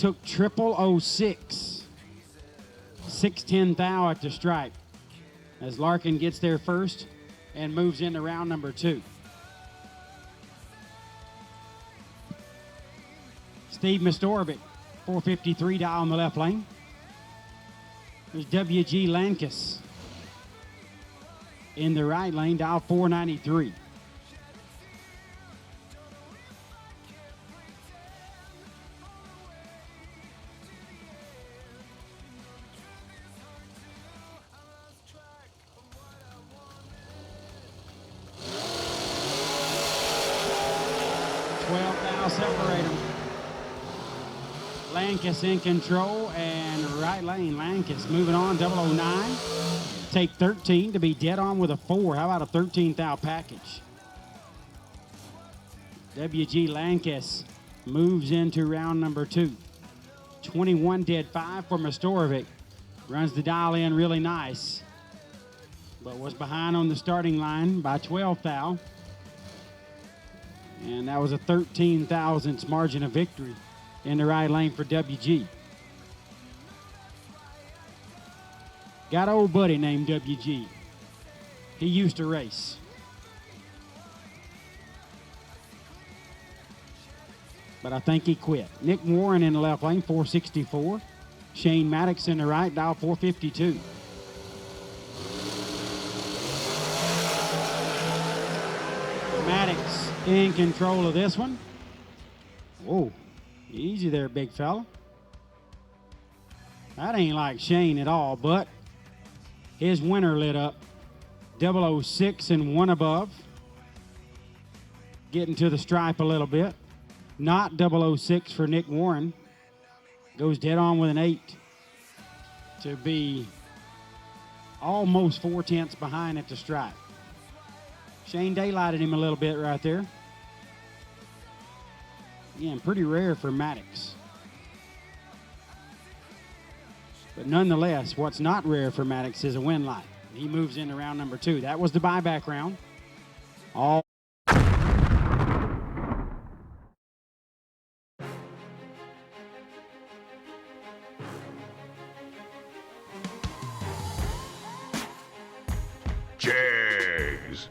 took 0006. 6'10" thou at the stripe as Larkin gets there first and moves into round number 2. Steve Mistorovic, 453 dial in the left lane. There's WG Lankus in the right lane, dial 493. Separate them. Lankus in control and right lane. Lankus moving on, 009. Take 13 to be dead on with a 4. How about a 13 thou package? WG Lankus moves into round number 2. 21 dead 5 for Mistorovic. Runs the dial in really nice, but was behind on the starting line by 12 thou. And that was a 13 thousandths margin of victory in the right lane for WG. Got an old buddy named WG. He used to race. But I think he quit. Nick Warren in the left lane, 464. Shane Maddox in the right, dial 452. Maddox in control of this one. Whoa, easy there, big fella. That ain't like Shane at all, but his winner lit up. 006 and 1 above. Getting to the stripe a little bit. Not 006 for Nick Warren. Goes dead on with an 8 to be almost 4/10 behind at the stripe. Shane daylighted him a little bit right there. Again, pretty rare for Maddox. But nonetheless, what's not rare for Maddox is a win light. He moves into round number 2. That was the buyback round. All Jegs.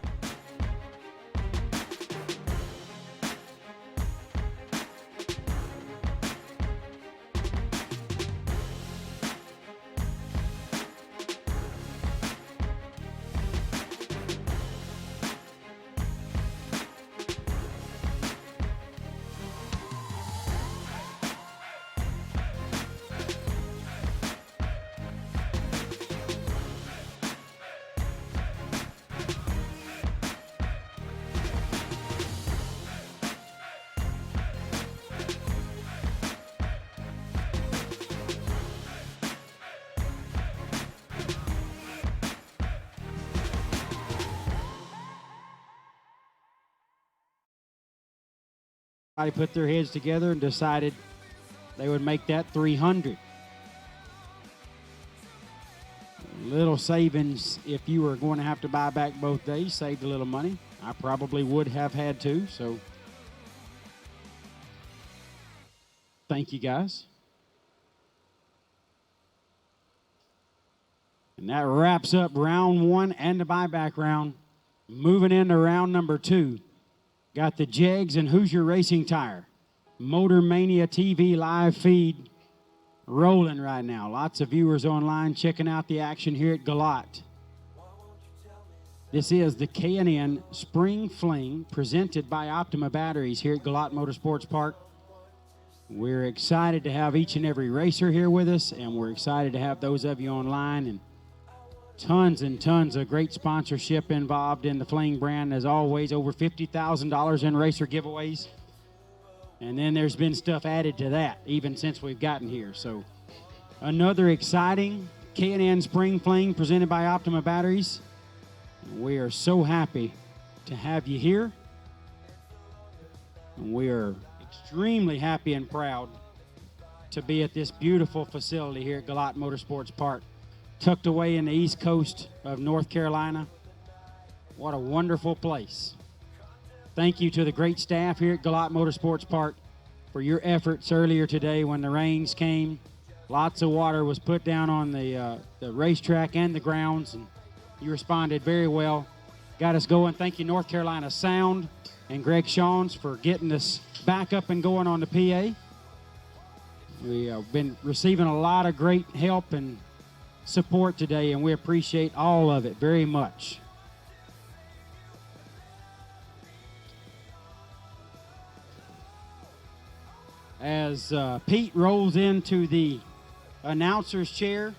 Everybody put their heads together and decided they would make that 300. Little savings if you were going to have to buy back both days, saved a little money. I probably would have had to, so thank you guys. And that wraps up round 1 and the buyback round. Moving into round number 2. Got the Jegs and Hoosier Racing Tire. Motor Mania TV live feed rolling right now. Lots of viewers online checking out the action here at Galot. This is the K&N Spring Fling presented by Optima Batteries here at Galot Motorsports Park. We're excited to have each and every racer here with us, and we're excited to have those of you online, and tons and tons of great sponsorship involved in the Fling brand. As always, over $50,000 in racer giveaways. And then there's been stuff added to that even since we've gotten here. So another exciting K&N Spring Fling presented by Optima Batteries. We are so happy to have you here. And we are extremely happy and proud to be at this beautiful facility here at Galot Motorsports Park, tucked away in the east coast of North Carolina. What a wonderful place. Thank you to the great staff here at Galot Motorsports Park. for your efforts earlier today when the rains came. Lots of water was put down on the racetrack and the grounds, and you responded very well. Got us going. Thank you, North Carolina Sound and Greg Shawns, for getting us back up and going on the PA. We have been receiving a lot of great help and support today, and we appreciate all of it very much. As Pete rolls into the announcer's chair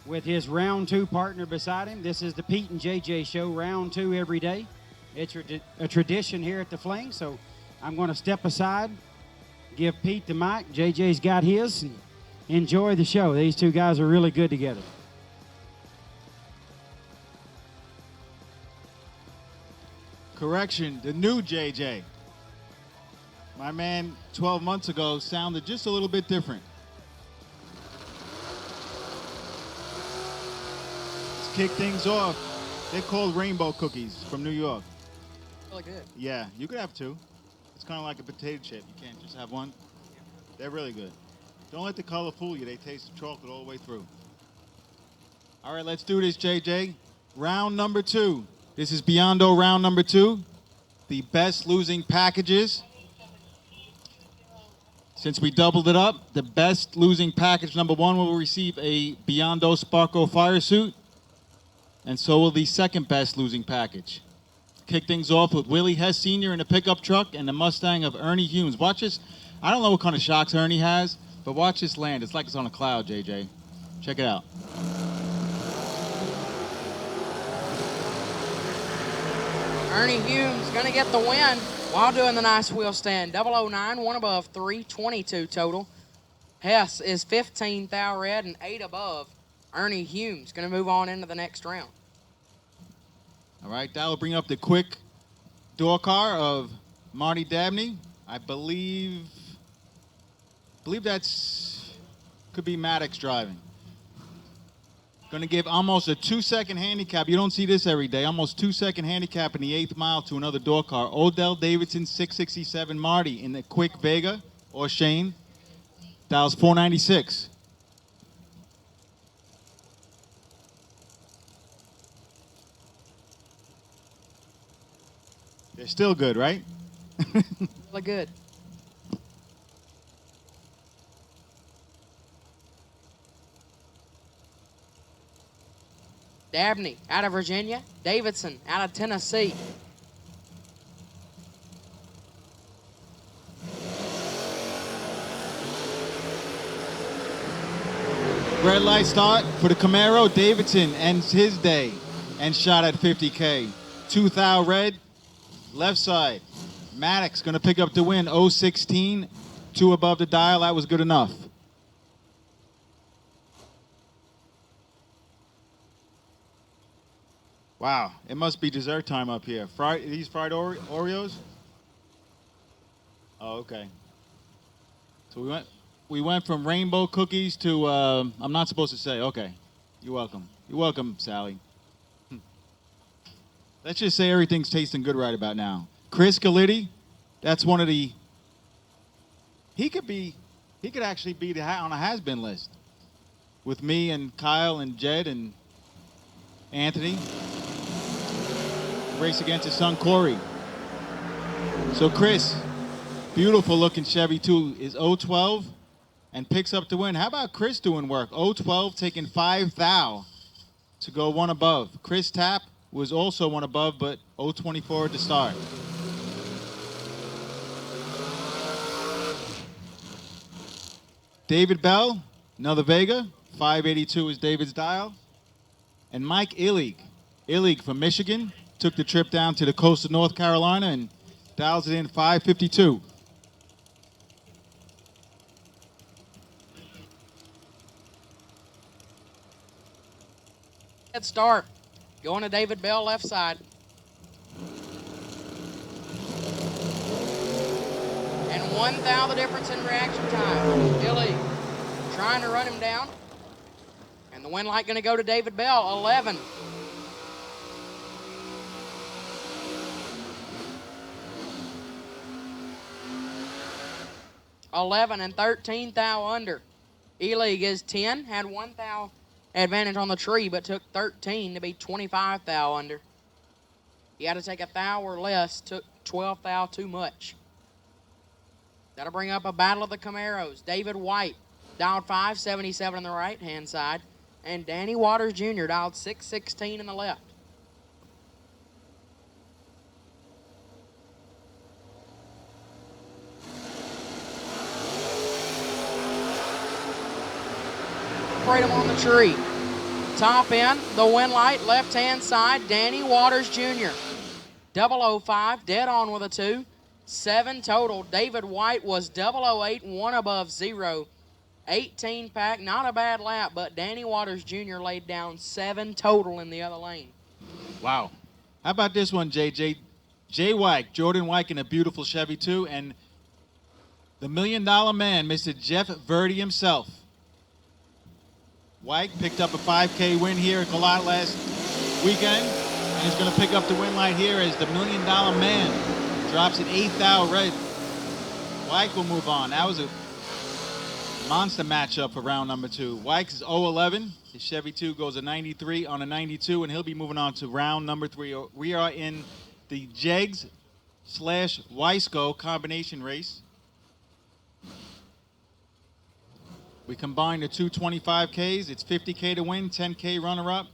with his round 2 partner beside him. This is the Pete and JJ show, round 2 every day. It's a tradition here at the Fling, so I'm going to step aside, give Pete the mic. JJ's got his, and enjoy the show. These two guys are really good together. Correction, the new JJ. My man 12 months ago sounded just a little bit different. Let's kick things off. They're called rainbow cookies from New York. Really good. Yeah, you could have 2. It's kind of like a potato chip. You can't just have one. They're really good. Don't let the color fool you. They taste the chocolate all the way through. All right, let's do this, JJ. Round number 2. This is Biondo round number 2. The best losing packages. Since we doubled it up, the best losing package number 1 will receive a Biondo Sparko fire suit. And so will the second best losing package. Kick things off with Willie Hess Sr. in a pickup truck and the Mustang of Ernie Humes. Watch this. I don't know what kind of shocks Ernie has, but watch this land. It's like it's on a cloud, JJ. Check it out. Ernie Humes going to get the win while doing the nice wheel stand. 009, 1 above, 322 total. Hess is 15 thou red and 8 above. Ernie Humes going to move on into the next round. All right, that will bring up the quick door car of Marty Dabney. I believe that's could be Maddox driving. Going to give almost a 2-second handicap. You don't see this every day. Almost 2-second handicap in the 8th mile to another door car. Odell Davidson, 667 Marty in the quick Vega or Shane. Dials 496. They're still good, right? Really good. Dabney out of Virginia. Davidson out of Tennessee. Red light start for the Camaro. Davidson ends his day and shot at 50K. 2 thou red. Left side. Maddox going to pick up the win. 016. 2 above the dial. That was good enough. Wow, it must be dessert time up here. These fried Oreos? Oh, okay. So we went from rainbow cookies to I'm not supposed to say. Okay, you're welcome. You're welcome, Sally. Let's just say everything's tasting good right about now. Chris Galitti, that's one of the. He could actually be on a has-been list with me and Kyle and Jed and Anthony. Race against his son Corey. So Chris, beautiful looking Chevy too, is 012 and picks up the win. How about Chris doing work? 012 taking 5 thou to go 1 above. Chris Tapp was also 1 above, but 024 at the start. David Bell, another Vega. 582 is David's dial. And Mike Illig from Michigan, took the trip down to the coast of North Carolina and dials it in 552. Head start. Going to David Bell, left side. And 1 thou the difference in reaction time. Billy trying to run him down. And the win light going to go to David Bell, 11. 11 and 13 thou under. E-League is 10, had 1 thou advantage on the tree, but took 13 to be 25 thou under. You had to take a thou or less, took 12 thou too much. That'll bring up a battle of the Camaros. David White dialed 577 on the right-hand side, and Danny Waters Jr. dialed 616 in the left. Freedom on the tree. Top end, the win light, left-hand side, Danny Waters Jr. 005, dead on with a 2. 7 total. David White was 008, 1 above 0. 18 pack, not a bad lap, but Danny Waters Jr. laid down 7 total in the other lane. Wow. How about this one, JJ? Jay White, Jordan White in a beautiful Chevy too, and the $1 Million Man, Mr. Jeff Verdi himself. White picked up a 5K win here at Galot last weekend, and he's going to pick up the win light here as the $1 Million Man drops an 8 thou red. White will move on. That was a monster matchup for round number 2. White is 0-11. His Chevy 2 goes a 93 on a 92, and he'll be moving on to round number 3. We are in the Jegs / WISECO combination race. We combine the two 25Ks. It's $50K to win, $10K runner-up,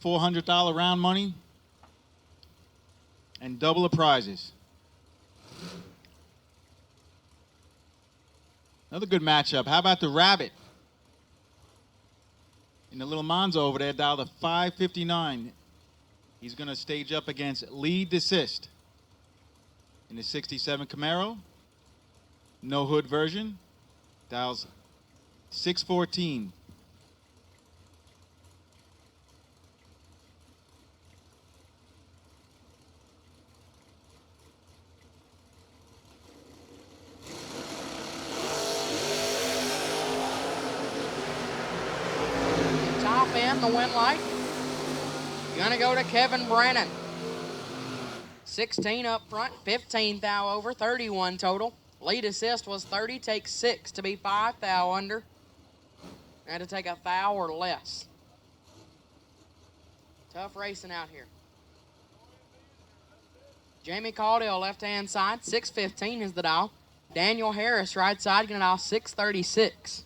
$400 round money, and double the prizes. Another good matchup. How about the Rabbit? And the little Monzo over there dialed a 559. He's going to stage up against Lead Desist in the 67 Camaro. No hood version. Dials 614. Top end, the win light. Gonna go to Kevin Brennan. 16 up front, 15 thou over, 31 total. Lead assist was 30, takes 6 to be 5 thou under. Had to take a thou or less. Tough racing out here. Jamie Caudill, left-hand side, 615 is the dial. Daniel Harris, right side, gonna dial 636.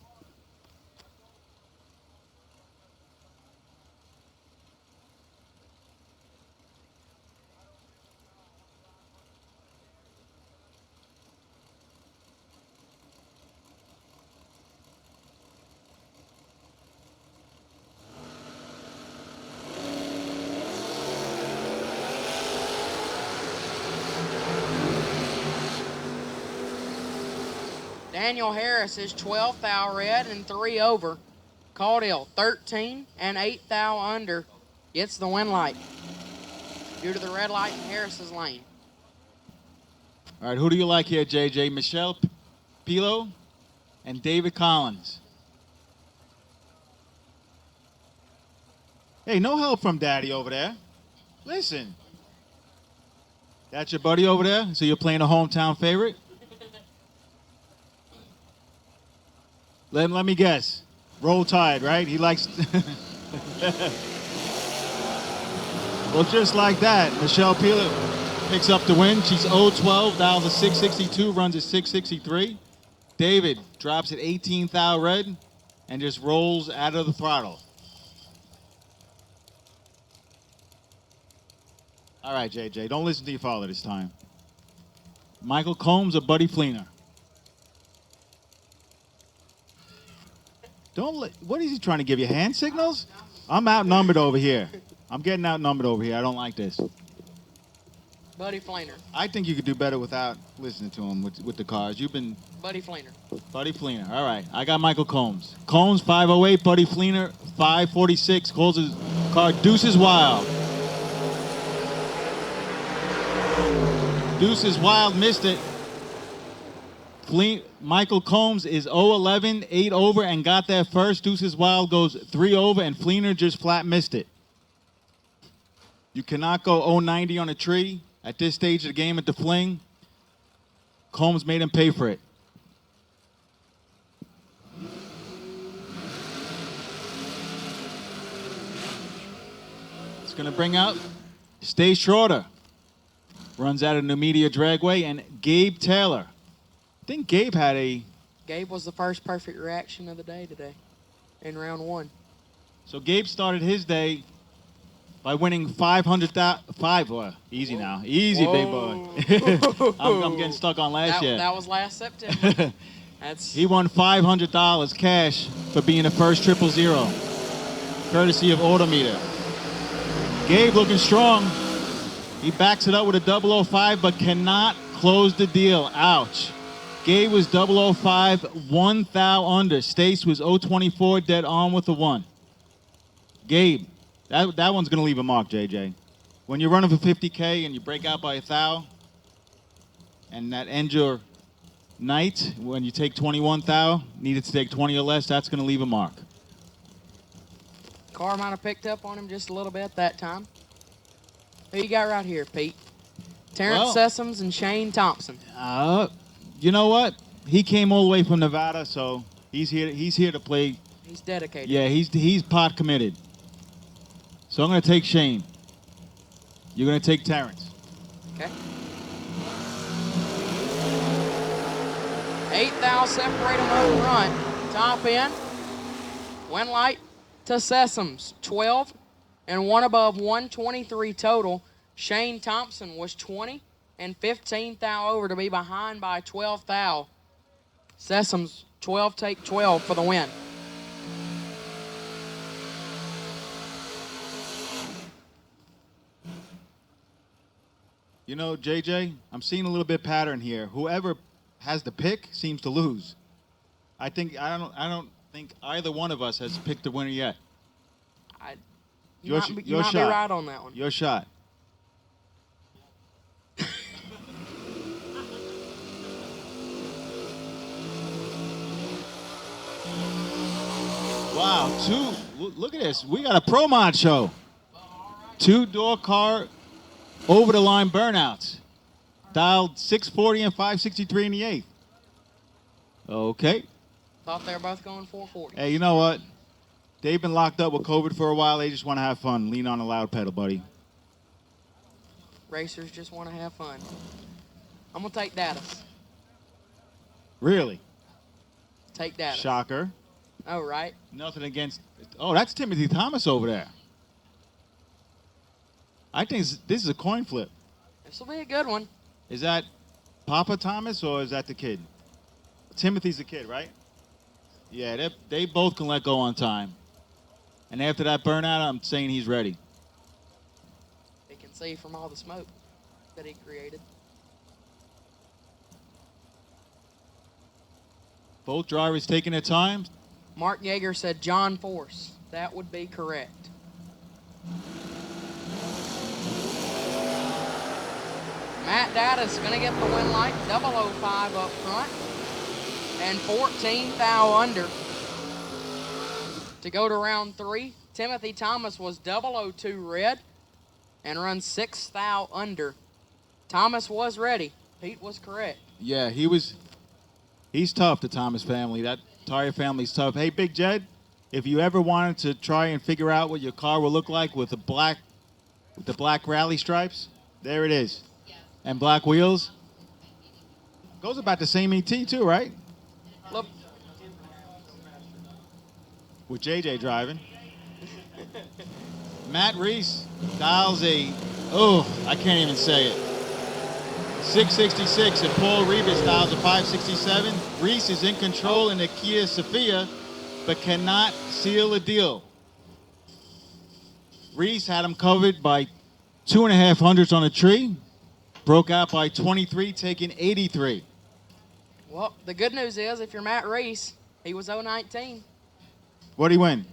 Daniel Harris is 12 thou red and 3 over. Caudill 13 and 8 thou under. Gets the win light due to the red light in Harris's lane. All right, who do you like here, JJ? Michelle Pilo and David Collins. Hey, no help from Daddy over there. Listen. That's your buddy over there? So you're playing a hometown favorite? Let me guess. Roll Tide, right? He likes... Well, just like that, Michelle Pilo picks up the win. She's 0-12, dials a 662, runs a 663. David drops at 18 thou red and just rolls out of the throttle. All right, JJ, don't listen to your father this time. Michael Combs or Buddy Fleener? What is he trying to give you, hand signals? I'm outnumbered over here. I'm getting outnumbered over here. I don't like this. Buddy Fleener. I think you could do better without listening to him with the cars. You've been... Buddy Fleener. Buddy Fleener. All right. I got Michael Combs. Combs, 508. Buddy Fleener, 546. Calls his car Deuces Wild. Deuces Wild missed it. Michael Combs is 0-11, 8 over, and got that first. Deuces Wild goes 3 over, and Fleener just flat missed it. You cannot go 0-90 on a tree at this stage of the game at the Fling. Combs made him pay for it. It's going to bring out Stay Shorter. Runs out of New Media Dragway. And Gabe Taylor. I think Gabe had a... Gabe was the first perfect reaction of the day today in round 1. So Gabe started his day by winning easy now. Easy, big boy. I'm getting stuck on last year. That was last September. He won $500 cash for being the first 000, courtesy of Autometer. Gabe looking strong. He backs it up with a 005, but cannot close the deal. Ouch. Gabe was 005, 1 thou under. Stace was 024, dead on with the 1. Gabe, that one's going to leave a mark, JJ. When you're running for 50K and you break out by 1 thou, and that ends your night, when you take 21 thou, needed to take 20 or less, that's going to leave a mark. Car might have picked up on him just a little bit that time. Who you got right here, Pete? Terrence Sessoms and Shane Thompson. You know what? He came all the way from Nevada, so he's here to play. He's dedicated. Yeah, he's pot committed. So I'm going to take Shane. You're going to take Terrence. Okay. 8 thou separate them over run. Top end. Win light to Sessoms, 12. And 1 above 123 total. Shane Thompson was 20 and 15 thou over to be behind by 12 thou. Sessoms 12 take 12 for the win. You know, JJ, I'm seeing a little bit pattern here. Whoever has the pick seems to lose. I don't think either one of us has picked a winner yet. You might be right on that one. Your shot. Wow, look at this. We got a Pro Mod show. 2-door car over the line burnouts. Dialed 640 and 563 in the 8th. Okay. Thought they were both going 440. Hey, you know what? They've been locked up with COVID for a while. They just want to have fun. Lean on the loud pedal, buddy. Racers just want to have fun. I'm going to take Datus. Really? Take Datus. Shocker. Oh, right. Nothing against... Oh, that's Timothy Thomas over there. I think this is a coin flip. This will be a good one. Is that Papa Thomas or is that the kid? Timothy's the kid, right? Yeah, they both can let go on time. And after that burnout, I'm saying he's ready. He can see from all the smoke that he created. Both drivers taking their time. Mark Yeager said John Force. That would be correct. Matt Datus going to get the win light. 005 up front. And 14 thou under. To go to round 3, Timothy Thomas was 002 red and run 6 thou under. Thomas was ready. Pete was correct. Yeah, he's tough, the Thomas family. That Tire family's tough. Hey, Big Jed, if you ever wanted to try and figure out what your car will look like with the black rally stripes, there it is. Yeah. And black wheels. Goes about the same ET too, right? Look. With JJ driving. Matt Reese dials I can't even say it. 666, and Paul Rebus dials a 567. Reese is in control in the Kia Sophia, but cannot seal a deal. Reese had him covered by 2.5 hundredths on a tree. Broke out by 23, taking 83. Well, the good news is, if you're Matt Reese, he was 019. What'd he win?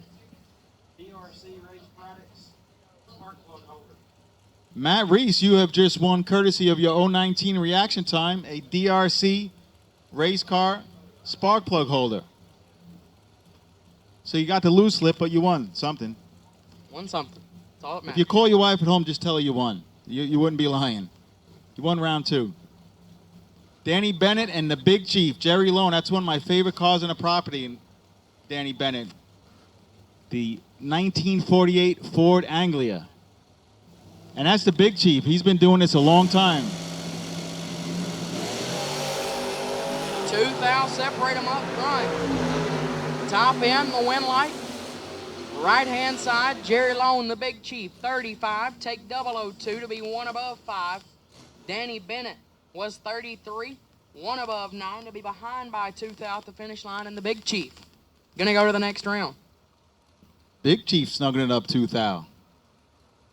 DRC Race Products Spark Plug Holder. Matt Reese, you have just won, courtesy of your 019 reaction time, a DRC race car spark plug holder. So you got the loose slip, but you won something. Won something. That's all that matters. If you call your wife at home, just tell her you won. You wouldn't be lying. You won round 2. Danny Bennett and the Big Chief, Jerry Lone. That's one of my favorite cars on the property. And Danny Bennett, the 1948 Ford Anglia. And that's the Big Chief. He's been doing this a long time. 2 thou separate them up front. Top end, the win light. Right hand side, Jerry Lone, the Big Chief, 35. Take 002 to be 1 above 5. Danny Bennett was 33. 1 above 9 to be behind by 2 thou at the finish line, and the Big Chief gonna go to the next round. Big Chief snuggling it up 2 thou.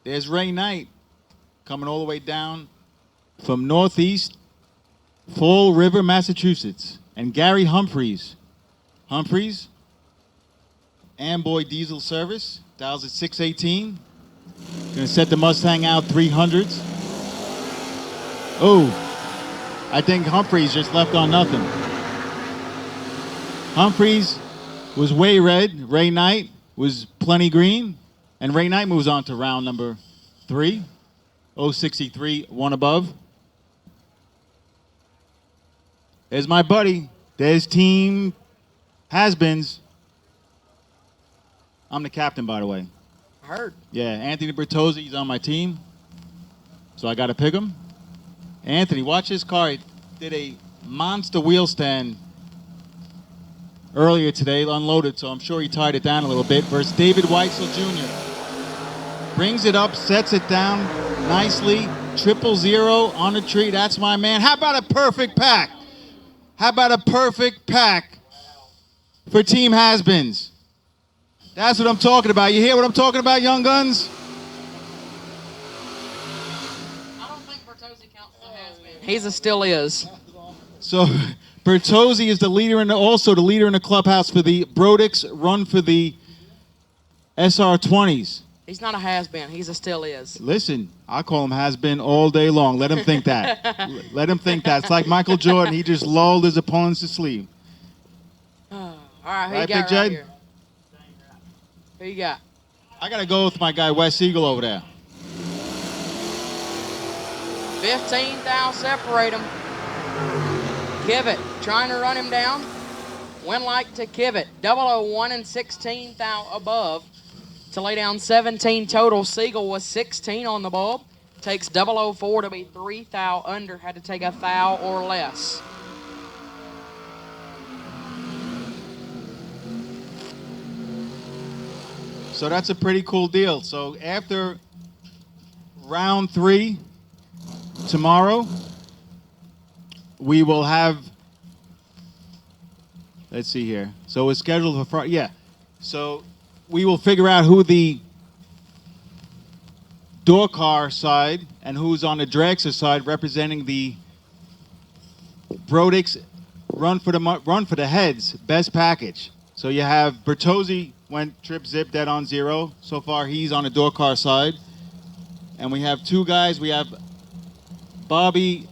There's Ray Knight coming all the way down from northeast Fall River, Massachusetts. And Gary Humphreys. Humphreys, Amboy Diesel Service, dials at 618. Gonna set the Mustang out 300s. Oh, I think Humphreys just left on nothing. Humphreys was way red. Ray Knight was plenty green. And Ray Knight moves on to round number 3. 063, 1 above. There's my buddy. There's Team Has-Beens. I'm the captain, by the way. I heard. Yeah, Anthony Bertozzi, he's on my team. So I got to pick him. Anthony, watch his car. He did a monster wheel stand earlier today, unloaded, so I'm sure he tied it down a little bit. Versus David Weitzel Jr. Brings it up, sets it down nicely. 000 on the tree. That's my man. How about a perfect pack? How about a perfect pack for Team Has-Beens? That's what I'm talking about. You hear what I'm talking about, young guns? I don't think Bertozzi counts the has-been. He's a still is. So Bertozzi is the leader also the leader in the clubhouse for the Brodix run for the SR20s. He's not a has-been. He's a still is. Listen, I call him has-been all day long. Let him think that. Let him think that. It's like Michael Jordan. He just lulled his opponents to sleep. All right, who Right, you got Big right Jed? here? Who you got? I got to go with my guy, Wes Eagle, over there. 15 thou separate them. Kivett trying to run him down. Win like to Kivett. 001 and 16 thou above to lay down 17 total. Siegel was 16 on the bulb. Takes 004 to be 3 thou under. Had to take a thou or less. So that's a pretty cool deal. So after round 3 tomorrow, we will have, let's see here. So it's scheduled for Friday. Yeah. So we will figure out who the door car side and who's on the dragster side representing the Brodix run for the heads best package. So you have Bertozzi went trip zip dead on 0. So far he's on the door car side. And we have 2 guys. We have Bobby.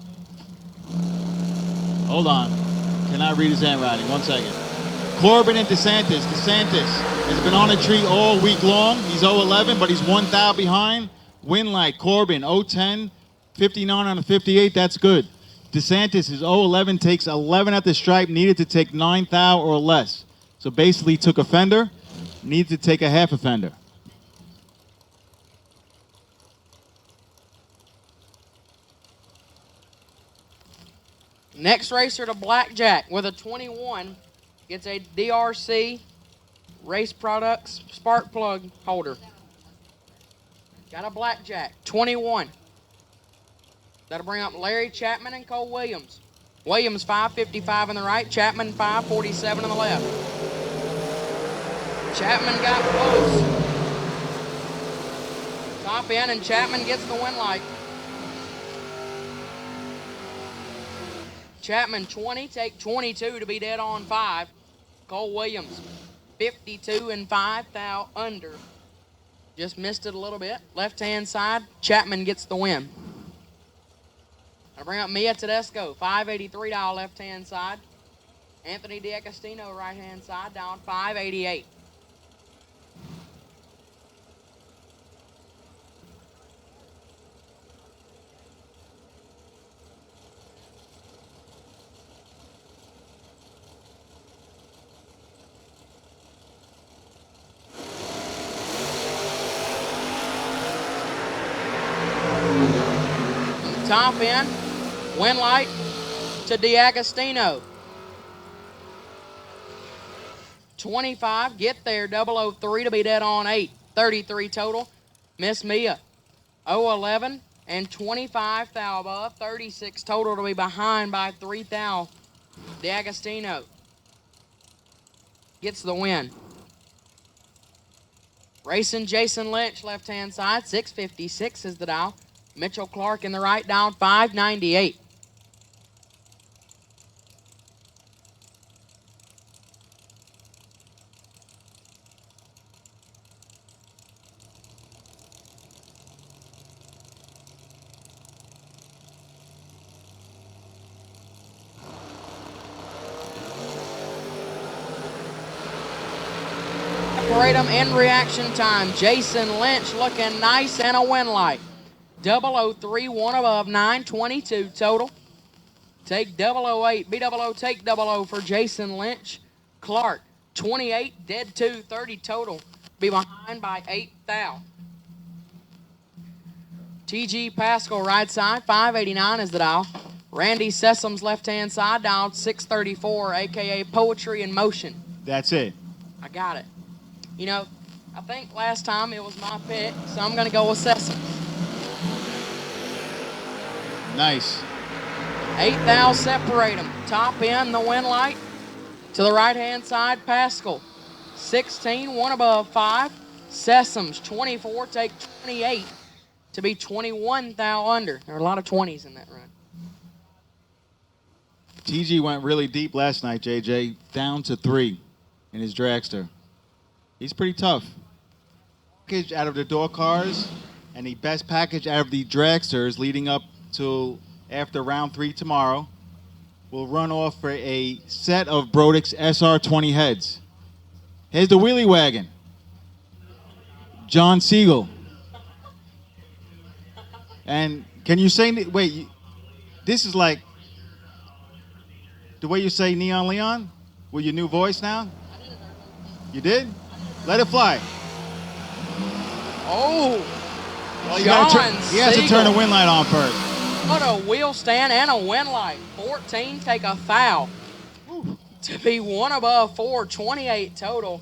Hold on. Cannot read his handwriting. 1 second. Corbin and DeSantis. DeSantis has been on a tree all week long. He's 0-11, but he's 1 thou behind. Winlight, Corbin, 0-10, 59 on a 58. That's good. DeSantis is 0-11, takes 11 at the stripe, needed to take 9 thou or less. So basically took a fender, needed to take a half a fender. Next racer to Blackjack with a 21 gets a DRC Race Products spark plug holder. Got a Blackjack, 21. That'll bring up Larry Chapman and Cole Williams. Williams 555 on the right, Chapman 547 on the left. Chapman got close. Top end and Chapman gets the win light. Chapman 20, take 22 to be dead on 5. Cole Williams 52 and 5 thou under. Just missed it a little bit. Left hand side, Chapman gets the win. I bring up Mia Tedesco, 583 dial left hand side. Anthony D'Agostino right hand side down 588. top end, win light to DiAgostino. 25, get there, 003 to be dead on 8. 33 total. Miss Mia, 011 and 25 thou above. 36 total to be behind by 3 thou. DiAgostino gets the win. Racing Jason Lynch, left-hand side, 656 is the dial. Mitchell Clark in the right down, 598. Separate them in reaction time. Jason Lynch looking nice and a win light. 003, one above, 922 total. Take 008, B00, take 00 for Jason Lynch. Clark, 28, dead 2, 30 total. Be behind by 8 thou. TG Pascal, right side, 589 is the dial. Randy Sessoms, left-hand side, dial 634, a.k.a. Poetry in Motion. That's it. I got it. You know, I think last time it was my pick, so I'm going to go with Sessoms. Nice. 8 thou separate them. Top end, the win light. To the right-hand side, Pascal. 16, one above, 5. Sessoms, 24, take 28 to be 21 thou under. There are a lot of 20s in that run. TG went really deep last night, JJ. Down to 3 in his dragster. He's pretty tough. Package out of the door cars and the best package out of the dragsters leading up to after round 3 tomorrow will run off for a set of Brodix SR20 heads. Here's the wheelie wagon. John Siegel. And can you say, wait, this is like the way you say Neon Leon with your new voice now? You did? Let it fly. Oh, Well, John he has to turn the Siegel. wind light on first. What a wheel stand and a win light. 14, take a foul. To be one above 4, 28 total.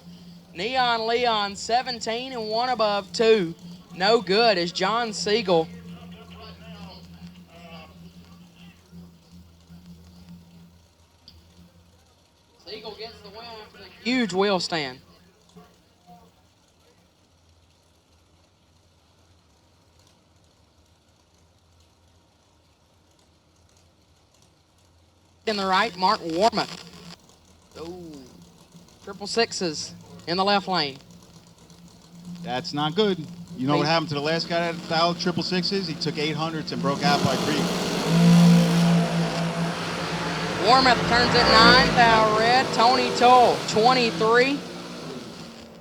Neon Leon, 17 and one above 2. No good is John Siegel. Siegel gets the win after the huge wheel stand. In the right, Mark Warmuth. Oh, triple sixes in the left lane. That's not good. You know what happened to the last guy that fouled triple sixes? He took 800s and broke out by 3. Warmuth turns it 9 thou red. Tony Toll, 23.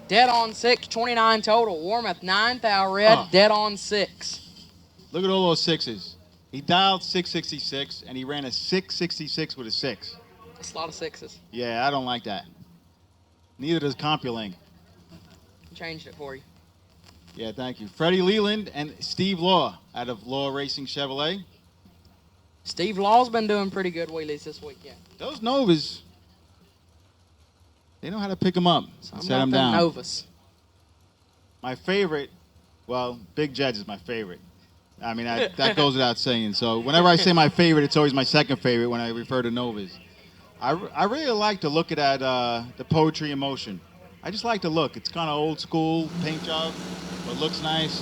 Dead on 6, 29 total. Warmuth 9 thou red, dead on 6. Look at all those sixes. He dialed 666 and he ran a 666 with a 6. That's a lot of sixes. Yeah, I don't like that. Neither does CompuLink. Changed it for you. Yeah, thank you. Freddie Leland and Steve Law out of Law Racing Chevrolet. Steve Law's been doing pretty good wheelies this weekend. Those Novas, they know how to pick them up and set them down. Novas. My favorite, well, Big Jegs is my favorite. I mean, that goes without saying. So whenever I say my favorite, it's always my second favorite when I refer to Novas. I really like to look at the Poetry in Motion. I just like the look. It's kind of old school paint job, but looks nice.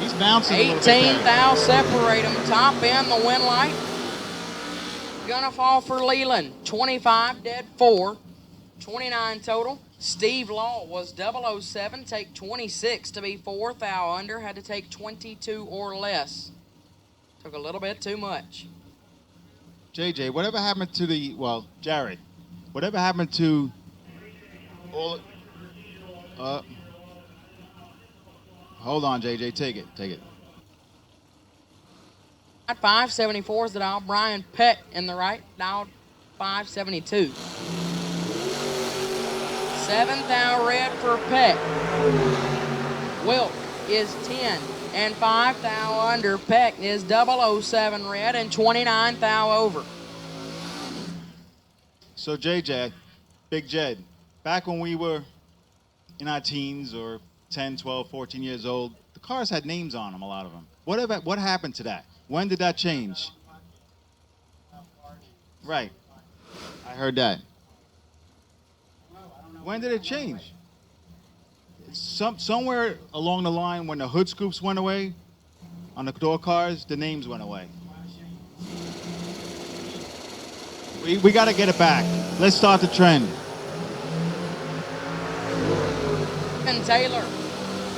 He's bouncing a little bit 18 there. thou separate them. Top end, the win light. Gonna fall for Leland. 25, dead 4. 29 total. Steve Law was 007, take 26 to be 4 thou under. Had to take 22 or less. Took a little bit too much. JJ, whatever happened to Jared, whatever happened to all, hold on, JJ, take it. At 574 is the dial. Brian Peck in the right, dialed 572. 7 thou red for Peck. Wilk is 10. and 5 thou under. Peck is 007 red and 29 thou over. So JJ, Big Jed, back when we were in our teens or 10, 12, 14 years old, the cars had names on them, a lot of them. What happened to that? When did that change? Right. I heard that. When did it change? Somewhere along the line when the hood scoops went away on the door cars, the names went away. We got to get it back. Let's start the trend. And Taylor,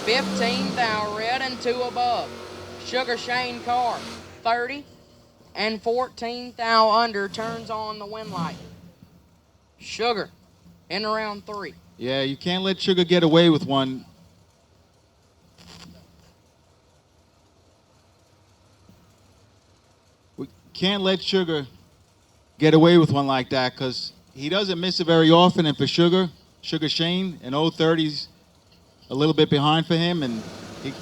15 thou red and 2 above. Sugar Shane Carr, 30 and 14 thou under, turns on the win light. Sugar in round 3. Yeah, you can't let Sugar get away with one. We can't let Sugar get away with one like that because he doesn't miss it very often. And for Sugar Shane, an 030's a little bit behind for him, and he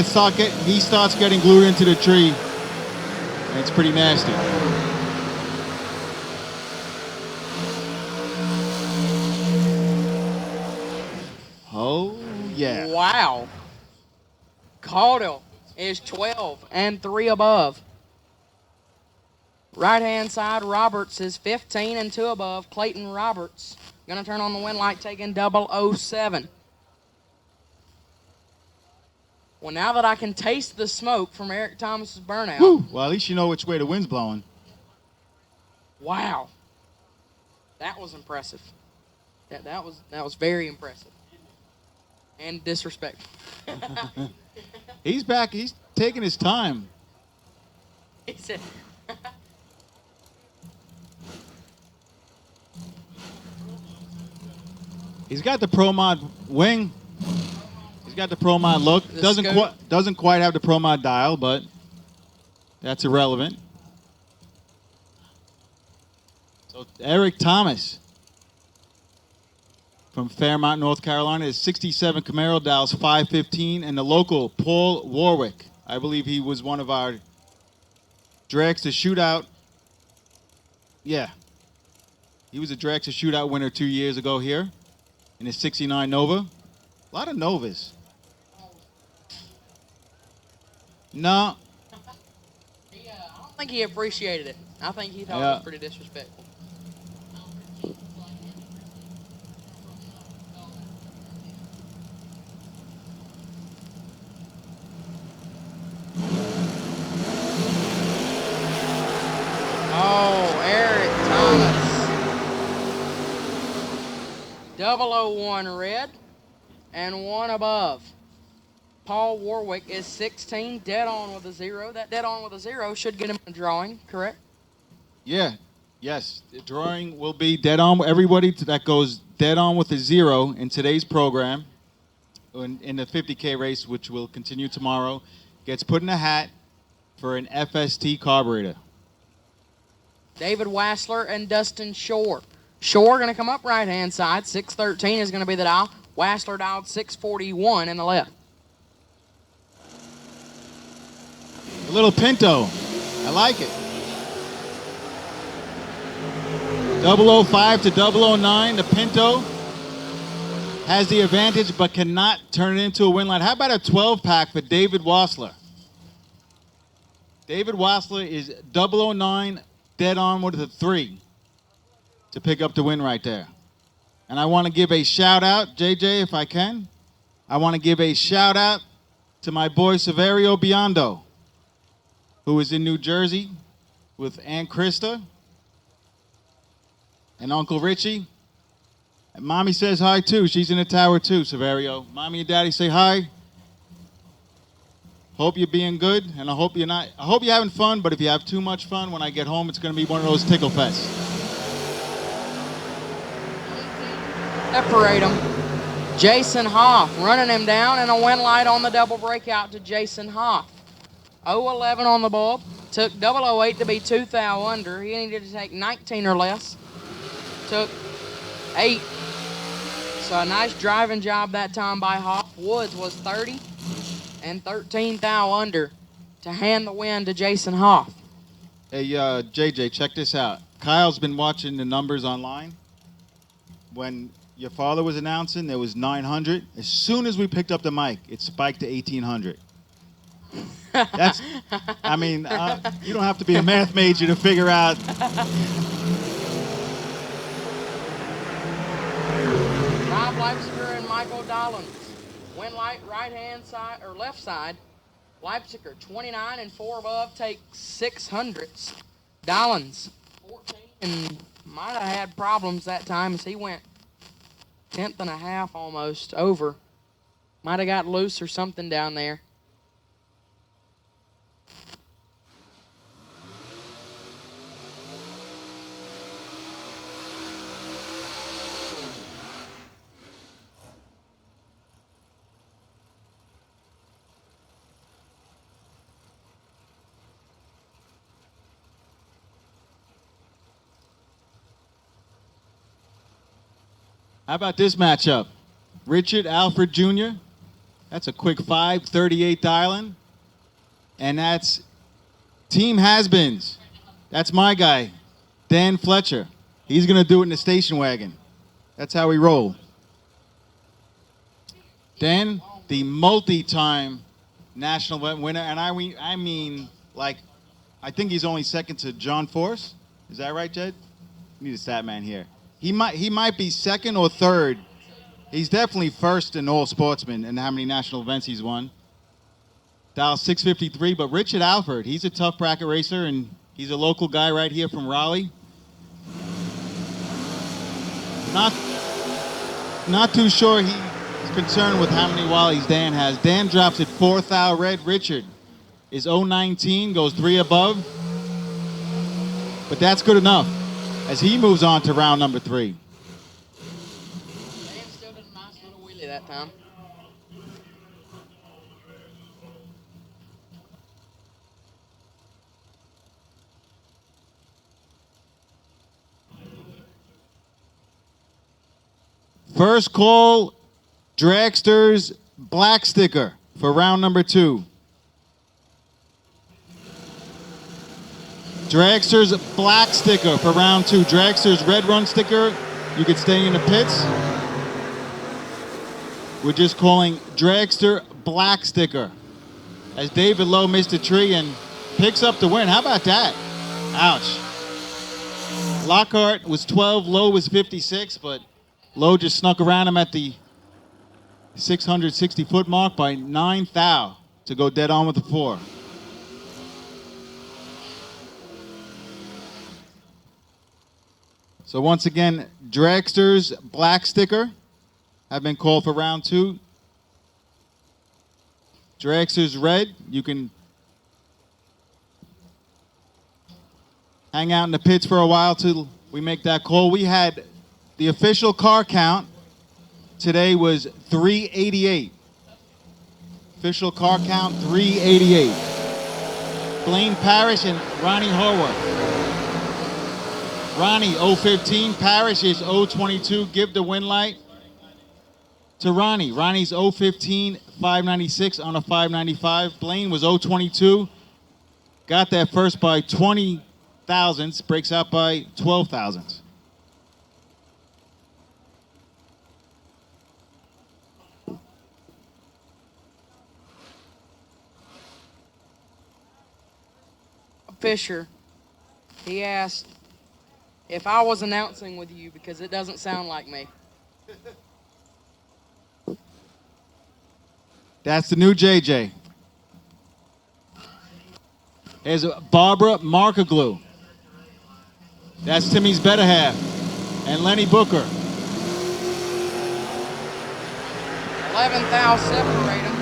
starts getting glued into the tree, and it's pretty nasty. Oh yeah! Wow. Caudle is 12 and 3 above. Right hand side, Roberts is 15 and 2 above. Clayton Roberts gonna turn on the win light, taking 007. Well, now that I can taste the smoke from Eric Thomas's burnout. Woo. Well, at least you know which way the wind's blowing. Wow. That was impressive. That was very impressive. And disrespectful. He's back. He's taking his time. He said. He's got the Pro Mod wing. He's got the Pro Mod look. The Doesn't quite have the Pro Mod dial, but that's irrelevant. So Eric Thomas from Fairmont, North Carolina, is 67 Camaro, dials 515, and the local Paul Warwick. I believe he was one of our Dragster Shootout. Yeah. He was a Dragster Shootout winner 2 years ago here in his 69 Nova. A lot of Novas. No. I don't think he appreciated it. I think he thought it was pretty disrespectful. Oh, Eric Thomas. 001 red and 1 above. Paul Warwick is 16, dead on with a 0. That dead on with a 0 should get him a drawing, correct? Yeah. Yes. The drawing will be dead on. Everybody that goes dead on with a 0 in today's program, in the 50K race, which will continue tomorrow, gets put in a hat for an FST carburetor. David Wassler and Dustin Shore. Shore going to come up right-hand side. 613 is going to be the dial. Wassler dialed 641 in the left. A little Pinto. I like it. 005 to 009. The Pinto has the advantage but cannot turn it into a win line. How about a 12-pack for David Wassler? David Wassler is 009 dead on with a 3 to pick up the win right there. And I want to give a shout out, JJ, if I can. I want to give a shout out to my boy Severio Biondo, who is in New Jersey with Aunt Krista and Uncle Richie. And Mommy says hi too. She's in the tower too, Severio. Mommy and Daddy say hi. Hope you're being good, and I hope you're having fun, but if you have too much fun, when I get home, it's going to be one of those tickle fests. Separate them. Jason Hoff running him down, and a win light on the double breakout to Jason Hoff. 011 on the bulb. Took 008 to be 2 thou under. He needed to take 19 or less. Took 8. So a nice driving job that time by Hoff. Woods was 30 and 13 thou under to hand the win to Jason Hoff. Hey, JJ, check this out. Kyle's been watching the numbers online. When your father was announcing, there was 900. As soon as we picked up the mic, it spiked to 1,800. That's, I mean, you don't have to be a math major to figure out. Rob Leipziger and Michael Dollins. Win light right hand side or left side. Leipziger 29 and 4 above take 600s. Dollins 14 and might have had problems that time as he went 10th and a half almost over. Might have got loose or something down there. How about this matchup? Richard Alfred Jr. That's a quick 5:38 dialing. And that's Team Has-Beens. That's my guy, Dan Fletcher. He's going to do it in the station wagon. That's how we roll. Dan, the multi-time national event winner. And I mean, like, I think he's only second to John Force. Is that right, Jed? We need a stat man here. He might be second or third. He's definitely first in all sportsmen and how many national events he's won. Dial 653, but Richard Alford, he's a tough bracket racer, and he's a local guy right here from Raleigh. Not too sure he's concerned with how many Wallies Dan has. Dan drops at 4 thou red. Richard is 019, goes 3 above. But that's good enough as he moves on to round number 3. Dan still did a nice little wheelie that time. First call, Dragster's black sticker for round number 2. Dragster's black sticker for round 2. Dragster's red run sticker, you could stay in the pits. We're just calling Dragster black sticker. As David Lowe missed a tree and picks up the win. How about that? Ouch. Lockhart was 12, Lowe was 56, but Lowe just snuck around him at the 660-foot mark by 9 thou to go dead on with the 4. So once again, Dragster's black sticker have been called for round 2. Dragster's red, you can hang out in the pits for a while till we make that call. We had the official car count today was 388. Official car count 388. Blaine Parrish and Ronnie Horwath. Ronnie 015, Parrish is 022. Give the win light to Ronnie. Ronnie's 015, 596 on a 595. Blaine was 022. Got that first by 20 thousandths, breaks out by 12 thousandths. Fisher, he asked if I was announcing with you because it doesn't sound like me. That's the new JJ. Here's Barbara Markaglu. That's Timmy's better half. And Lenny Booker. 11 thou separate them.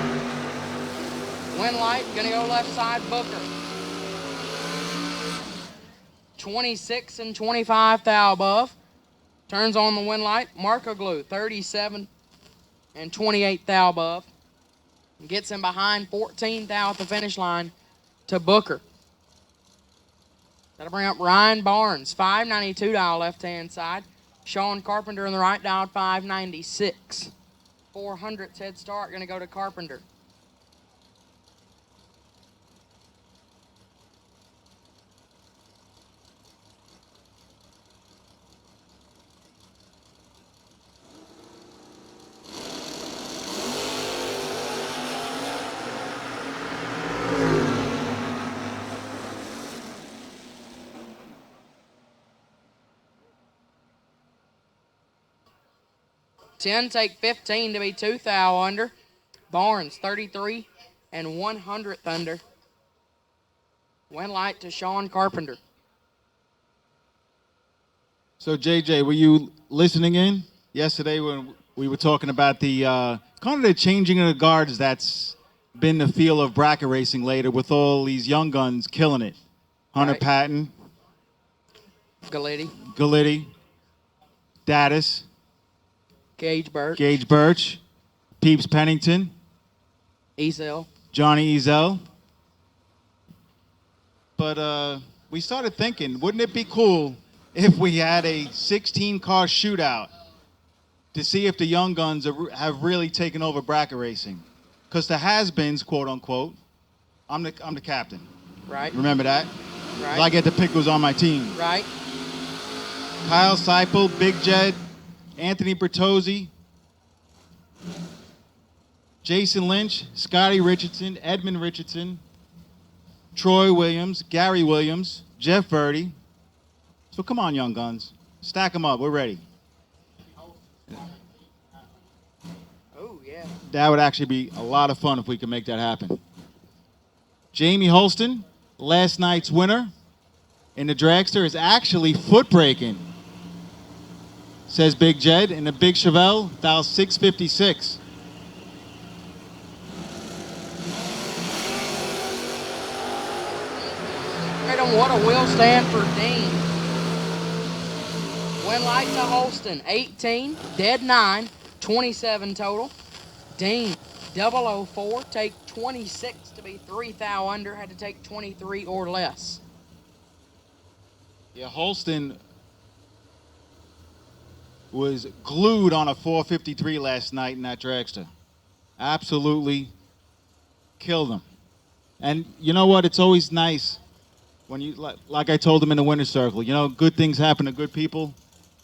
Win light, gonna go left side, Booker. 26 and 25 thou above. Turns on the win light, Markaglu, 37 and 28 thou above. Gets him behind 14 thou at the finish line to Booker. That'll bring up Ryan Barnes, 592 dial left-hand side. Sean Carpenter in the right, dialed 596. 400th head start, going to go to Carpenter. Ten take 15 to be 2 thou under. Barnes 33 and 100th under. Win light to Sean Carpenter. So, JJ, were you listening in yesterday when we were talking about the kind of the changing of the guards that's been the feel of bracket racing later with all these young guns killing it? Hunter Right. Patton, Galitti, Daddis, Gage Birch, Peeps Pennington, Ezel. Johnny Ezel. But we started thinking, wouldn't it be cool if we had a 16-car shootout to see if the young guns have really taken over bracket racing? Because the has-beens, quote unquote, I'm the captain. Right. Remember that? Right. I get to pick who's on my team. Right. Kyle Seipel, Big Jed, Anthony Bertozzi, Jason Lynch, Scotty Richardson, Edmund Richardson, Troy Williams, Gary Williams, Jeff Verdi. So come on, young guns. Stack them up. We're ready. Oh, yeah. That would actually be a lot of fun if we could make that happen. Jamie Holston, last night's winner in the dragster, is actually foot braking, says Big Jed, in the Big Chevelle, dial 656. What a wheel stand for Dean. Win light to Holston, 18, dead 9, 27 total. Dean, 004, take 26 to be 3 thou under, had to take 23 or less. Yeah, Holston was glued on a 453 last night in that dragster. Absolutely killed him. And you know what? It's always nice when you, like I told him in the winner's circle, you know, good things happen to good people.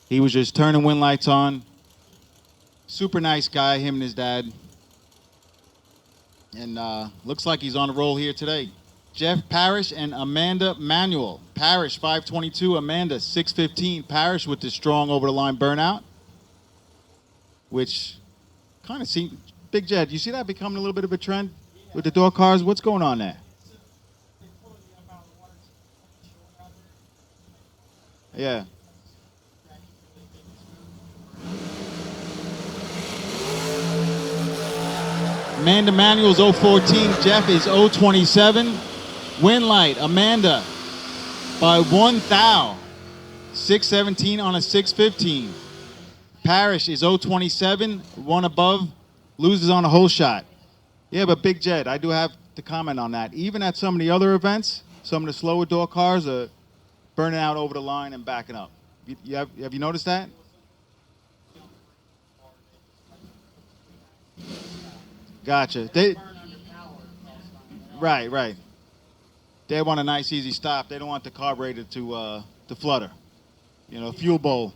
He was just turning win lights on. Super nice guy, him and his dad. And looks like he's on a roll here today. Jeff Parrish and Amanda Manuel. Parrish 522, Amanda 615. Parrish with the strong over the line burnout, which kind of seemed, Big Jed, you see that becoming a little bit of a trend with the door cars? What's going on there? Yeah. Amanda Manuel's 014. Jeff is 027. Win light, Amanda by 1 thou. 617 on a 615. Parrish is 027. One above. Loses on a whole shot. Yeah, but Big Jed, I do have to comment on that. Even at some of the other events, some of the slower door cars are burning out over the line and backing up. Have you noticed that? Gotcha. Right. They want a nice, easy stop. They don't want the carburetor to flutter. You know, fuel bowl.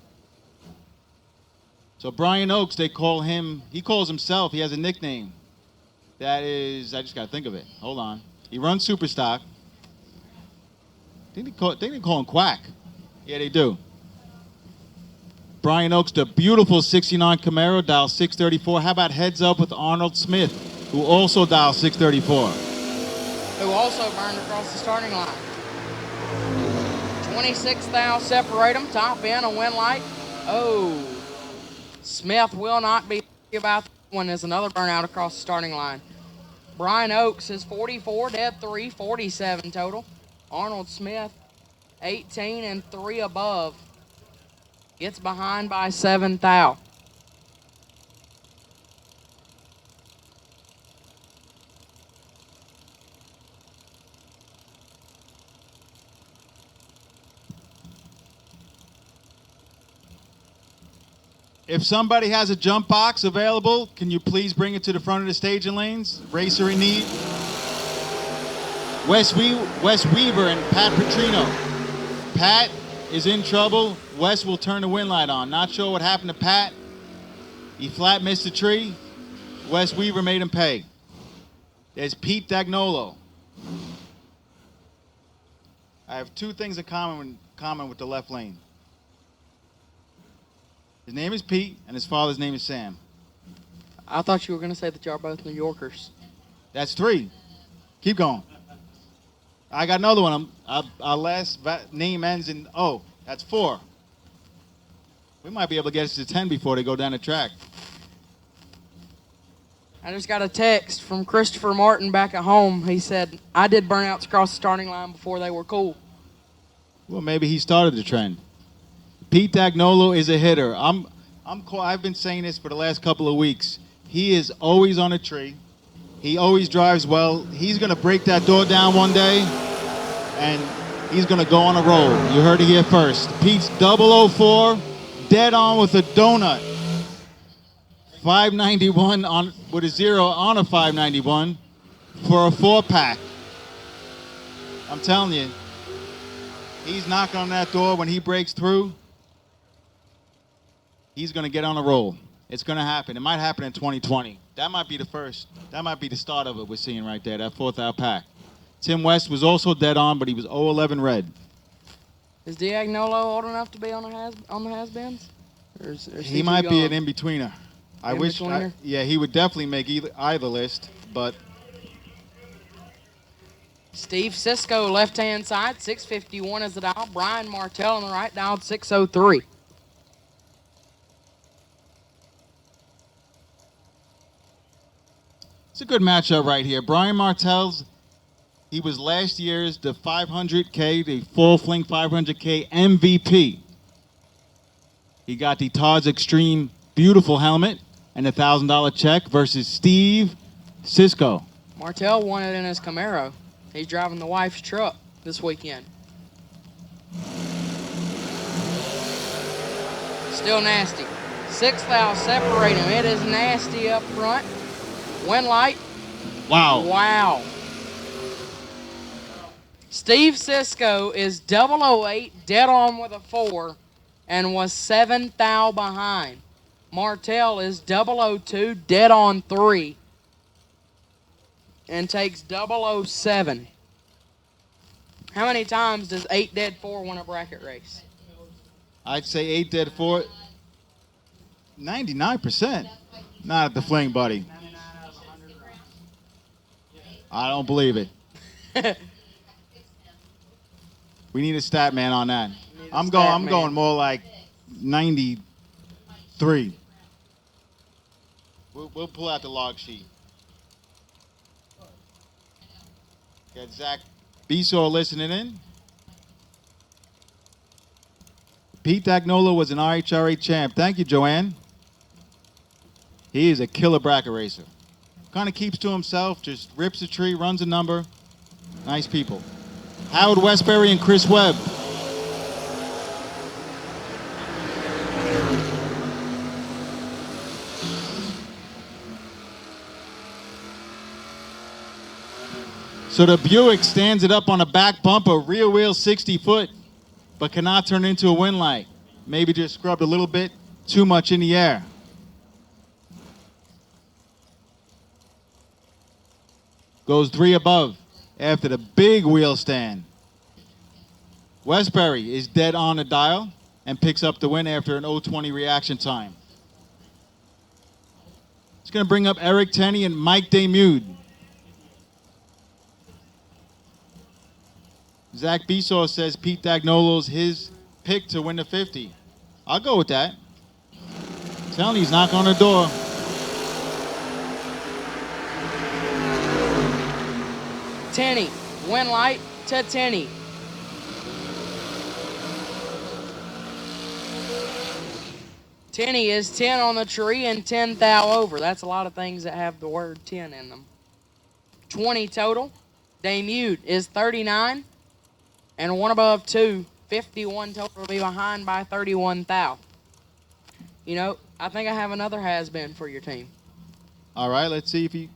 So Brian Oakes, they call him, he calls himself, he has a nickname. That is, I just got to think of it. Hold on. He runs super stock. I think they call him Quack. Yeah, they do. Brian Oakes, the beautiful 69 Camaro, dial 634. How about heads up with Arnold Smith, who also dials 634? Who also burned across the starting line. 26 thou separate them. Top end, a win light. Oh, Smith will not be about that one. There's another burnout across the starting line. Brian Oakes is 44, dead 3, 47 total. Arnold Smith, 18 and 3 above. Gets behind by 7 thou. If somebody has a jump box available, can you please bring it to the front of the staging lanes? Racer in need. Wes Weaver and Pat Petrino. Pat is in trouble. Wes will turn the wind light on. Not sure what happened to Pat. He flat missed a tree. Wes Weaver made him pay. There's Pete Dagnolo. I have two things in common with the left lane. His name is Pete, and his father's name is Sam. I thought you were going to say that y'all are both New Yorkers. That's three. Keep going. I got another one. Our last name ends in O. That's four. We might be able to get us to 10 before they go down the track. I just got a text from Christopher Martin back at home. He said, I did burnouts across the starting line before they were cool. Well, maybe he started the trend. Pete Dagnolo is a hitter. I've been saying this for the last couple of weeks. He is always on a tree. He always drives well. He's going to break that door down one day, and he's going to go on a roll. You heard it here first. Pete's 004, dead on with a donut. 591 on with a 0 on a 591 for a 4-pack. I'm telling you, he's knocking on that door. When he breaks through, he's going to get on a roll. It's going to happen. It might happen in 2020. That might be the first. That might be the start of it we're seeing right there, that 4th out pack. Tim West was also dead on, but he was 011 red. Is Diagnolo old enough to be on the has-beens? He might be an in-betweener. I wish. Yeah, he would definitely make either list, but. Steve Cisco, left-hand side, 651 is the dial. Brian Martell on the right, dialed 603. It's a good matchup right here. Brian Martell's, he was last year's the 500K, the full fling 500K MVP. He got the Todd's Extreme beautiful helmet and a $1,000 check versus Steve Cisco. Martell won it in his Camaro. He's driving the wife's truck this weekend. Still nasty. 6th thou separate him. It is nasty up front. Wind light. Wow. Wow. Steve Cisco is 008, dead on with a 4, and was 7 thou behind. Martell is 002, dead on 3, and takes 007. How many times does 8 dead 4 win a bracket race? I'd say 8 dead 4. 99%. Not at the fling, buddy. I don't believe it. We need a stat man on that. I'm going more like 93. We'll pull out the log sheet. Got Zach Besaw listening in. Pete Dagnolo was an RHRA champ. Thank you, Joanne. He is a killer bracket racer. Kind of keeps to himself, just rips a tree, runs a number. Nice people. Howard Westbury and Chris Webb. So the Buick stands it up on a back bumper, rear wheel 60 foot, but cannot turn into a wind light. Maybe just scrubbed a little bit too much in the air. Goes 3 above after the big wheel stand. Westbury is dead on the dial and picks up the win after an 020 reaction time. It's going to bring up Eric Tenney and Mike Demude. Zach Besaw says Pete Dagnolo's his pick to win the 50. I'll go with that. I'm telling you, he's knocking on the door. Tenney, win light to Tenney. Tenney is 10 on the tree and 10 thou over. That's a lot of things that have the word 10 in them. 20 total. Demude is 39 and 1 above 2. 51 total to be behind by 31 thou. You know, I think I have another has-been for your team. All right, let's see.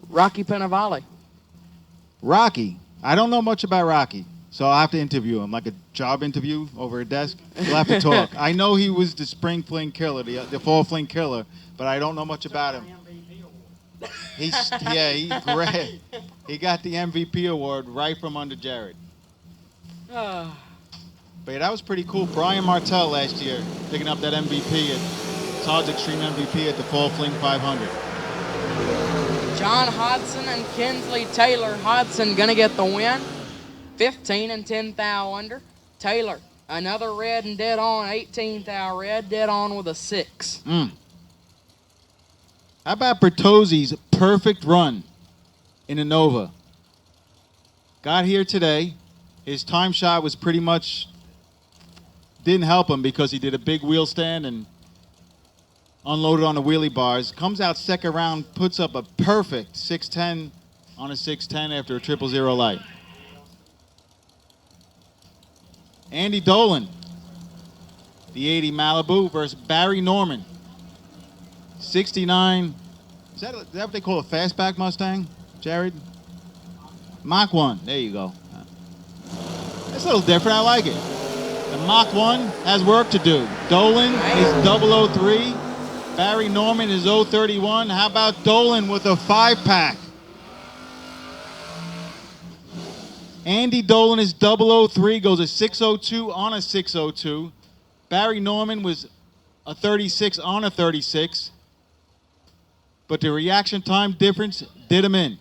Rocky Penavale. Rocky. I don't know much about Rocky, so I'll have to interview him, like a job interview over a desk. We'll have to talk. I know he was the Spring Fling killer, the Fall Fling killer, but I don't know much about him. He's great. He got the MVP award right from under Jared. But yeah, that was pretty cool. Brian Martell last year picking up that MVP at Todd's Extreme MVP at the Fall Fling 500. John Hodson and Kinsley Taylor. Hodson gonna get the win. 15 and 10 thou under. Taylor, another red and dead on. 18 thou red, dead on with a 6. How about Bertozzi's perfect run in a Nova? Got here today. His time shot was pretty much, didn't help him because he did a big wheel stand and unloaded on the wheelie bars. Comes out second round, puts up a perfect 610 on a 610 after a 000 light. Andy Dolan, the 80 Malibu versus Barry Norman. 69. Is that what they call a fastback Mustang, Jared? Mach 1. There you go. That's a little different. I like it. The Mach 1 has work to do. Dolan is 003. Barry Norman is 031. How about Dolan with a 5-pack? Andy Dolan is 003, goes a 602 on a 602. Barry Norman was a 36 on a 36. But the reaction time difference did him in.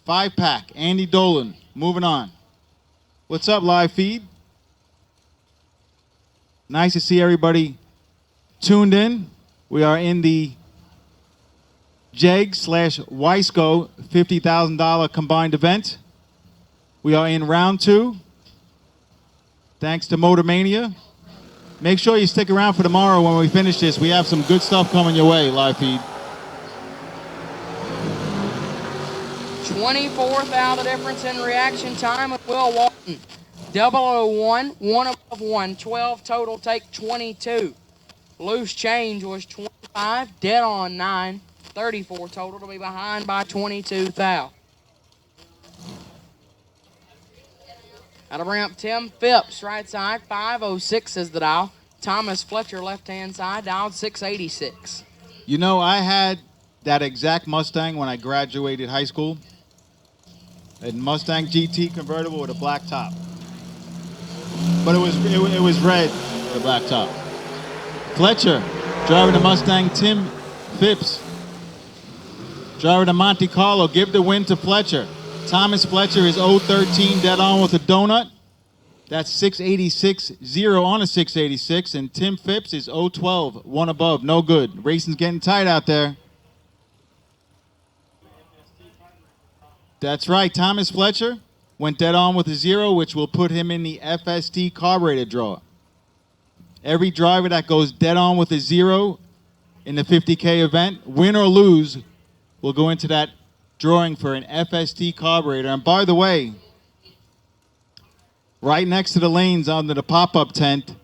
5-pack, Andy Dolan. Moving on. What's up, live feed? Nice to see everybody tuned in. We are in the Jegs / WISECO $50,000 combined event. We are in round 2. Thanks to Motor Mania. Make sure you stick around for tomorrow when we finish this. We have some good stuff coming your way, live feed. 24th out of the difference in reaction time with Will Walton. 001, 1 above 1, 12 total, take 22. Loose change was 25, dead on 9, 34 total to be behind by 22 thou. Out of ramp, Tim Phipps, right side, 506 is the dial. Thomas Fletcher, left-hand side, dialed 686. You know, I had that exact Mustang when I graduated high school. A Mustang GT convertible with a black top. But it was red with a black top. Fletcher, driving the Mustang. Tim Phipps, driving the Monte Carlo. Give the win to Fletcher. Thomas Fletcher is 013, dead on with a donut. That's 686-0 on a 686. And Tim Phipps is 012, 1 above. No good. Racing's getting tight out there. That's right. Thomas Fletcher went dead on with a 0, which will put him in the FST carburetor draw. Every driver that goes dead on with a 0 in the 50K event, win or lose, will go into that drawing for an FST carburetor. And by the way, right next to the lanes under the pop-up tent,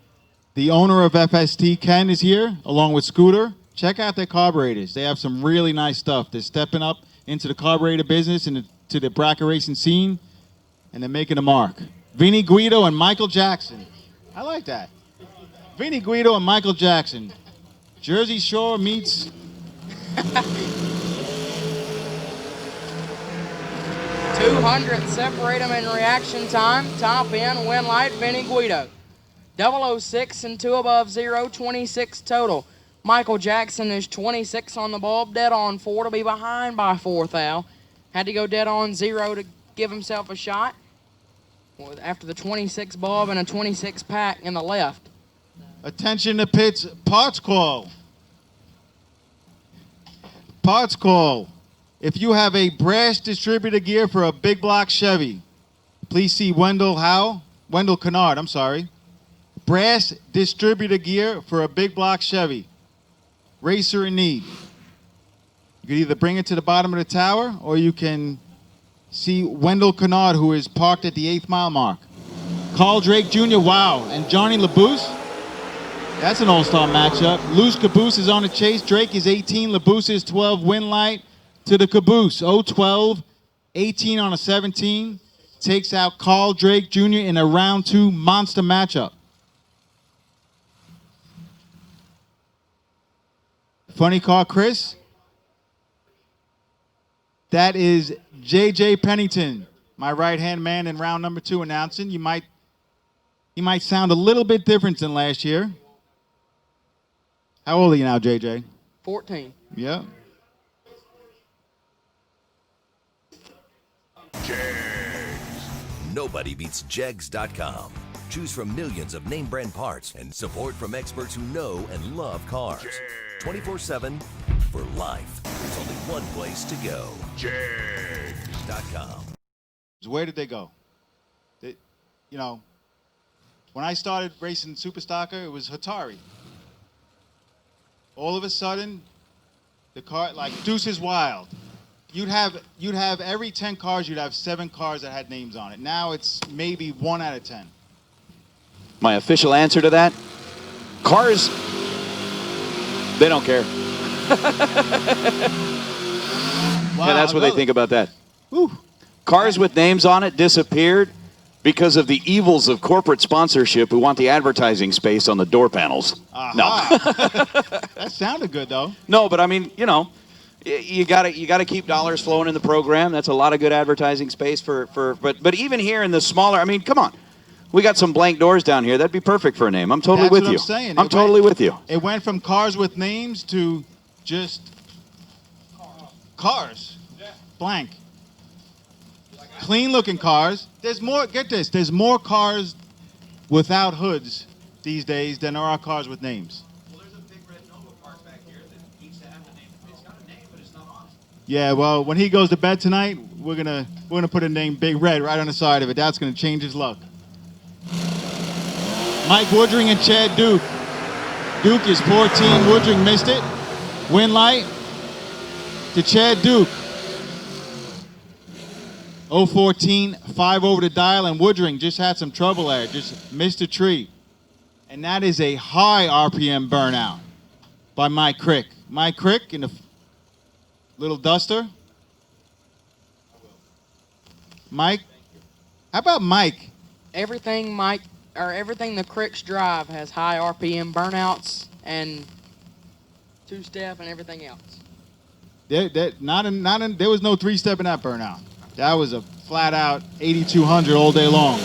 the owner of FST, Ken, is here, along with Scooter. Check out their carburetors. They have some really nice stuff. They're stepping up into the carburetor business and to the bracket racing scene, and they're making a mark. Vinny Guido and Michael Jackson. I like that. Vinny Guido and Michael Jackson. Jersey Shore meets... 200 separate them in reaction time. Top end, win light, Vinny Guido. 006 and 2 above 0, 26 total. Michael Jackson is 26 on the bulb, dead on 4 to be behind by 4 thou. Had to go dead on 0 to give himself a shot. After the 26 bulb and a 26 pack in the left. Attention to pits, parts call. Parts call. If you have a brass distributor gear for a big block Chevy, please see Wendell Kennard, I'm sorry. Brass distributor gear for a big block Chevy. Racer in need. You can either bring it to the bottom of the tower, or you can see Wendell Kennard, who is parked at the 8th mile mark. Carl Drake Jr., wow. And Johnny LaBousse. That's an all-star matchup. Loose Caboose is on the chase. Drake is 18. Laboose is 12. Winlight to the Caboose. 0-12. 18 on a 17. Takes out Carl Drake Jr. in a round 2 monster matchup. Funny car, Chris. That is J.J. Pennington, my right-hand man in round number 2 announcing. He might sound a little bit different than last year. How old are you now, JJ? 14. Yeah. Nobody beats Jegs.com. Choose from millions of name brand parts and support from experts who know and love cars. 24/7 for life. There's only one place to go. Jegs.com. Where did they go? When I started racing Super Stocker, it was Hatari. All of a sudden, the car, like Deuce is Wild. You'd have every 10 cars, you'd have 7 cars that had names on it. Now it's maybe 1 out of 10. My official answer to that, cars, they don't care. Wow, Yeah, that's what they think about that. Whew. Cars with names on it disappeared because of the evils of corporate sponsorship who want the advertising space on the door panels. Aha. That sounded good, though. No, but I mean, you gotta keep dollars flowing in the program. That's a lot of good advertising space but even here in the smaller, I mean, come on. We got some blank doors down here. That'd be perfect for a name. I'm totally with you. That's what I'm saying. I'm totally with you. It went from cars with names to just cars. Blank. Clean looking cars. There's more, get this, there's more cars without hoods these days than there are cars with names. Well, there's a big red Nova parked back here that needs to have the name. It's got a name, but it's not on it. Yeah, well, when he goes to bed tonight, we're gonna put a name Big Red right on the side of it. That's gonna change his luck. Mike Woodring and Chad Duke. Duke is 14. Woodring missed it. Winlight to Chad Duke. 0-14, 5 over the dial, and Woodring just had some trouble there. Just missed a tree. And that is a high RPM burnout by Mike Crick. Mike Crick in the little duster. Mike? How about Mike? Everything the Cricks drive has high RPM burnouts and two-step and everything else. There was no three-step in that burnout. That was a flat-out 8,200 all day long.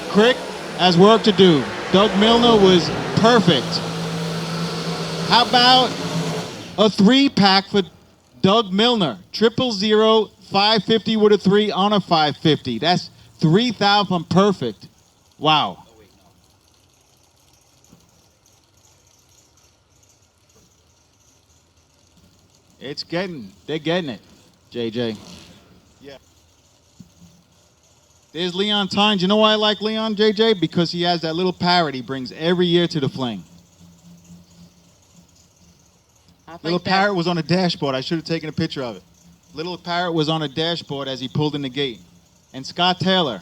Crick has work to do. Doug Milner was perfect. How about a 3-pack for Doug Milner? 000, 550 with a 3 on a 550. That's 3,000 perfect. Wow. They're getting it, JJ. Yeah. There's Leon Tynes. You know why I like Leon, JJ? Because he has that little parrot he brings every year to the Fling. Little parrot was on a dashboard. I should have taken a picture of it. Little parrot was on a dashboard as he pulled in the gate. And Scott Taylor.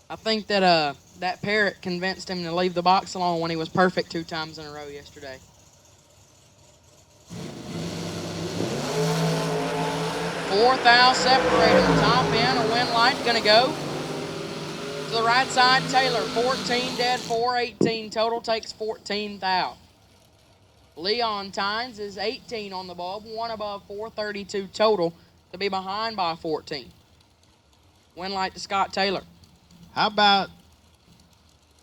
I think that that parrot convinced him to leave the box alone when he was perfect 2 times in a row yesterday. Fourth thou separator. Top end, a Winlight gonna go to the right side. Taylor, 14 dead, 418 total, takes 14 thou. Leon Tynes is 18 on the bulb, 1 above, 432 total, to be behind by 14. Winlight to Scott Taylor. How about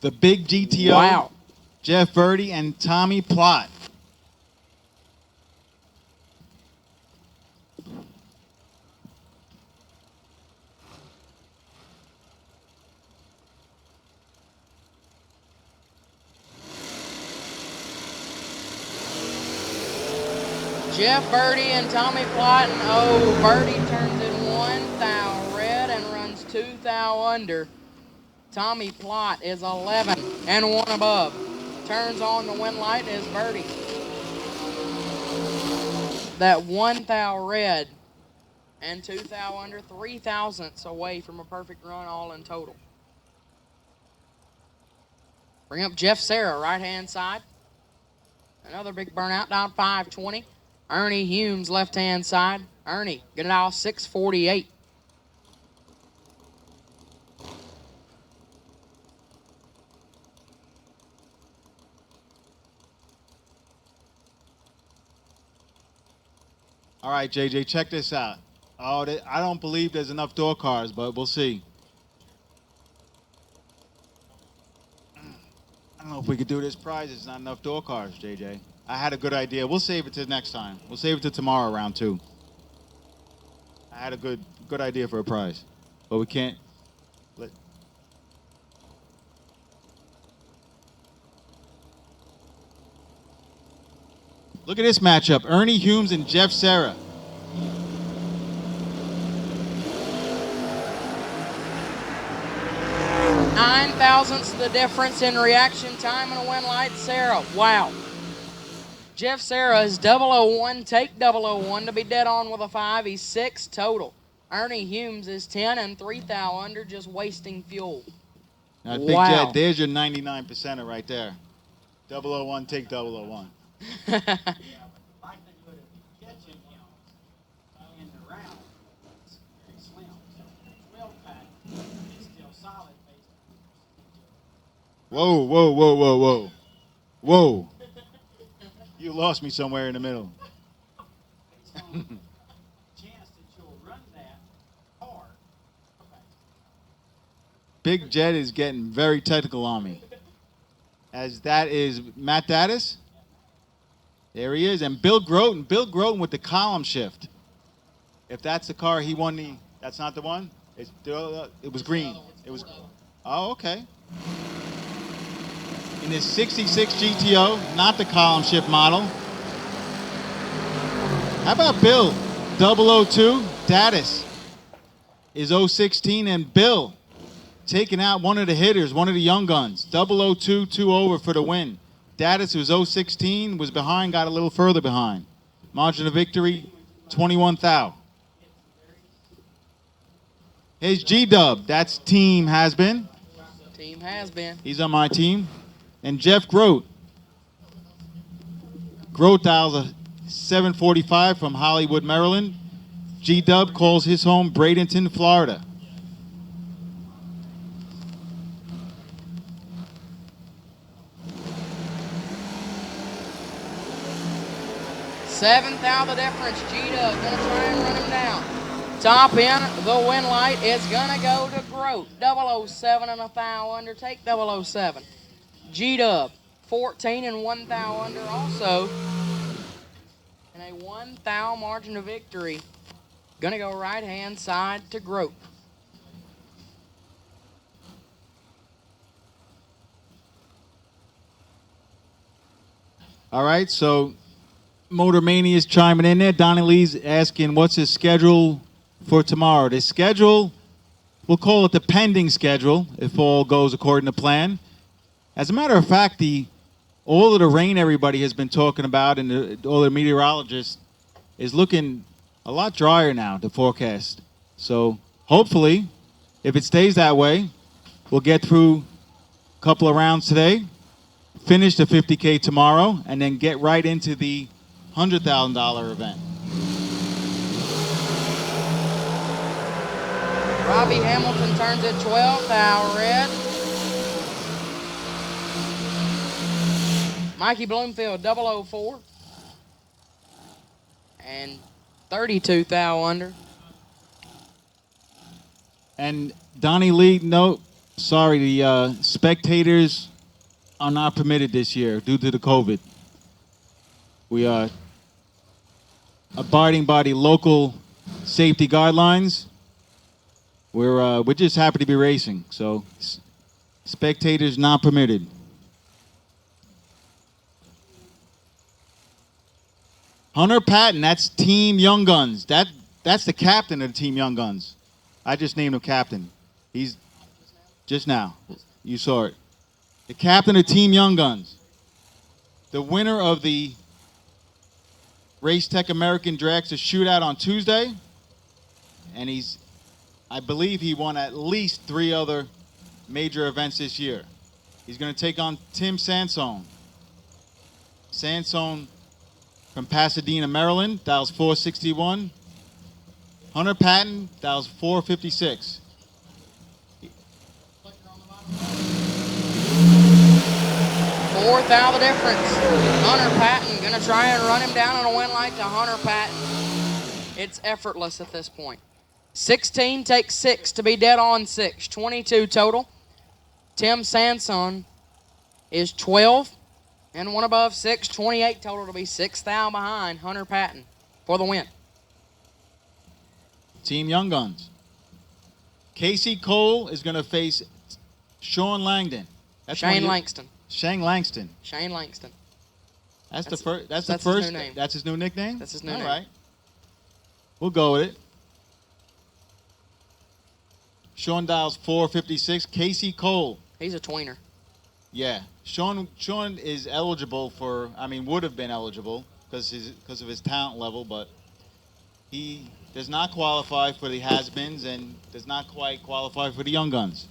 the big GTO? Wow. Jeff Verdi and Tommy Plott. Jeff Verdi and Tommy Plott, and Verdi turns in 1 thou red and runs 2 thou under. Tommy Plott is 11 and 1 above. Turns on the Winlight is Verdi. That 1 thou red and 2 thou under, 3 thousandths away from a perfect run all in total. Bring up Jeff Sarah, right-hand side. Another big burnout down 520. Ernie Humes, left-hand side. Ernie, get it out 648. All right, JJ, check this out. Oh, I don't believe there's enough door cars, but we'll see. I don't know if we could do this prize. There's not enough door cars, JJ. I had a good idea. We'll save it to next time. We'll save it to tomorrow, round 2. I had a good idea for a prize, but we can't. Look at this matchup: Ernie Humes and Jeff Sarah. Nine thousandths the difference in reaction time and a win light. Sarah, wow. Jeff Sarah is 001, take 001 to be dead on with a 5. He's 6 total. Ernie Humes is 10 and 3 thou under, just wasting fuel. Now, Big Wow. Jed, there's your 99%er right there. 001, take 001. Whoa, whoa, whoa, whoa, whoa. Whoa. You lost me somewhere in the middle. Big Jed is getting very technical on me. As that is Matt Dattis. There he is. And Bill Groten. Bill Groten with the column shift. If that's the car he won the... That's not the one? It was green. It was... Oh, okay. In his 66 GTO, not the column shift model. How about Bill? 002, Dattis is 016, and Bill taking out one of the hitters, one of the young guns. 002, 2 over for the win. Dattis, who's 016, was behind, got a little further behind. Margin of victory, 21 thou. Here's G-Dub. That's Team Has Been. Team Has Been. He's on my team. And Jeff Grote. Grote dials a 745 from Hollywood, Maryland. G-Dub calls his home Bradenton, Florida. Seventh out the difference. G-Dub gonna try and run him down. Top end, the win light is gonna go to Grote. 007 and a thou under. Take 007. G-Dub, 14 and 1 thou under also. And a 1 thou margin of victory. Gonna go right-hand side to Grote. All right, so Motor Mania is chiming in there. Donnie Lee's asking what's his schedule for tomorrow. The schedule, we'll call it the pending schedule if all goes according to plan. As a matter of fact, all of the rain everybody has been talking about and all the meteorologists is looking a lot drier now, the forecast. So hopefully, if it stays that way, we'll get through a couple of rounds today, finish the 50K tomorrow, and then get right into the $100,000 event. Robbie Hamilton turns it 12 thou red. Mikey Bloomfield, 004. And 32 thou under. And Donnie Lee, no, sorry, the spectators are not permitted this year due to the COVID. We are abiding by the local safety guidelines. We're just happy to be racing, so spectators not permitted. Hunter Patton, that's Team Young Guns. That's the captain of the Team Young Guns. I just named him captain. He's just now. You saw it. The captain of Team Young Guns. The winner of the Race Tech American Dragster Shootout on Tuesday. And I believe he won at least 3 other major events this year. He's going to take on Tim Sansone. Sansone from Pasadena, Maryland, dials 461. Hunter Patton, dials 456. Fourth out of the difference. Hunter Patton gonna try and run him down on a win light to Hunter Patton. It's effortless at this point. 16 takes 6 to be dead on 6. 22 total. Tim Sanson is 12 and one above 6. 28 total to be 6 thou behind Hunter Patton for the win. Team Young Guns. Casey Cole is going to face Sean Langdon. Shane Langston. Shane Langston. Shane Langston. That's the first. That's his the first. new name. That's his new nickname. That's his new All name. right. We'll go with it. Sean dials 456. Casey Cole. He's a tweener. Yeah. Sean is eligible for. I mean, would have been eligible because of his talent level, but he does not qualify for the has-beens and does not quite qualify for the Young Guns.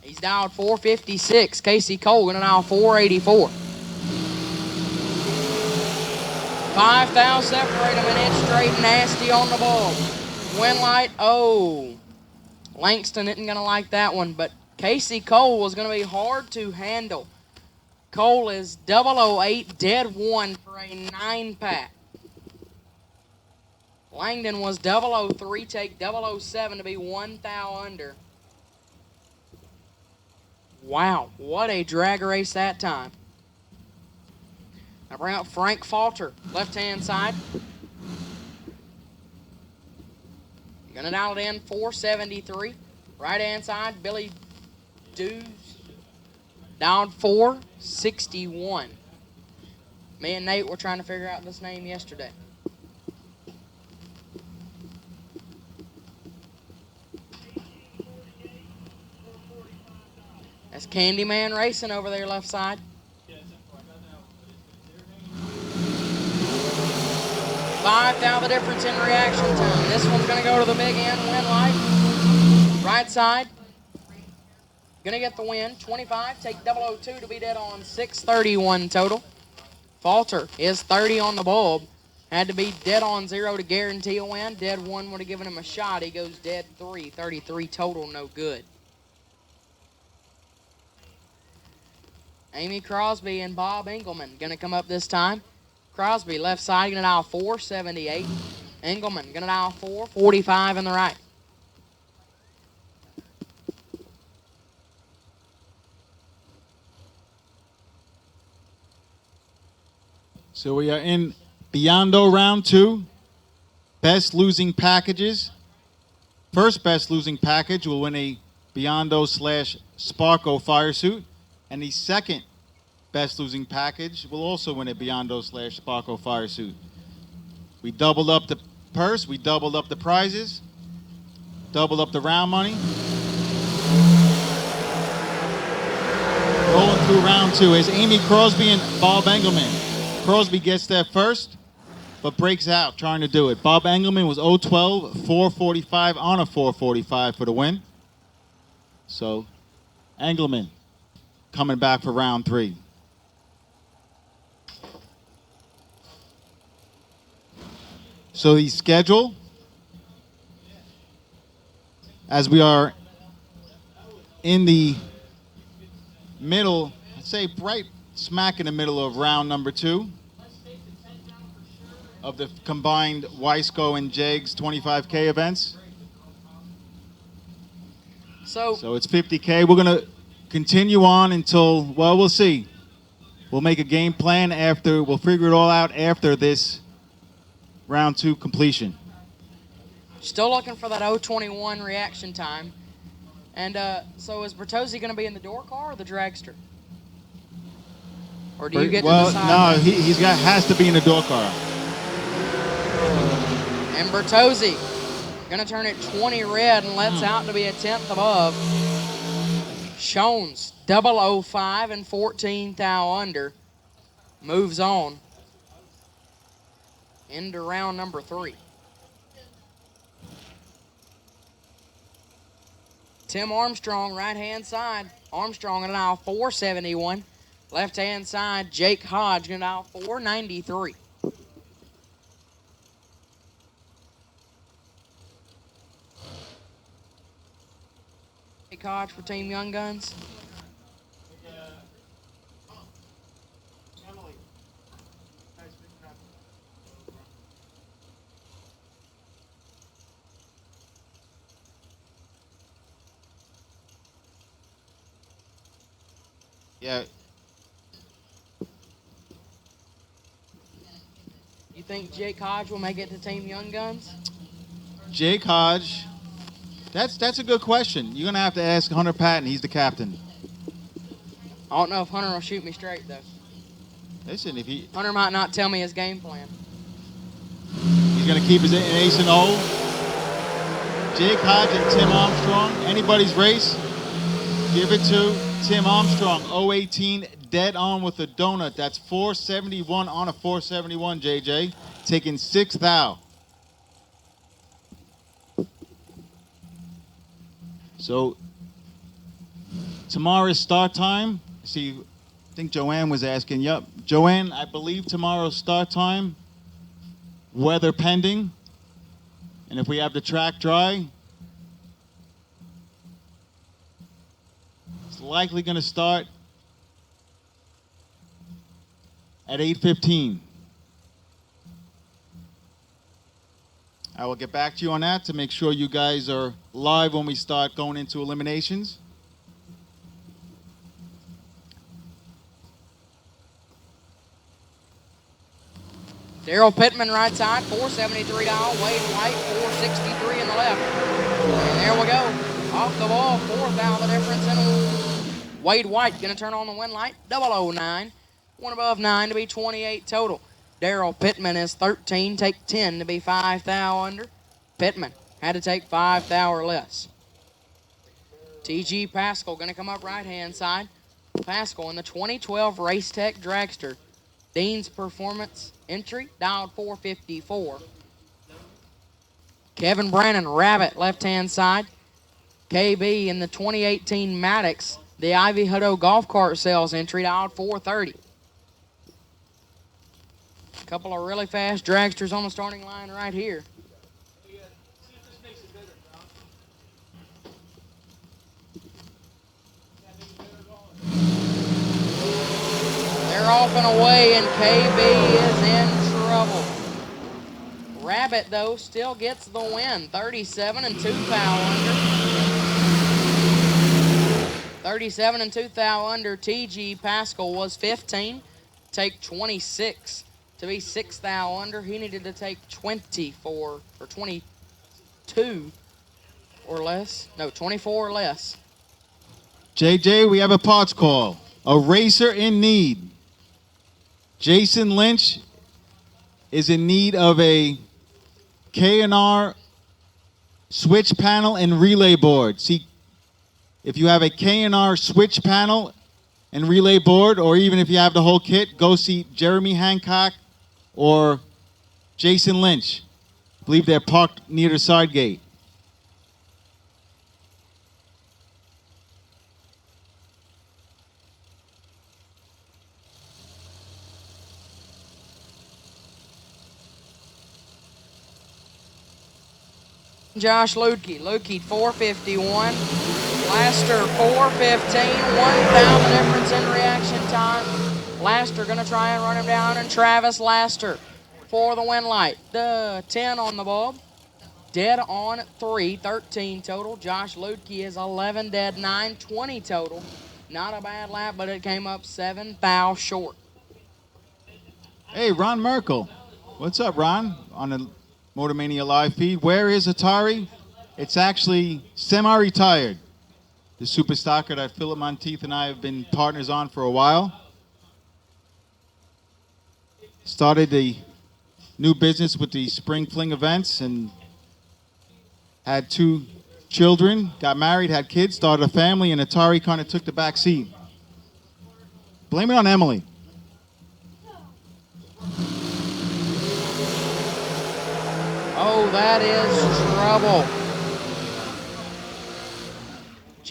He's dialed 456. Casey Cole gonna dial 484. 5 thou separate him, an inch straight nasty on the ball. Win light, oh. Langston isn't gonna like that one, but Casey Cole was gonna be hard to handle. Cole is 008, dead 1 for a 9-pack. Langdon was 003, take 007 to be 1 thou under. Wow, what a drag race that time. I bring up Frank Falter, left-hand side. Gonna dial it in, 473. Right-hand side, Billy Dews, dialed 461. Me and Nate were trying to figure out this name yesterday. That's Candyman Racing over there left side. 5 thou the difference in reaction time. This one's going to go to the big end, win light. Right side. Going to get the win. 25, take 002 to be dead on 631 total. Falter is 30 on the bulb. Had to be dead on 0 to guarantee a win. Dead 1 would have given him a shot. He goes dead 3. 33 total, no good. Amy Crosby and Bob Engelman going to come up this time. Crosby left side going to dial 478. Engelman going to dial 445 in the right. So we are in Biondo round 2. Best losing packages. First best losing package will win a Biondo / Sparko fire suit. And the second best losing package will also win a Biondo / Sparko fire suit. We doubled up the purse. We doubled up the prizes. Doubled up the round money. Rolling through round 2 is Amy Crosby and Bob Engelman. Crosby gets there first, but breaks out trying to do it. Bob Engelman was 012, 445 on a 445 for the win. So, Engelman coming back for round 3. So the schedule, as we are in the middle, I'd say right smack in the middle of round number 2 of the combined WISECO and Jegs 25K events. So it's 50K. We're going to continue on until, well, we'll see. We'll make a game plan after, we'll figure it all out after this round 2 completion. still looking for that 021 reaction time. And so is Bertozzi going to be in the door car or the dragster? Or do you get to decide? No, he's got has to be in the door car. And Bertozzi going to turn it 20 red and lets out to be a 10th above. Shones 005 and 14 thou under. Moves on into round number 3. Tim Armstrong, right-hand side. Armstrong in aisle 471. Left-hand side, Jake Hodge in aisle 493. Jake Hodge for Team Young Guns. Yeah. You think Jake Hodge will make it to Team Young Guns? Jake Hodge. That's a good question. You're gonna have to ask Hunter Patton. He's the captain. I don't know if Hunter will shoot me straight, though. Listen, if Hunter might not tell me his game plan. he's gonna keep his ace and O. Jake Hodge and Tim Armstrong. Anybody's race, give it to Tim Armstrong. 018 dead on with a donut. That's 471 on a 471, JJ. Taking 6th thou. So tomorrow's start time. See, I think Joanne was asking. Yep, Joanne, I believe tomorrow's start time, weather pending, and if we have the track dry, it's likely going to start at 8:15. I will get back to you on that to make sure you guys are live when we start going into eliminations. Daryl Pittman, right side, 473 down. Wade White, 463 in the left. And there we go. Off the ball, 4th out the difference. And Wade White going to turn on the win light. 009. One above 9 to be 28 total. Daryl Pittman is 13. Take 10 to be 5 thou under. Pittman had to take 5 thou or less. T.G. Pascal going to come up right-hand side. Pascal in the 2012 Race Tech Dragster. Dean's Performance entry, dialed 454. Kevin Brannon, Rabbit, left-hand side. KB in the 2018 Maddox, the Ivy Hutto Golf Cart Sales entry, dialed 430. A couple of really fast dragsters on the starting line right here. They're off and away, and KB is in trouble. Rabbit, though, still gets the win. 37 and 2 thou under. 37 and 2 thou under. T.G. Pascal was 15. Take 26 to be 6 thou under. He needed to take 24 or 22 or less. No, 24 or less. JJ, we have a parts call. A racer in need. Jason Lynch is in need of a K&R switch panel and relay board. See, if you have a K&R switch panel and relay board, or even if you have the whole kit, go see Jeremy Hancock or Jason Lynch. I believe they're parked near the side gate. Josh Lukey. Lukey, 451. Laster, 415. 1,000 difference in reaction time. Laster going to try and run him down, and Travis Laster for the win light. 10 on the bulb. Dead on 3, 13 total. Josh Lukey is 11 dead, 9, 20 total. Not a bad lap, but it came up 7 thou short. Hey, Ron Merkel. What's up, Ron? On the Motor Mania live feed. Where is Atari? It's actually semi-retired. The super stocker that Philip Monteith and I have been partners on for a while. Started the new business with the Spring Fling events and had 2 children, got married, had kids, started a family, and Atari kind of took the back seat. Blame it on Emily. Oh, that is trouble.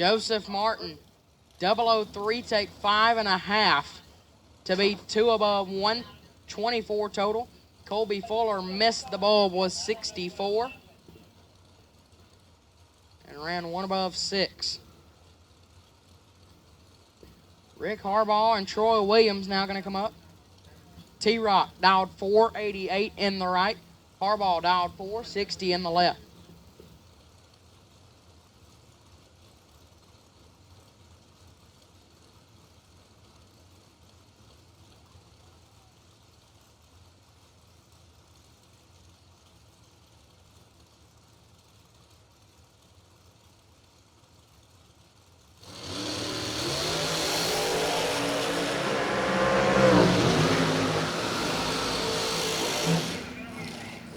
Joseph Martin, 003, take 5.5 to be 2 above 124 total. Colby Fuller missed the bulb, was 64 and ran 1 above 6. Rick Harbaugh and Troy Williams now going to come up. T-Rock dialed 488 in the right. Harbaugh dialed 460 in the left.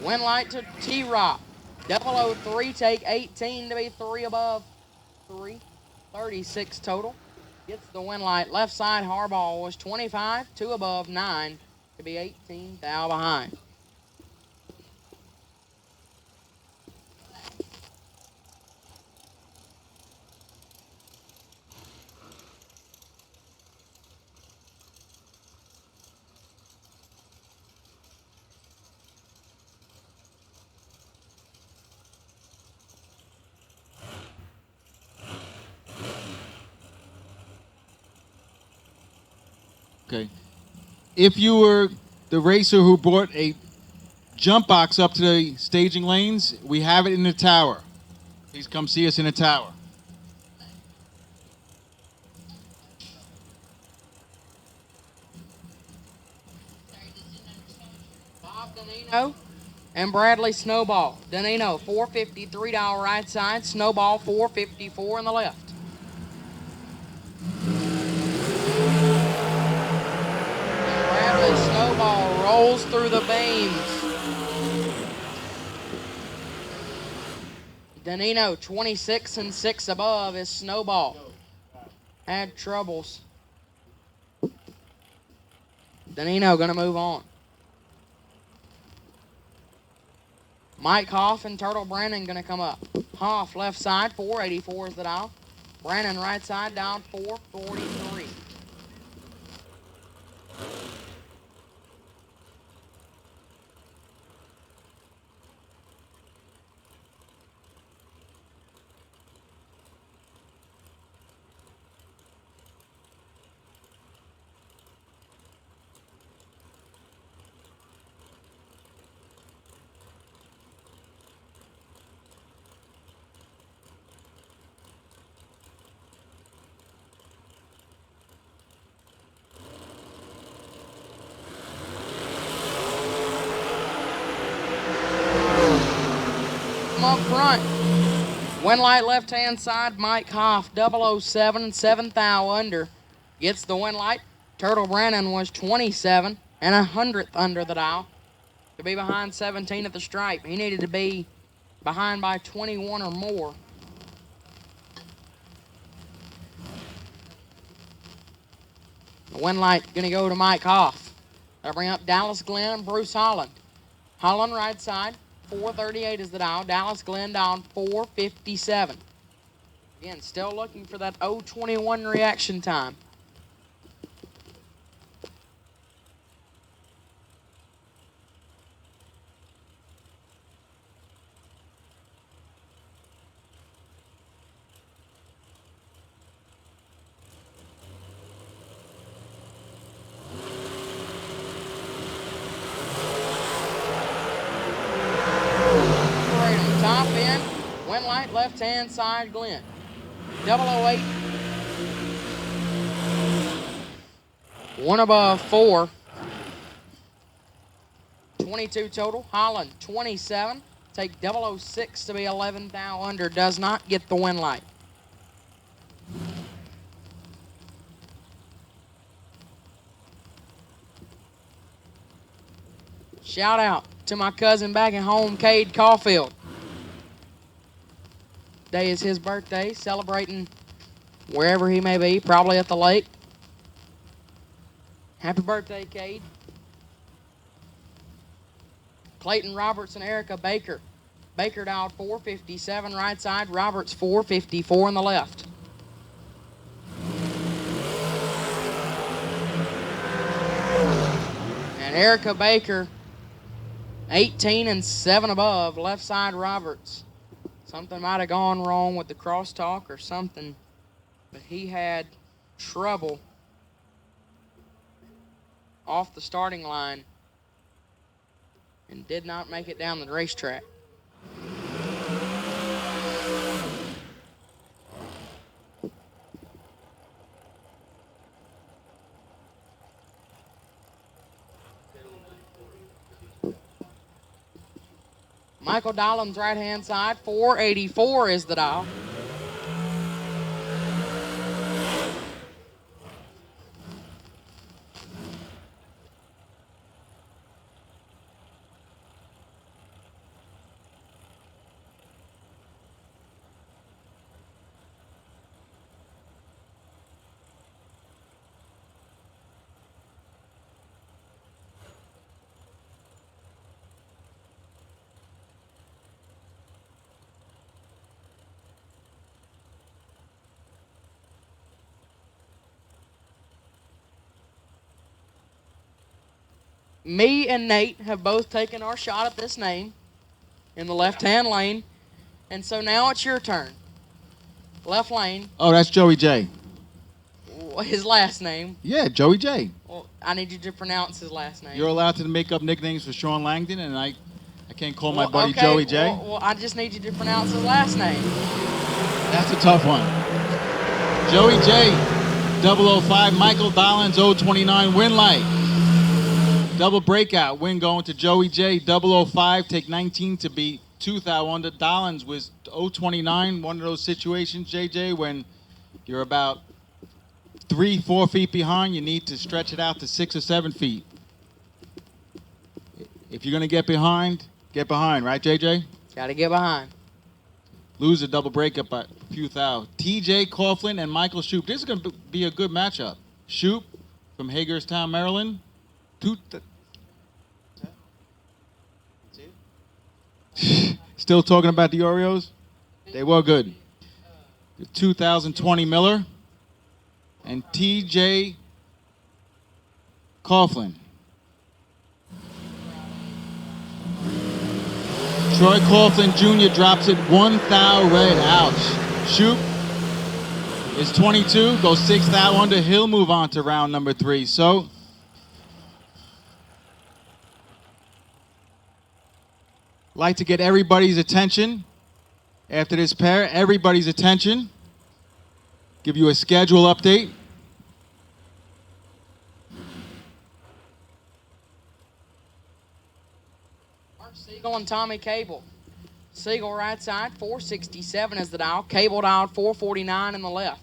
Win light to T-Rock. 003, take 18 to be 3 above 3. 36 total. Gets the win light. Left side, Harbaugh was 25, 2 above 9 to be 18, thou behind. Okay. If you were the racer who brought a jump box up to the staging lanes, we have it in the tower. Please come see us in the tower. Bob Danino and Bradley Snowball. Danino, 453 down right side. Snowball, 454 in the left. Bradley Snowball rolls through the beams. Danino, 26 and 6 above is Snowball. Had troubles. Danino gonna move on. Mike Hoff and Turtle Brandon gonna come up. Hoff left side, 484 is the dial. Brandon right side down, 443. Up front. Win light left hand side, Mike Hoff, 007, 7th thou under. Gets the win light. Turtle Brandon was 27 and 100th under the dial to be behind 17 at the stripe. He needed to be behind by 21 or more. The win light gonna go to Mike Hoff. That'll bring up Dallas Glenn and Bruce Holland. Holland right side. 438 is the dial. Dallas Glenn down 457. Again, still looking for that 021 reaction time. Top end, win light, left hand side, Glenn. 008. 1 above 4. 22 total. Holland, 27. Take 006 to be 11th thou under. Does not get the win light. Shout out to my cousin back at home, Cade Caulfield. Today is his birthday, celebrating wherever he may be, probably at the lake. Happy birthday, Cade. Clayton Roberts and Erica Baker. Baker dialed 457 right side, Roberts 454 in the left. Erica Baker, 18 and 7 above. Left side Roberts. Something might have gone wrong with the crosstalk or something, but he had trouble off the starting line and did not make it down the racetrack. Michael Dolan's right-hand side, 484 is the dial. Me and Nate have both taken our shot at this name in the left-hand lane. And so now it's your turn. Left lane. Oh, that's Joey J. His last name. Yeah, Joey J. Well, I need you to pronounce his last name. You're allowed to make up nicknames for Sean Langdon, and I can't call my buddy okay, Joey J. Well, I just need you to pronounce his last name. That's a tough one. Joey J. 005, Michael Dollins 029, win light. Double breakout, win going to Joey J. 005, take 19 to beat 2,000. Dollins was 029, one of those situations, JJ, when you're about 3-4 feet behind, you need to stretch it out to 6 or 7 feet. If you're going to get behind, right, JJ? Got to get behind. Lose a double breakup by a few thou. TJ Coughlin and Michael Shoup. This is going to be a good matchup. Shoup from Hagerstown, Maryland. Still talking about the Oreos? They were good. The 2020 Miller and TJ Coughlin. Troy Coughlin Jr. drops it 1 thou red. Ouch. Shoup is 22, goes 6 thou under. He'll move on to round number 3. So like to get everybody's attention after this pair. Everybody's attention. Give you a schedule update. Mark Siegel and Tommy Cable. Siegel right side, 467 is the dial. Cable dialed 449 in the left.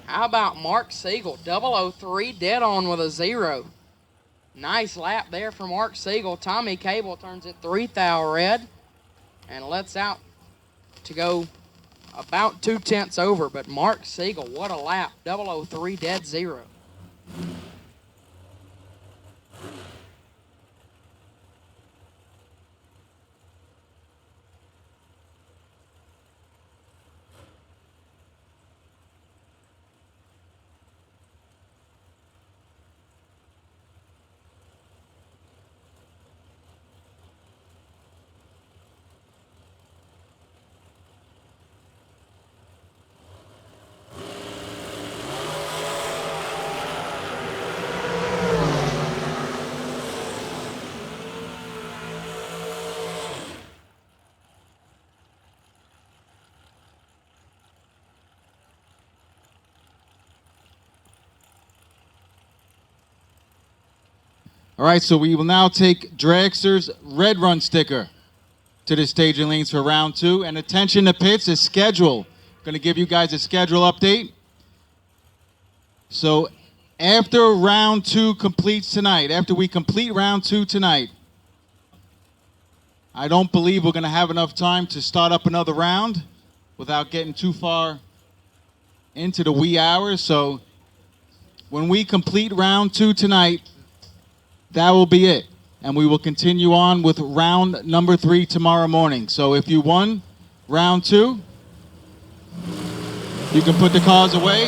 How about Mark Siegel, 003, dead on with a 0. Nice lap there for Mark Siegel. Tommy Cable turns it 3 thou red and lets out to go about 2/10 over. But Mark Siegel, what a lap, 003, dead 0. All right, so we will now take Dragster's Red Run sticker to the staging lanes for round 2. And attention to pits, a schedule. Going to give you guys a schedule update. So after round 2 completes tonight, after we complete round 2 tonight, I don't believe we're going to have enough time to start up another round without getting too far into the wee hours. So when we complete round 2 tonight, that will be it. And we will continue on with round number 3 tomorrow morning. So if you won round 2, you can put the cars away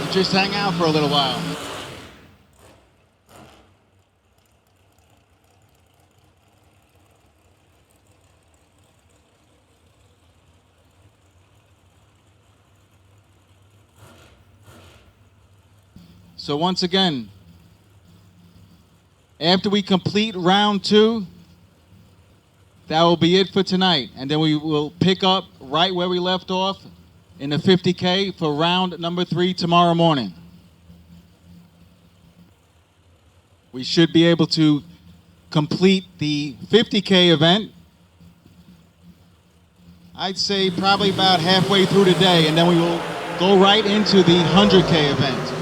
and just hang out for a little while. So once again, after we complete round 2, that will be it for tonight. And then we will pick up right where we left off in the 50K for round number 3 tomorrow morning. We should be able to complete the 50K event, I'd say probably about halfway through the day, and then we will go right into the 100K event.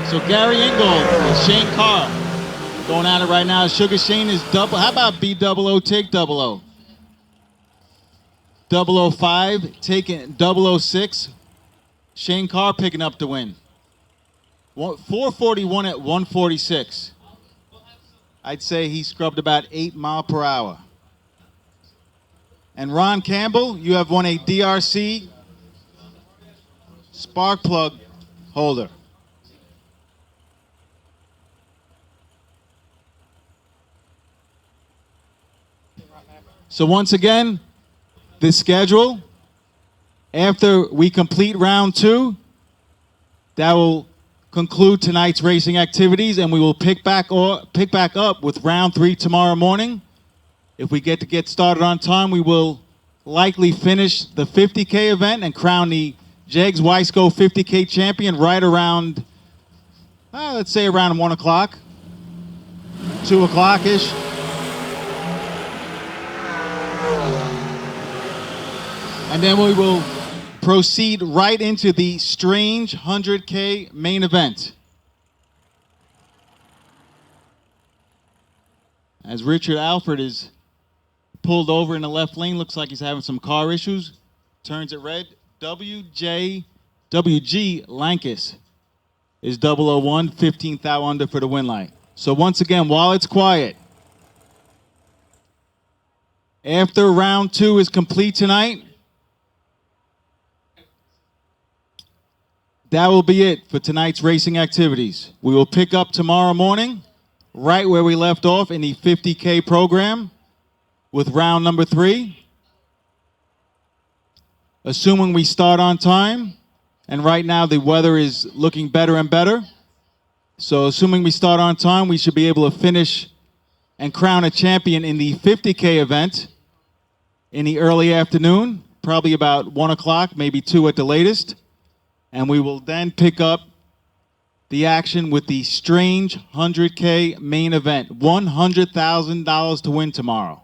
So Gary Ingold and Shane Carr going at it right now. Sugar Shane is double. How about B00 take 00? 005 taking 006. Shane Carr picking up the win. 441 at 146. I'd say he scrubbed about 8 miles per hour. And Ron Campbell, you have won a DRC spark plug holder. So once again, the schedule, after we complete round 2, that will conclude tonight's racing activities, and we will pick back up with round 3 tomorrow morning. If we get started on time, we will likely finish the 50K event and crown the Jegs WISECO 50K champion right around, let's say around 1 o'clock, 2 o'clock-ish. And then we will proceed right into the Strange 100K main event. As Richard Alford is pulled over in the left lane, looks like he's having some car issues. Turns it red. WG Lankus is 001, 15th out under for the win light. So once again, while it's quiet, after round 2 is complete tonight, that will be it for tonight's racing activities. We will pick up tomorrow morning right where we left off in the 50K program with round number 3. Assuming we start on time, and right now the weather is looking better and better. So assuming we start on time, we should be able to finish and crown a champion in the 50K event in the early afternoon, probably about 1 o'clock, maybe 2 at the latest. And we will then pick up the action with the Strange 100K main event. $100,000 to win tomorrow.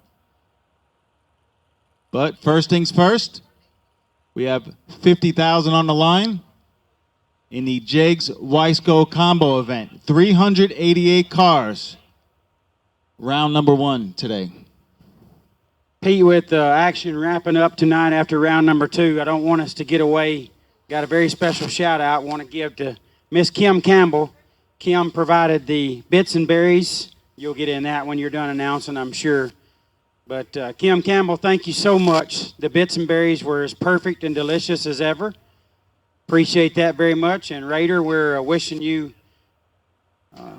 But first things first, we have $50,000 on the line in the Jegs WISECO combo event. 388 cars. Round number 1 today. Pete, with action wrapping up tonight after round number 2, I don't want us to get away. Got a very special shout out I want to give to Miss Kim Campbell. Kim provided the bits and berries. You'll get in that when you're done announcing, I'm sure. But Kim Campbell, thank you so much. The bits and berries were as perfect and delicious as ever. Appreciate that very much. And Raider, we're wishing you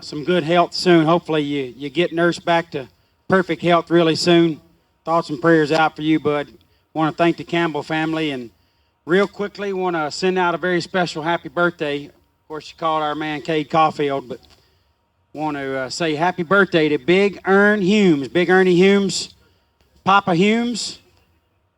some good health soon. Hopefully you get Nurse back to perfect health really soon. Thoughts and prayers out for you, bud. Want to thank the Campbell family. And real quickly, want to send out a very special happy birthday. Of course, you called our man Cade Caulfield, but want to say happy birthday to Big Ern Humes. Big Ernie Humes. Papa Humes,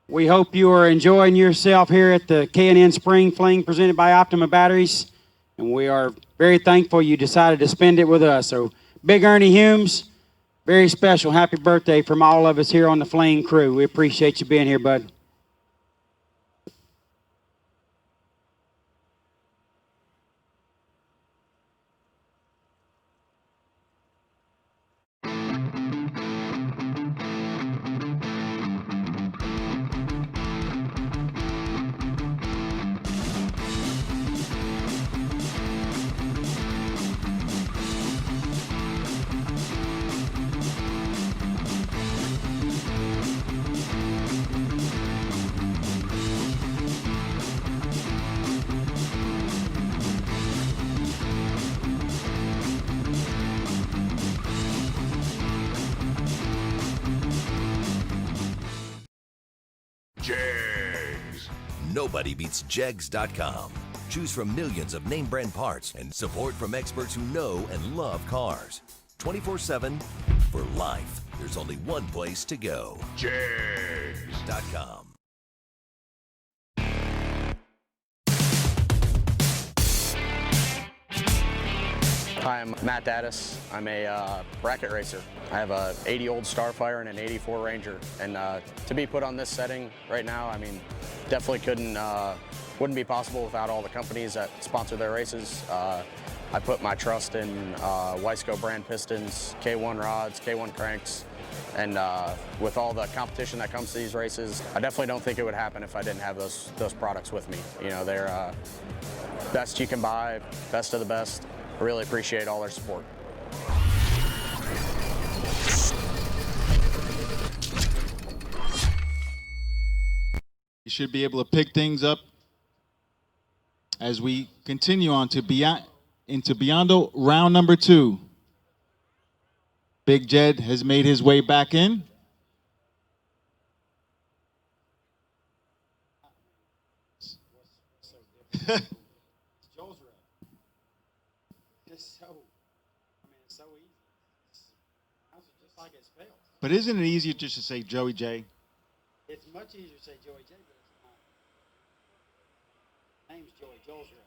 we hope you are enjoying yourself here at the K&N Spring Fling presented by Optima Batteries, and we are very thankful you decided to spend it with us. So, Big Ernie Humes, very special happy birthday from all of us here on the Fling crew. We appreciate you being here, bud. Jegs. Nobody beats Jegs.com. Choose from millions of name brand parts and support from experts who know and love cars. 24/7 for life. There's only one place to go. Jegs.com. Hi, I'm Matt Daddis. I'm a bracket racer. I have a 80 old Starfire and an 84 Ranger. And to be put on this setting right now, I mean, definitely wouldn't be possible without all the companies that sponsor their races. I put my trust in WISECO brand pistons, K1 rods, K1 cranks, and with all the competition that comes to these races, I definitely don't think it would happen if I didn't have those products with me. You know, they're best you can buy, best of the best. I really appreciate all their support. You should be able to pick things up as we continue on to into Biondo round number 2. Big Jed has made his way back in. But isn't it easier just to say Joey J? It's much easier to say Joey J, but it's not. Name's Joey. Joel's right.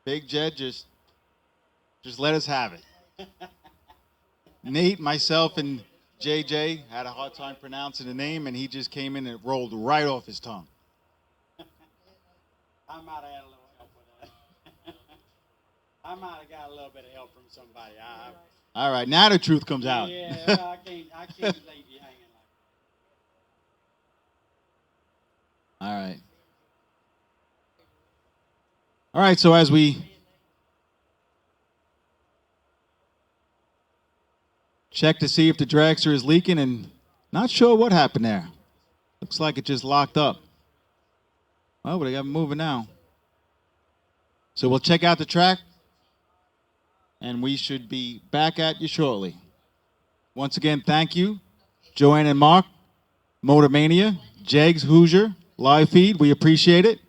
Big Jed, just let us have it. Nate, myself, and JJ had a hard time pronouncing the name, and he just came in and it rolled right off his tongue. I might have had a little help with that. I might have got a little bit of help from somebody. All right, now the truth comes out. Yeah, I can't leave you hanging like that. All right. All right, so as we check to see if the dragster is leaking, and not sure what happened there. Looks like it just locked up. Oh, but they got it moving now. So we'll check out the track, and we should be back at you shortly. Once again, thank you, Joanne and Mark, Motor Mania, Jegs, Hoosier, live feed. We appreciate it.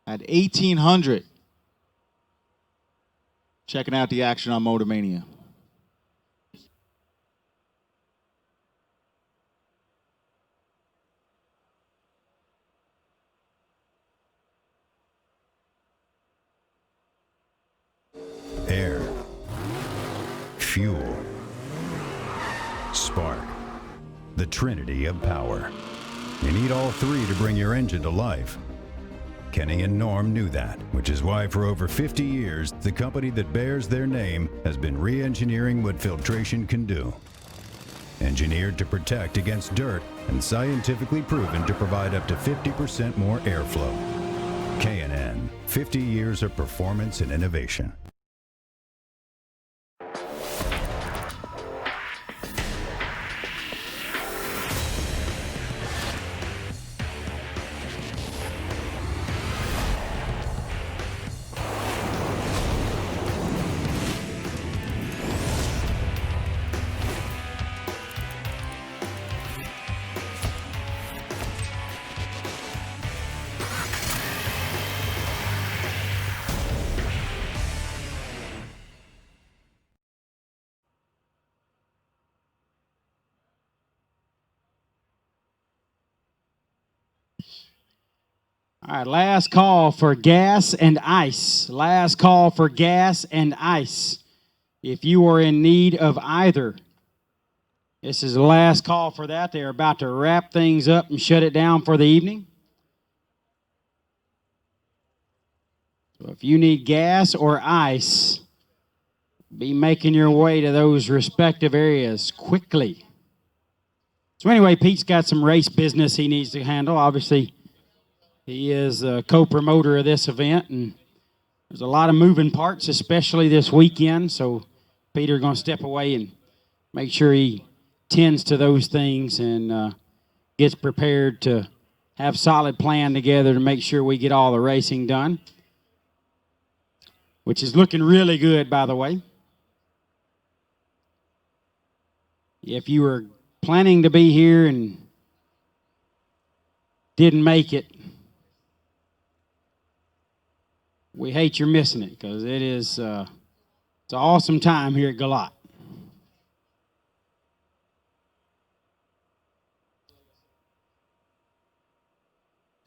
At 1800, checking out the action on Motor Mania. Air, fuel, spark, the trinity of power. You need all three to bring your engine to life. Kenny and Norm knew that, which is why for over 50 years, the company that bears their name has been re-engineering what filtration can do. Engineered to protect against dirt and scientifically proven to provide up to 50% more airflow. K&N, 50 years of performance and innovation. All right, last call for gas and ice. Last call for gas and ice. If you are in need of either, this is the last call for that. They're about to wrap things up and shut it down for the evening. So if you need gas or ice, be making your way to those respective areas quickly. So anyway, Pete's got some race business he needs to handle. Obviously, he is a co-promoter of this event, and there's a lot of moving parts, especially this weekend. So Peter's going to step away and make sure he tends to those things and gets prepared to have solid plan together to make sure we get all the racing done, which is looking really good, by the way. If you were planning to be here and didn't make it, we hate you're missing it, because it is it's an awesome time here at Galot.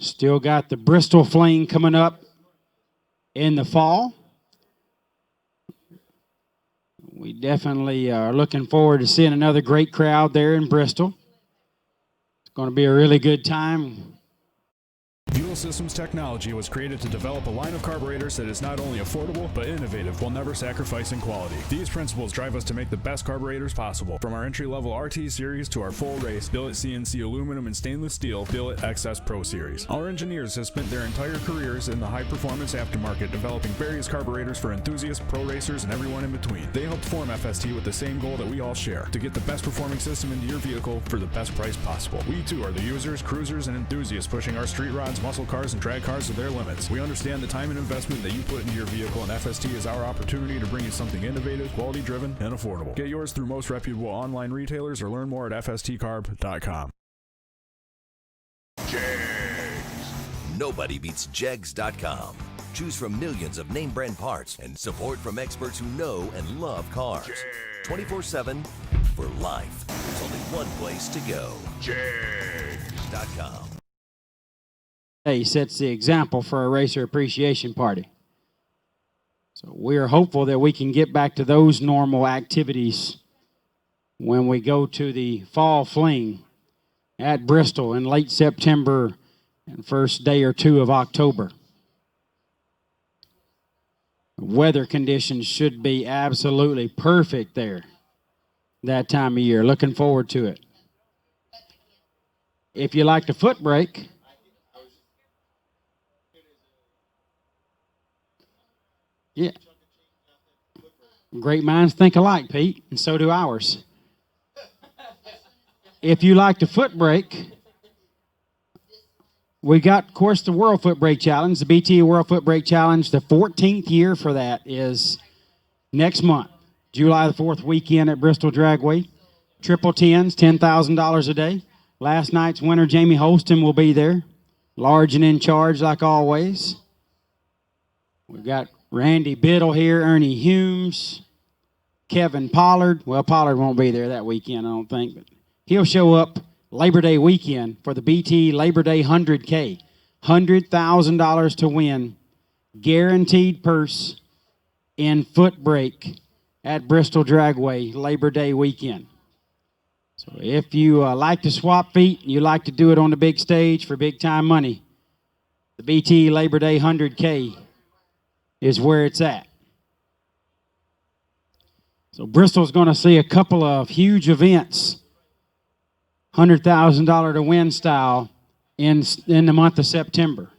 Still got the Bristol Fling coming up in the fall. We definitely are looking forward to seeing another great crowd there in Bristol. It's going to be a really good time. Fuel Systems Technology was created to develop a line of carburetors that is not only affordable, but innovative while never sacrificing quality. These principles drive us to make the best carburetors possible. From our entry-level RT series to our full race, billet CNC aluminum and stainless steel billet XS Pro series. Our engineers have spent their entire careers in the high-performance aftermarket developing various carburetors for enthusiasts, pro racers, and everyone in between. They helped form FST with the same goal that we all share, to get the best performing system into your vehicle for the best price possible. We too are the users, cruisers, and enthusiasts pushing our street rods, muscle cars, and drag cars to their limits. We understand the time and investment that you put into your vehicle, and FST is our opportunity to bring you something innovative, quality-driven, and affordable. Get yours through most reputable online retailers or learn more at fstcarb.com. Jegs. Nobody beats Jegs.com. Choose from millions of name brand parts and support from experts who know and love cars. 24/7 for life. There's only one place to go. Jegs.com. He sets the example for a racer appreciation party. So we are hopeful that we can get back to those normal activities when we go to the fall fling at Bristol in late September and first day or two of October. Weather conditions should be absolutely perfect there that time of year. Looking forward to it. If you like the foot brake, yeah. Great minds think alike, Pete, and so do ours. If you like the foot brake, we got, of course, the World Foot Brake Challenge, the BT World Foot Brake Challenge. The 14th year for that is next month, July the 4th weekend at Bristol Dragway. Triple tens, $10,000 a day. Last night's winner, Jamie Holston, will be there. Large and in charge, like always. We've got Randy Biddle here, Ernie Humes, Kevin Pollard. Well, Pollard won't be there that weekend, I don't think, but he'll show up Labor Day weekend for the BT Labor Day 100K. $100,000 to win. Guaranteed purse in foot brake at Bristol Dragway Labor Day weekend. So if you like to swap feet and you like to do it on the big stage for big time money, the BT Labor Day 100K is where it's at. So Bristol's going to see a couple of huge events, $100,000 to win style, in the month of September.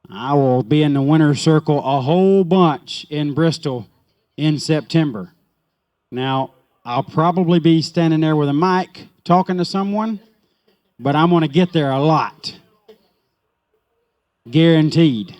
I will be in the winner's circle a whole bunch in Bristol in September. Now, I'll probably be standing there with a mic talking to someone, but I'm going to get there a lot. Guaranteed.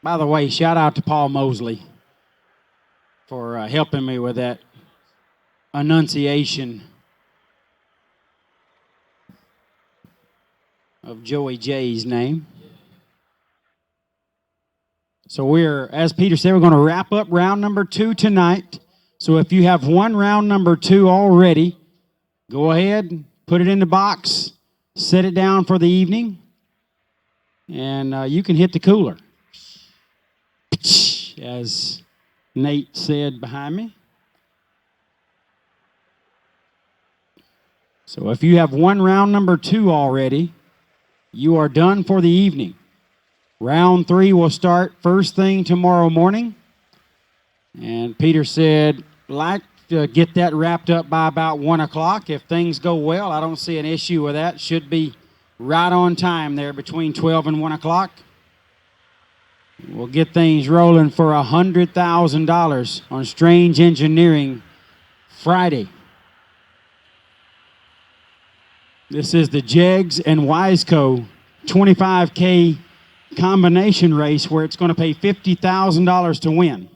By the way, shout out to Paul Mosley for helping me with that enunciation of Joey J's name. So we're, as Peter said, we're going to wrap up round number 2 tonight. So if you have won round number 2 already, go ahead, put it in the box, set it down for the evening, and you can hit the cooler, as Nate said behind me. So if you have won round number 2 already, you are done for the evening. Round 3 will start first thing tomorrow morning. And Peter said, like to get that wrapped up by about 1 o'clock. If things go well, I don't see an issue with that. Should be right on time there between 12 and 1 o'clock. We'll get things rolling for $100,000 on Strange Engineering Friday. This is the Jegs and WISECO 25K combination race where it's going to pay $50,000 to win.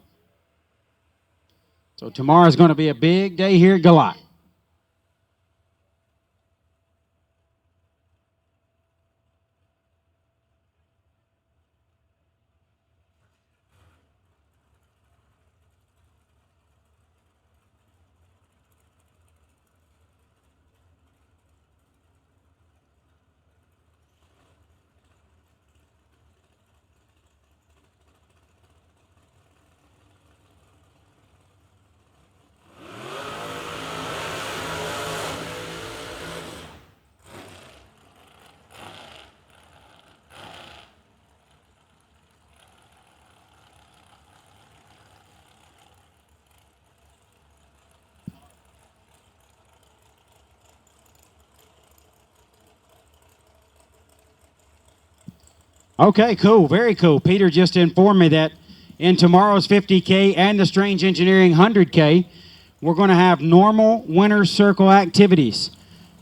So tomorrow's going to be a big day here at Galot. Okay, cool, very cool. Peter just informed me that in tomorrow's 50K and the Strange Engineering 100K, we're going to have normal winner's circle activities.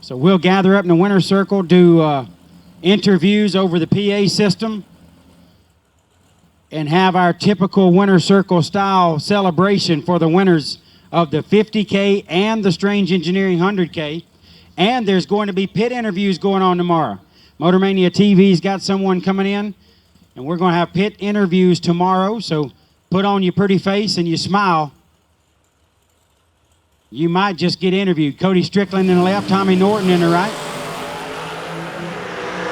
So we'll gather up in the winner's circle, do interviews over the PA system, and have our typical winner's circle style celebration for the winners of the 50K and the Strange Engineering 100K. And there's going to be pit interviews going on tomorrow. Motormania TV's got someone coming in, and we're going to have pit interviews tomorrow, so put on your pretty face and you smile. You might just get interviewed. Cody Strickland in the left, Tommy Norton in the right.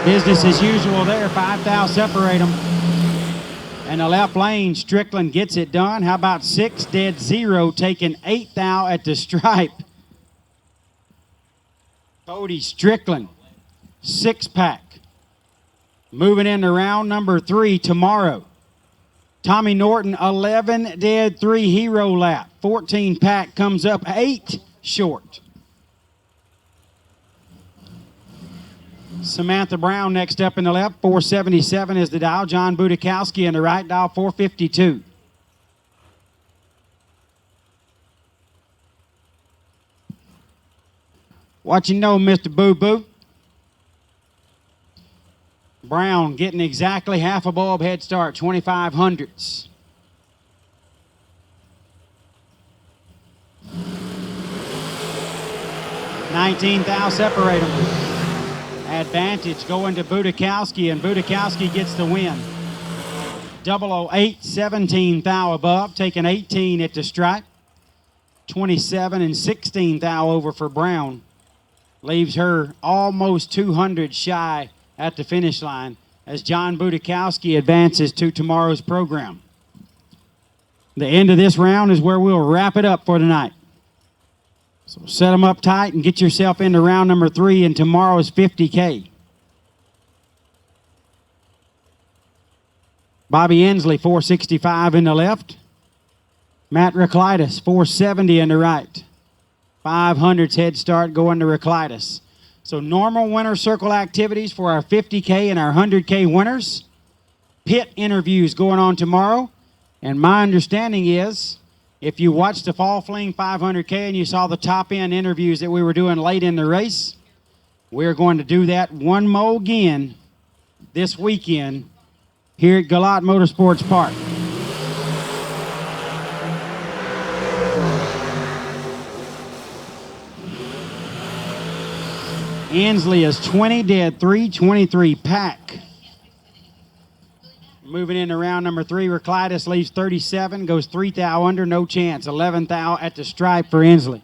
Business as usual there, 5 thou separate them. And the left lane, Strickland gets it done. How about 6-0 taking 8 thou at the stripe? Cody Strickland. 6-pack. Moving into round number 3 tomorrow. Tommy Norton, 11-3 hero lap. 14-pack comes up 8 short. Samantha Brown next up in the left. 477 is the dial. John Budakowski in the right dial, 452. What you know, Mr. Boo-Boo? Brown getting exactly half a bulb head start, 2500s. $19 thou separate them. Advantage going to Budakowski, and Budakowski gets the win. 008, 17 thou above, taking 18 at the stripe. 27 and 16 thou over for Brown. Leaves her almost 200 shy at the finish line as John Budakowski advances to tomorrow's program. The end of this round is where we'll wrap it up for tonight. So set them up tight and get yourself into round number 3 in tomorrow's 50K. Bobby Ensley, 465 in the left. Matt Reclitus, 470 in the right. 500's head start going to Reclitus. So normal winner circle activities for our 50K and our 100K winners. Pit interviews going on tomorrow. And my understanding is, if you watched the Fall Fling 500K and you saw the top end interviews that we were doing late in the race, we're going to do that one more again this weekend here at Galot Motorsports Park. Ansley is 20, dead 3, 23 pack. Moving into round number 3, where Clytus leaves 37, goes 3 thou under, no chance. 11 thou at the stripe for Ansley.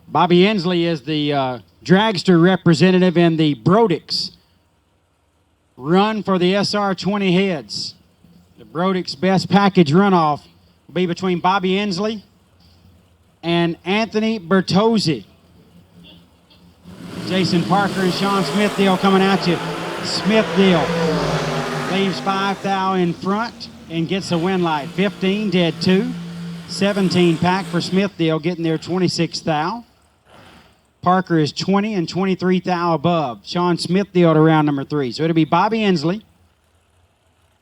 Bobby Ansley is the dragster representative in the Brodix run for the SR20 heads. The Brodix best package runoff will be between Bobby Ansley and Anthony Bertozzi. Jason Parker and Sean Smithdale coming at you. Smithdale leaves 5 thou in front and gets a win light. 15, dead 2. 17 pack for Smithdale, getting there 26 thou. Parker is 20 and 23 thou above. Sean Smithdale to round number 3. So it'll be Bobby Ansley,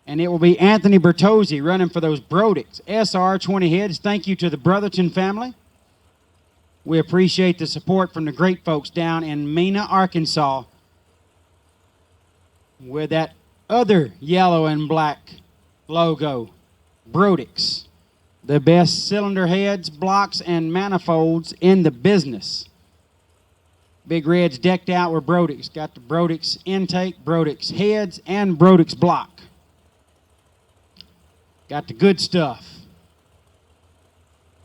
and it will be Anthony Bertozzi running for those Brodix SR20 heads. Thank you to the Brotherton family. We appreciate the support from the great folks down in Mena, Arkansas, with that other yellow and black logo, Brodix. The best cylinder heads, blocks, and manifolds in the business. Big Red's decked out with Brodix. Got the Brodix intake, Brodix heads, and Brodix block. Got the good stuff.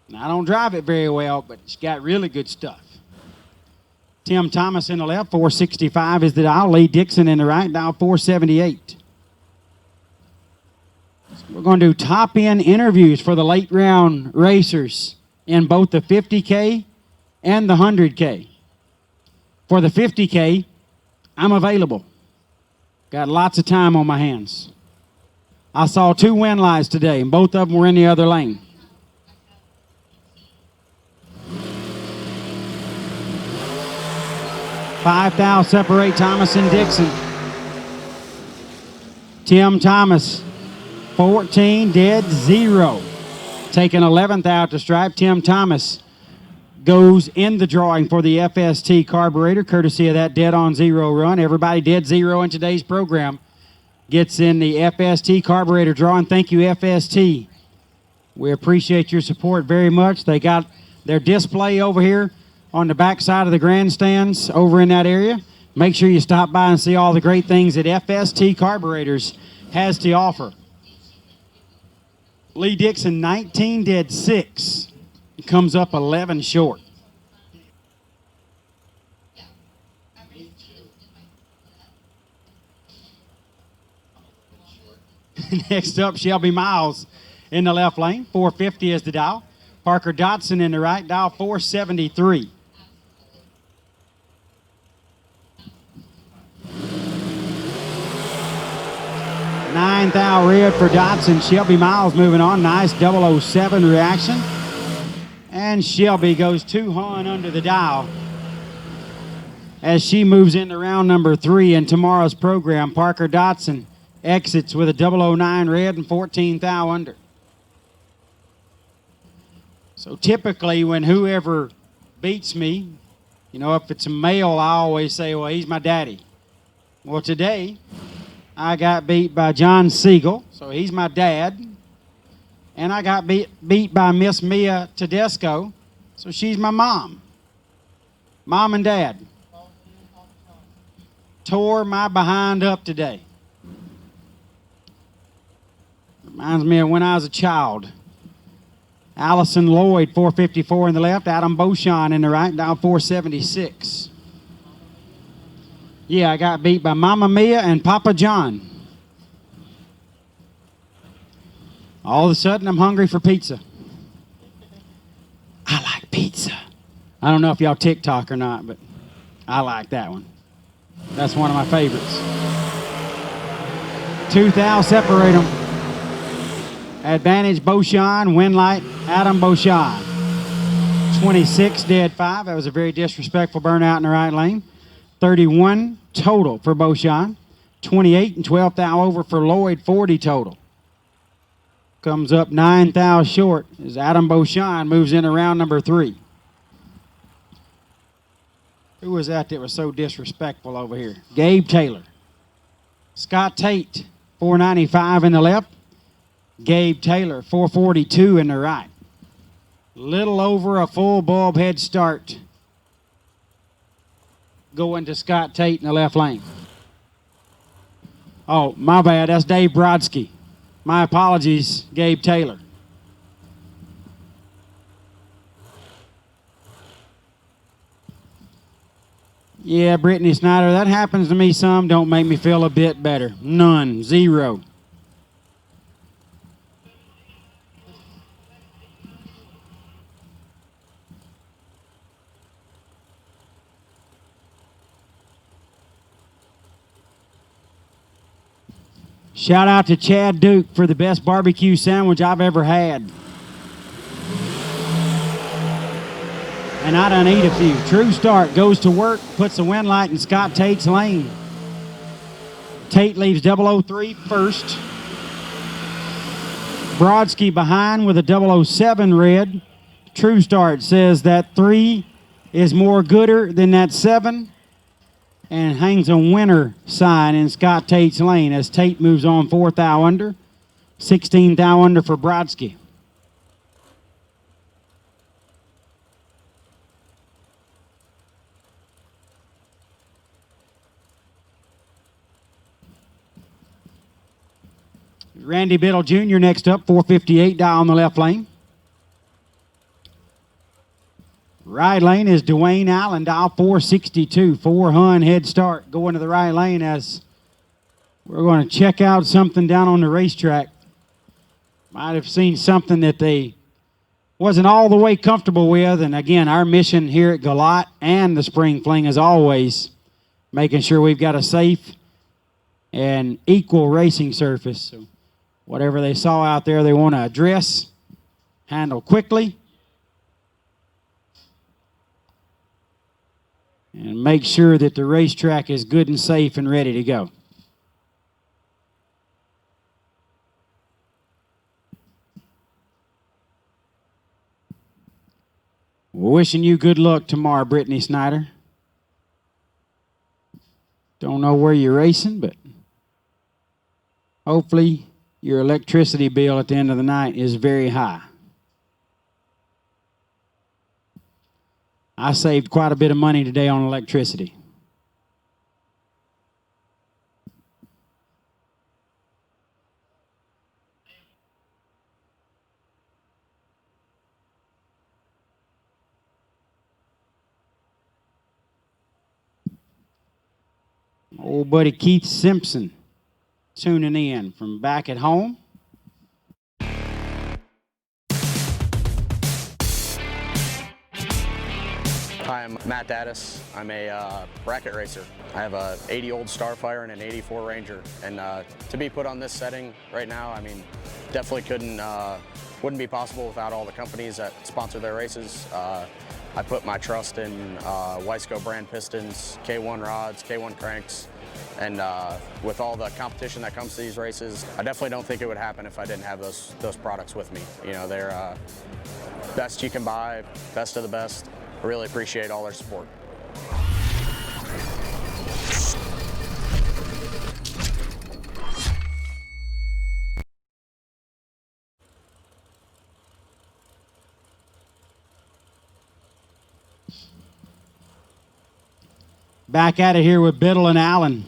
Now, I don't drive it very well, but it's got really good stuff. Tim Thomas in the left, 465 is the dial. Lee Dixon in the right, dial 478. So we're going to do top-end interviews for the late round racers in both the 50K and the 100K. For the 50K, I'm available. Got lots of time on my hands. I saw 2 win lights today, and both of them were in the other lane. Five thou separate Thomas and Dixon. Tim Thomas, 14, dead 0. Taking 11th out to stripe. Tim Thomas goes in the drawing for the FST carburetor, courtesy of that dead on 0 run. Everybody dead 0 in today's program gets in the FST carburetor drawing. Thank you, FST. We appreciate your support very much. They got their display over here on the back side of the grandstands over in that area. Make sure you stop by and see all the great things that FST Carburetors has to offer. Lee Dixon, 19, dead 6. He comes up 11 short. Next up, Shelby Miles in the left lane. 450 is the dial. Parker Dotson in the right, dial 473. Nine thou red for Dotson. Shelby Miles moving on. Nice 007 reaction. And Shelby goes 2 on under the dial as she moves into round number 3 in tomorrow's program. Parker Dotson exits with a 009 red and 14 thou under. So typically when whoever beats me, you know, if it's a male, I always say, well, he's my daddy. Well, today I got beat by John Siegel, so he's my dad. And I got beat by Miss Mia Tedesco, so she's my mom. Mom and dad tore my behind up today. Reminds me of when I was a child. Allison Lloyd, 454 in the left. Adam Beauchamp in the right, down 476. Yeah, I got beat by Mama Mia and Papa John. All of a sudden, I'm hungry for pizza. I like pizza. I don't know if y'all TikTok or not, but I like that one. That's one of my favorites. 2 thou separate them. Advantage Beauchamp, win light Adam Beauchamp. 26 dead 5. That was a very disrespectful burnout in the right lane. 31 total for Beauchamp. 28 and 12 thou over for Lloyd, 40 total. Comes up 9 thou short as Adam Beauchamp moves into round number 3. Who was that was so disrespectful over here? Gabe Taylor. Scott Tate, 495 in the left. Gabe Taylor, 442 in the right. Little over a full bulb head start going to Scott Tate in the left lane. Oh, my bad. That's Dave Brodsky. My apologies, Gabe Taylor. Yeah, Brittany Snyder, that happens to me some. Don't make me feel a bit better. None. 0. Shout out to Chad Duke for the best barbecue sandwich I've ever had. And I done eat a few. True Start goes to work, puts the wind light in Scott Tate's lane. Tate leaves 003 first. Brodsky behind with a 007 red. True Start says that 3 is more gooder than that 7. And hangs a winner sign in Scott Tate's lane as Tate moves on 4 thou under. 16 thou under for Brodsky. Randy Biddle Jr. next up, 458 down the left lane. Right lane is Dwayne Allen, dial 462. 4 head start going to the right lane as we're going to check out something down on the racetrack. Might have seen something that they wasn't all the way comfortable with. And again, our mission here at Galot and the Spring Fling is always making sure we've got a safe and equal racing surface. So whatever they saw out there, they want to address, handle quickly, and make sure that the racetrack is good and safe and ready to go. We're wishing you good luck tomorrow, Brittany Snyder. Don't know where you're racing, but hopefully your electricity bill at the end of the night is very high. I saved quite a bit of money today on electricity. Old buddy Keith Simpson tuning in from back at home. Hi, I'm Matt Daddis. I'm a bracket racer. I have a 80 old Starfire and an 84 Ranger. And to be put on this setting right now, I mean, definitely wouldn't be possible without all the companies that sponsor their races. I put my trust in WISECO brand pistons, K1 rods, K1 cranks, and with all the competition that comes to these races, I definitely don't think it would happen if I didn't have those products with me. You know, they're best you can buy, best of the best. I really appreciate all their support. Back at it here with Biddle and Allen.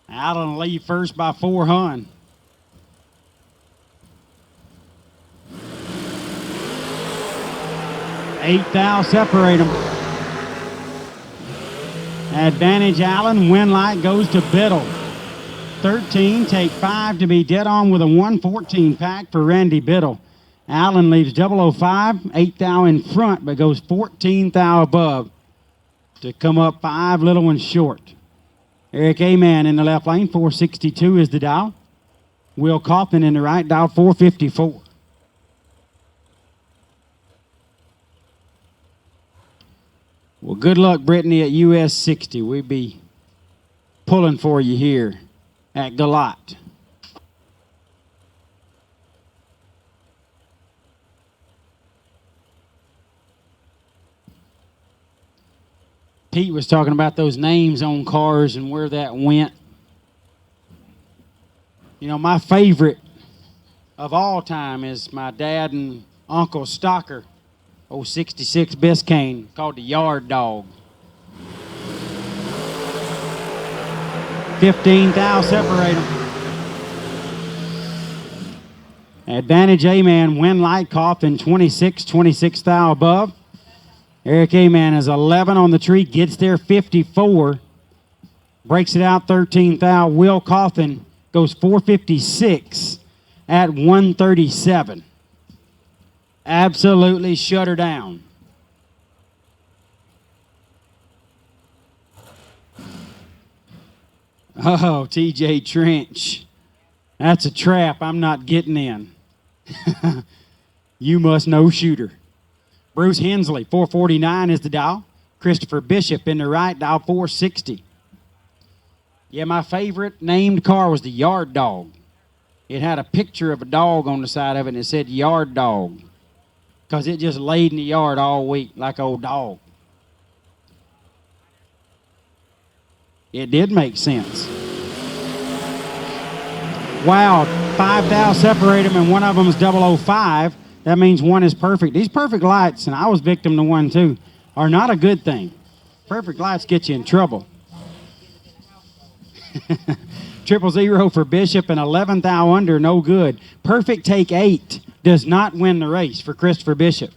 Allen lead first by 4 8 thou separate them. Advantage Allen. Win light goes to Biddle. 13, take 5 to be dead on with a 114 pack for Randy Biddle. Allen leaves 005, 8 thou in front, but goes 14 thou above to come up 5 little ones short. Eric Aman in the left lane, 462 is the dial. Will Kaufman in the right, dial 454. Well, good luck, Brittany, at US 60. We'll be pulling for you here at Galot. Pete was talking about those names on cars and where that went. You know, my favorite of all time is my dad and Uncle Stocker, old 66 Biscayne, called the Yard Dog. 15 thou separate them. Advantage A-Man, Win Light Coffin, 26 thou above. Eric A-Man is 11 on the tree, gets there 54. Breaks it out 13 thou. Will Coffin goes 456 at 137. Absolutely shut her down. Oh, TJ Trench. That's a trap. I'm not getting in. You must know shooter. Bruce Hensley, 449 is the dial. Christopher Bishop in the right, dial 460. Yeah, my favorite named car was the Yard Dog. It had a picture of a dog on the side of it, and it said Yard Dog, because it just laid in the yard all week like an old dog. It did make sense. Wow, 5 thou separate them, and one of them is 005. That means one is perfect. These perfect lights, and I was victim to one too, are not a good thing. Perfect lights get you in trouble. 000 for Bishop and 11 thou under, no good. Perfect take 8 does not win the race for Christopher Bishop.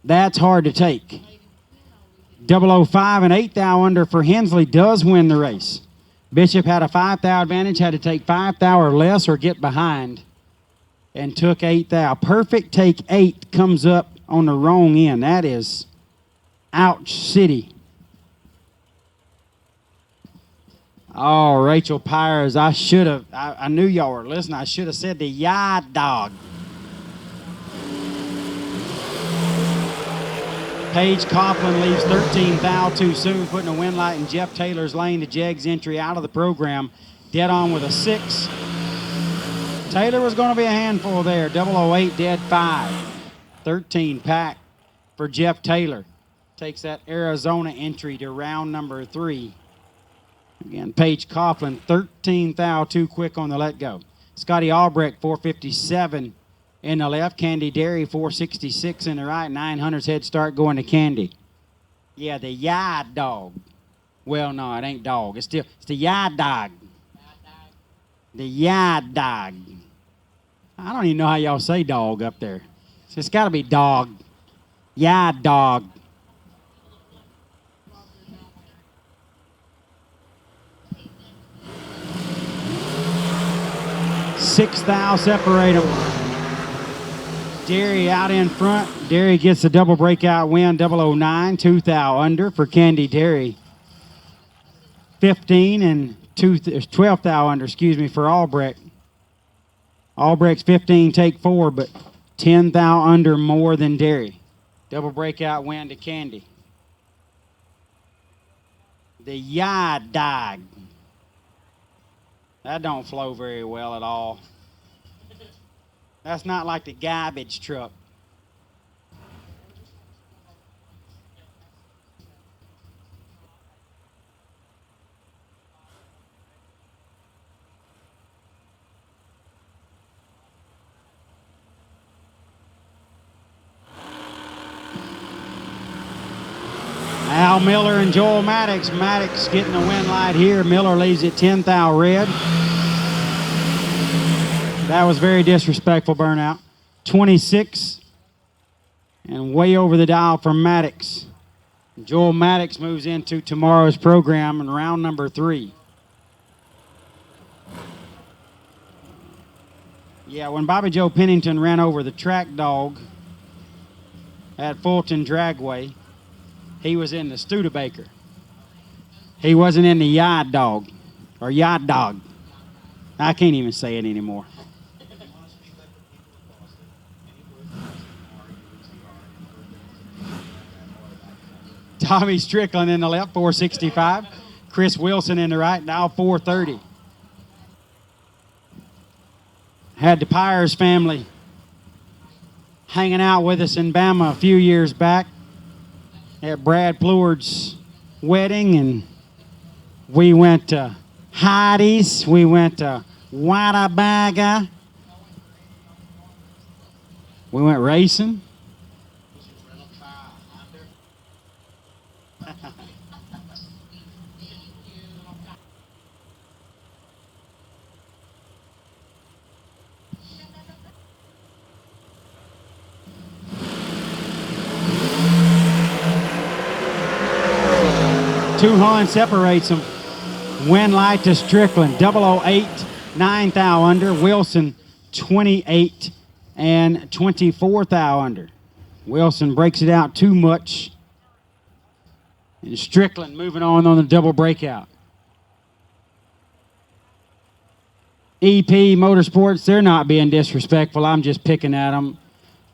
That's hard to take. 005 and 8 thou under for Hensley does win the race. Bishop had a 5 thou advantage, had to take 5 thou or less or get behind, and took 8 thou. Perfect take 8 comes up on the wrong end. That is ouch city. Oh, Rachel Pyers, I knew y'all were listening. I should have said the Yard Dog. Paige Coughlin leaves 13 thou too soon, putting a win light in Jeff Taylor's lane. The Jegs entry out of the program. Dead on with a 6. Taylor was going to be a handful there. 008 dead 5. 13 pack for Jeff Taylor. Takes that Arizona entry to round number 3. Again, Paige Coughlin, 13 thou too quick on the let go. Scotty Albrecht, 457 in the left. Candy Derry, 466 in the right. 900's head start going to Candy. Yeah, the Yard Dog. Well, no, it ain't dog. It's the Yard Dog. The Yard Dog. I don't even know how y'all say dog up there. It's got to be dog. Yard Dog. Six thou separate them. Derry out in front. Derry gets a double breakout win. 009, 2 thou under for Candy Derry. 15 and 12 thou under, for Albrecht. Albrecht's 15 take 4, but 10 thou under more than Derry. Double breakout win to Candy. The Yard Dog. That don't flow very well at all. That's not like the garbage truck. Al Miller and Joel Maddox. Maddox getting the win light here. Miller leaves it 10 thou red. That was very disrespectful burnout. 26 and way over the dial for Maddox. Joel Maddox moves into tomorrow's program in round number 3. Yeah, when Bobby Joe Pennington ran over the track dog at Fulton Dragway, he was in the Studebaker. He wasn't in the Yard Dog or Yard Dog. I can't even say it anymore. Tommy Strickland in the left, 465. Chris Wilson in the right, now 430. Had the Pyers family hanging out with us in Bama a few years back at Brad Pleward's wedding, and we went to Heidi's, we went to Whataburger, we went racing. Two Hun separates them. Win light to Strickland, 008, 9 thou under. Wilson, 28 and 24 thou under. Wilson breaks it out too much. And Strickland moving on the double breakout. EP Motorsports, they're not being disrespectful. I'm just picking at them.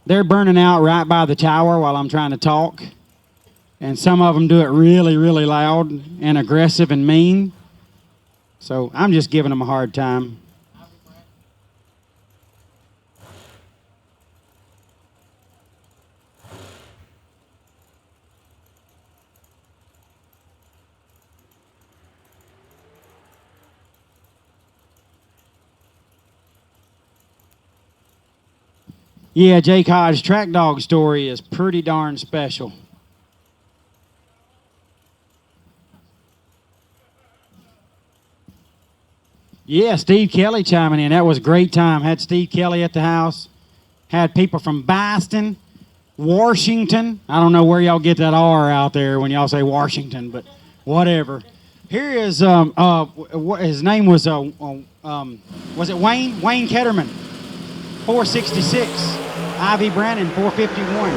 They're burning out right by the tower while I'm trying to talk. And some of them do it really, really loud and aggressive and mean. So I'm just giving them a hard time. Yeah, Jake Hodge's track dog story is pretty darn special. Yeah, Steve Kelly chiming in. That was a great time. Had Steve Kelly at the house. Had people from Boston, Washington. I don't know where y'all get that R out there when y'all say Washington, but whatever. Here is, his name was it Wayne? Wayne Ketterman, 466. Ivy Brannon, 451.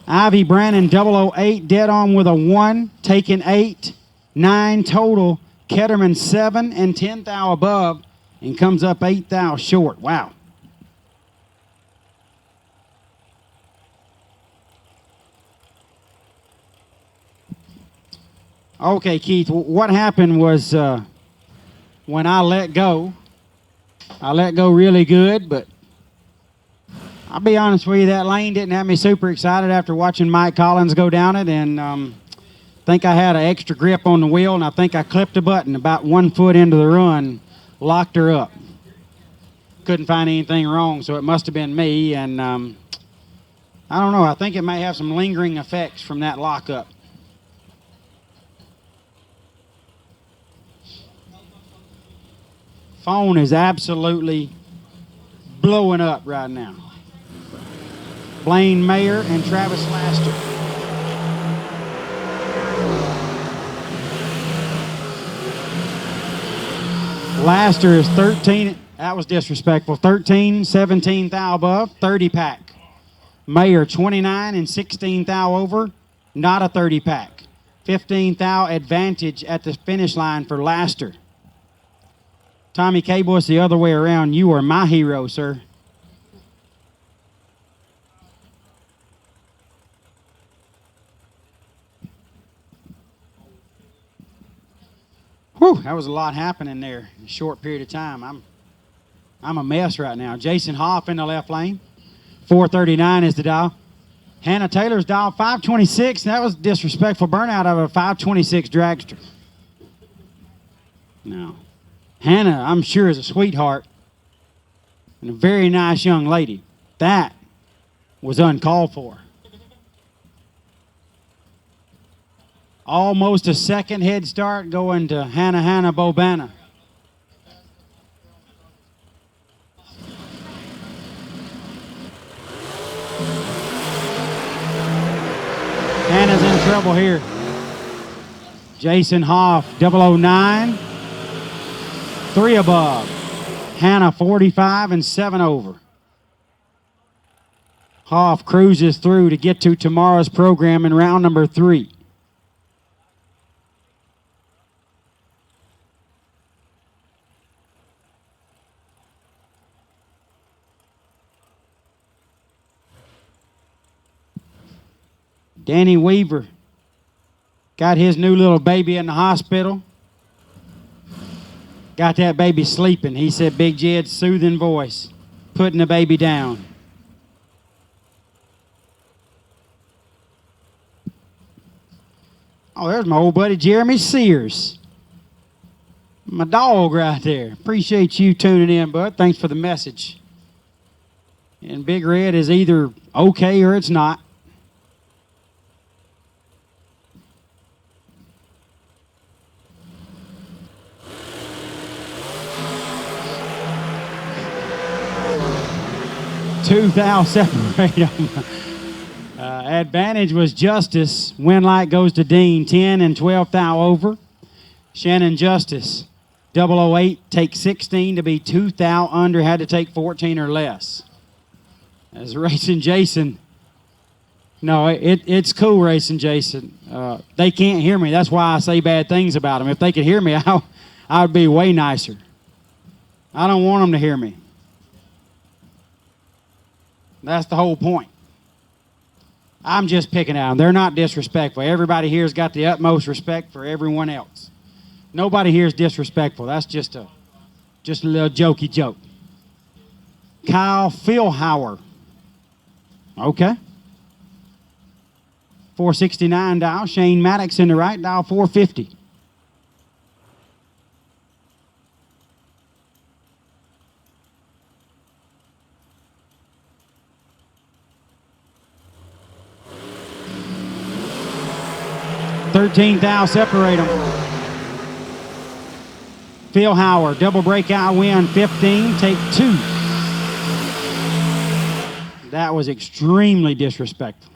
Ivy Brannon, 008, dead on with a 1, taking 8. 9 total. Ketterman 7 and 10 thou above, and comes up 8 thou short. Wow. Okay, Keith, what happened was when I let go really good, but I'll be honest with you, that lane didn't have me super excited after watching Mike Collins go down it, and I think I had an extra grip on the wheel, and I think I clipped a button about 1 foot into the run, locked her up. Couldn't find anything wrong, so it must have been me, and I don't know, I think it may have some lingering effects from that lockup. Phone is absolutely blowing up right now. Blaine Mayer and Travis Laster. Laster is 13, that was disrespectful, 13, 17 thou above, 30 pack. Mayer 29 and 16 thou over, not a 30 pack. 15 thou advantage at the finish line for Laster. Tommy Cable, it's the other way around. You are my hero, sir. Whew, that was a lot happening there in a short period of time. I'm a mess right now. Jason Hoff in the left lane. 439 is the dial. Hannah Taylor's dial 526. That was disrespectful burnout of a 526 dragster. No. Hannah, I'm sure, is a sweetheart and a very nice young lady. That was uncalled for. Almost a second head start going to Hannah Bobana. Hannah's in trouble here. Jason Hoff, 009. 3 above. Hannah 45 and 7 over. Hoff cruises through to get to tomorrow's program in round number 3. Danny Weaver got his new little baby in the hospital. Got that baby sleeping. He said Big Jed's soothing voice, putting the baby down. Oh, there's my old buddy Jeremy Sears. My dog right there. Appreciate you tuning in, bud. Thanks for the message. And Big Red is either okay or it's not. Two thou separate them. Advantage was Justice. Win light goes to Dean. 10 and 12 thou over. Shannon Justice. 008 take 16 to be 2 thou under. Had to take 14 or less. As Racing Jason. No, it's cool, Racing Jason. They can't hear me. That's why I say bad things about them. If they could hear me, I would be way nicer. I don't want them to hear me. That's the whole point. I'm just picking at them. They're not disrespectful. Everybody here's got the utmost respect for everyone else. Nobody here is disrespectful. That's just a little jokey joke. Kyle Philhauer. Okay. 469 dial. Shane Maddox in the right, dial 450. $13,000 separate them. Philhauer, double breakout win, 15, take 2. That was extremely disrespectful.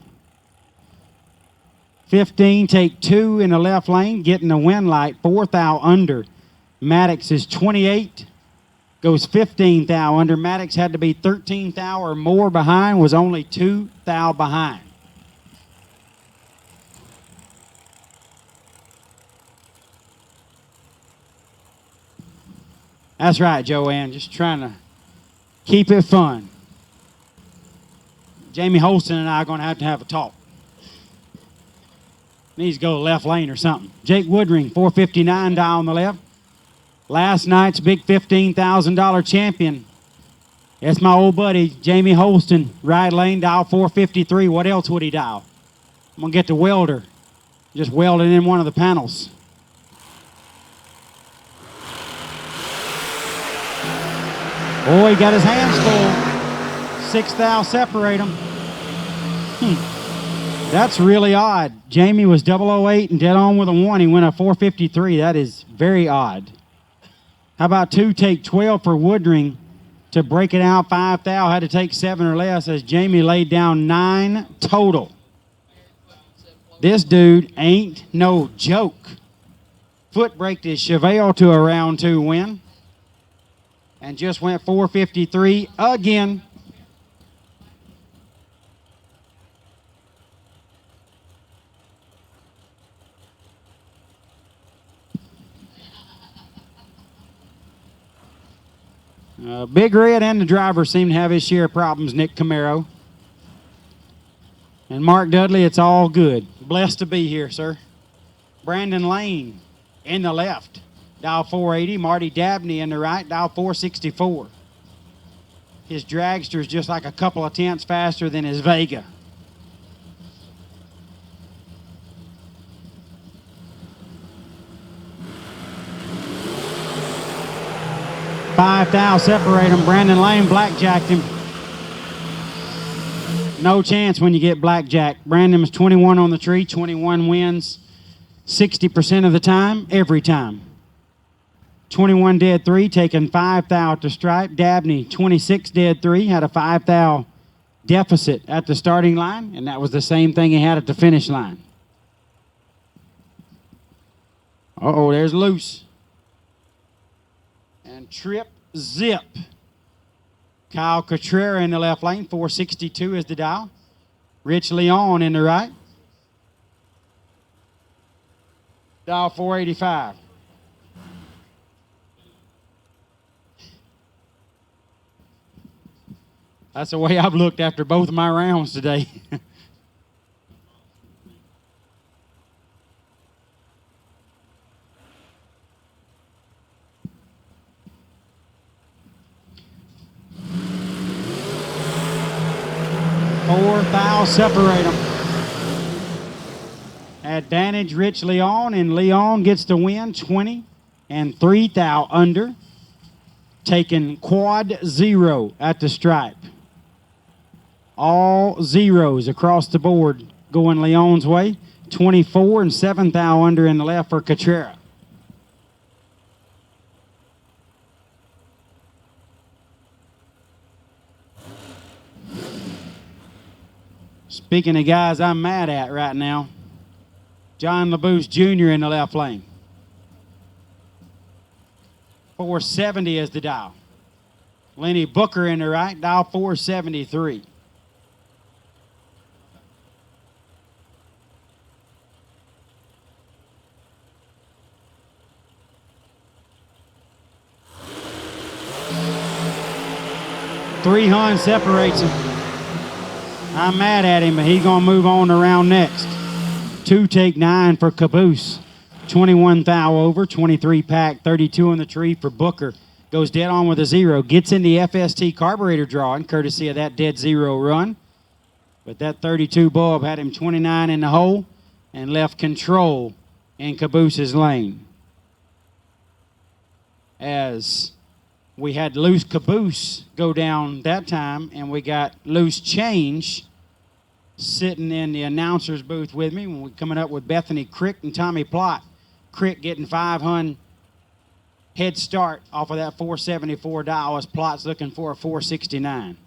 15, take 2 in the left lane, getting the win light, 4 thou under. Maddox is 28, goes 15 thou under. Maddox had to be 13 thou or more behind, was only 2 thou behind. That's right, Joanne. Just trying to keep it fun. Jamie Holston and I are going to have a talk. Needs to go left lane or something. Jake Woodring, 459 dial on the left. Last night's big $15,000 champion. That's my old buddy, Jamie Holston. Right lane, dial 453. What else would he dial? I'm going to get the welder. Just welding in one of the panels. Oh, he got his hands full. 6 thou separate them. That's really odd. Jamie was 008 and dead on with a 1. He went a 453. That is very odd. How about 2 take 12 for Woodring to break it out? 5 thou had to take 7 or less as Jamie laid down 9 total. This dude ain't no joke. Foot braked his Chevelle to a round 2 win. And just went 453 again. Big Red and the driver seem to have his share of problems, Nick Camaro. And Mark Dudley, it's all good. Blessed to be here, sir. Brandon Lane in the left. Dial 480. Marty Dabney in the right. Dial 464. His dragster's just like a couple of tenths faster than his Vega. $5 thou separate him. Brandon Lane blackjacked him. No chance when you get blackjacked. Brandon was 21 on the tree. 21 wins 60% of the time, every time. 21 dead 3, taking 5 thou to stripe. Dabney, 26 dead 3, had a 5 thou deficit at the starting line, and that was the same thing he had at the finish line. Uh-oh, there's loose. And trip zip. Kyle Cotrera in the left lane, 462 is the dial. Rich Leon in the right. Dial 485. That's the way I've looked after both of my rounds today. thou separate them. Advantage Rich Leon, and Leon gets the win, 20 and 3 thou under. Taking quad 0 at the stripe. All zeros across the board going Leon's way. 24 and 7 thou under in the left for Catrera. Speaking of guys I'm mad at right now, John LaBouche Jr. in the left lane. 470 is the dial. Lenny Booker in the right, dial 473. Three Hun separates him. I'm mad at him, but he's going to move on to round next. 2 take 9 for Caboose. 21 thou over, 23 pack, 32 on the tree for Booker. Goes dead on with a 0. Gets in the FST carburetor drawing, courtesy of that dead 0 run. But that 32 bulb had him 29 in the hole and left control in Caboose's lane. As we had loose Caboose go down that time, and we got loose change sitting in the announcer's booth with me when we're coming up with Bethany Crick and Tommy Plott. Crick getting 500 head start off of that 474 dial as Plott's looking for a 469.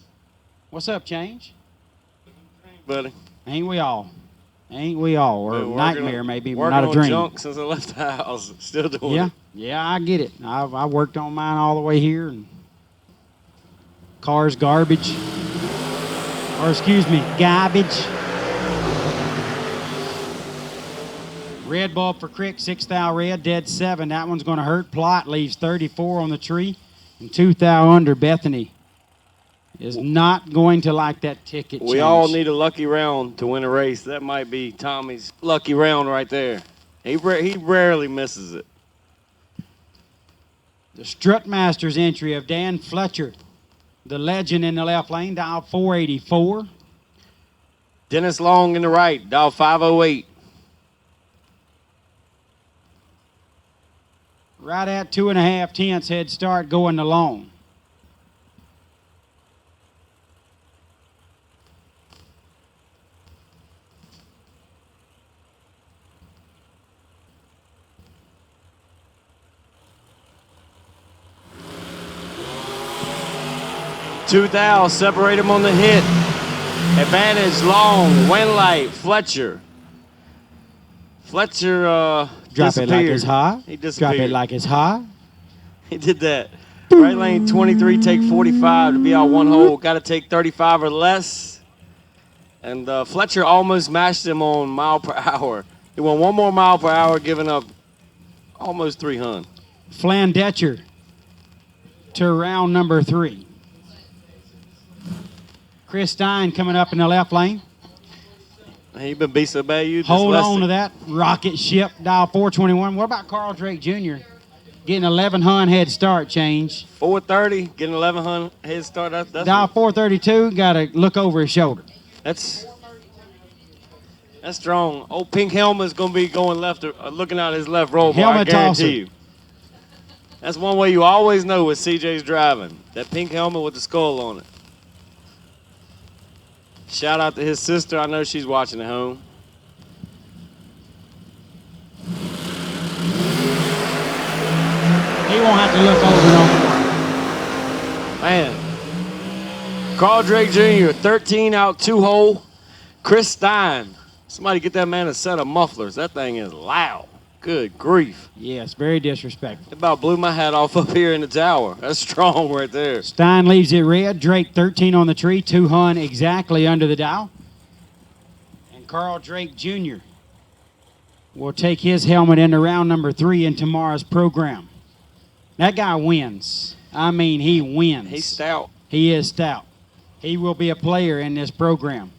What's up, Change? Buddy. Ain't we all? Ain't we all? Or nightmare maybe, but working not a on dream. junk since I left the house. Still doing Yeah, it. yeah, I get it. I worked on mine all the way here, and cars garbage. Or excuse me, garbage. Red bulb for Crick, 6 thou red, dead 7. That one's going to hurt. Plott leaves 34 on the tree, and 2 thou under. Bethany is not going to like that ticket change. We all need a lucky round to win a race. That might be Tommy's lucky round right there. He rarely misses it. The Strutmasters entry of Dan Fletcher, the legend in the left lane, dial 484. Dennis Long in the right, dial 508. Right at 2.5 tenths head start going to Long. Two thou, separate him on the hit. Advantage Long, Winlight, Fletcher. Fletcher Drop it like it's high. He disappeared. Drop it like it's high. He did that. Right lane 23, take 45 to be out one hole. Got to take 35 or less. And Fletcher almost matched him on mile per hour. He went 1 more mile per hour, giving up almost 300. Flandetcher to round number 3. Chris Stein coming up in the left lane. He been beat so bad you Hold on to that rocket ship, dial 421. What about Carl Drake Jr.? Getting 1100 head start change. 430, getting 1100 head start. That's dial 432, got to look over his shoulder. That's strong. Old Pink Helmet's going to be going left, looking out his left roll, I guarantee you. That's one way you always know what CJ's driving. That pink helmet with the skull on it. Shout out to his sister. I know she's watching at home. He won't have to look over no more. Man. Carl Drake Jr., 13 out 2 hole. Chris Stein. Somebody get that man a set of mufflers. That thing is loud. Good grief. Yes, very disrespectful. It about blew my hat off up here in the tower. That's strong right there. Stein leaves it red. Drake 13 on the tree. 2 Hun exactly under the dial. And Carl Drake Jr. will take his helmet into round number 3 in tomorrow's program. That guy wins. I mean, he wins. He's stout. He is stout. He will be a player in this program.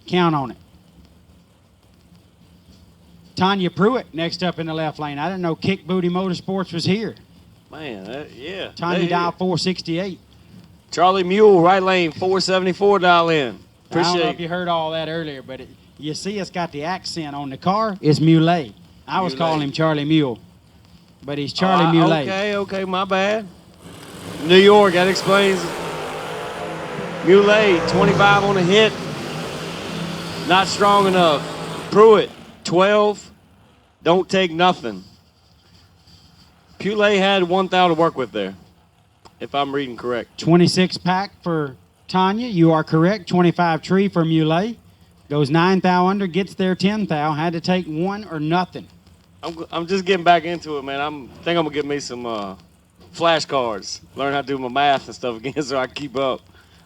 Count on it. Tanya Pruitt next up in the left lane. I didn't know Kick Booty Motorsports was here. Man, Tanya dial 468. Charlie Mule, right lane, 474 dial in. I don't know Appreciate if you heard all that earlier, but you see it's got the accent on the car. It's Muley. I was calling him Charlie Mule, but he's Charlie Muley. Okay, my bad. New York, that explains. Muley, 25 on the hit. Not strong enough. Pruitt, 12. Don't take nothing. Pule had 1 thou to work with there, if I'm reading correct. 26 pack for Tanya. You are correct. 25 tree for Muley. Goes 9 thou under, gets there 10 thou. Had to take 1 or nothing. I'm just getting back into it, man. I think I'm going to get me some flashcards. Learn how to do my math and stuff again so I can keep up.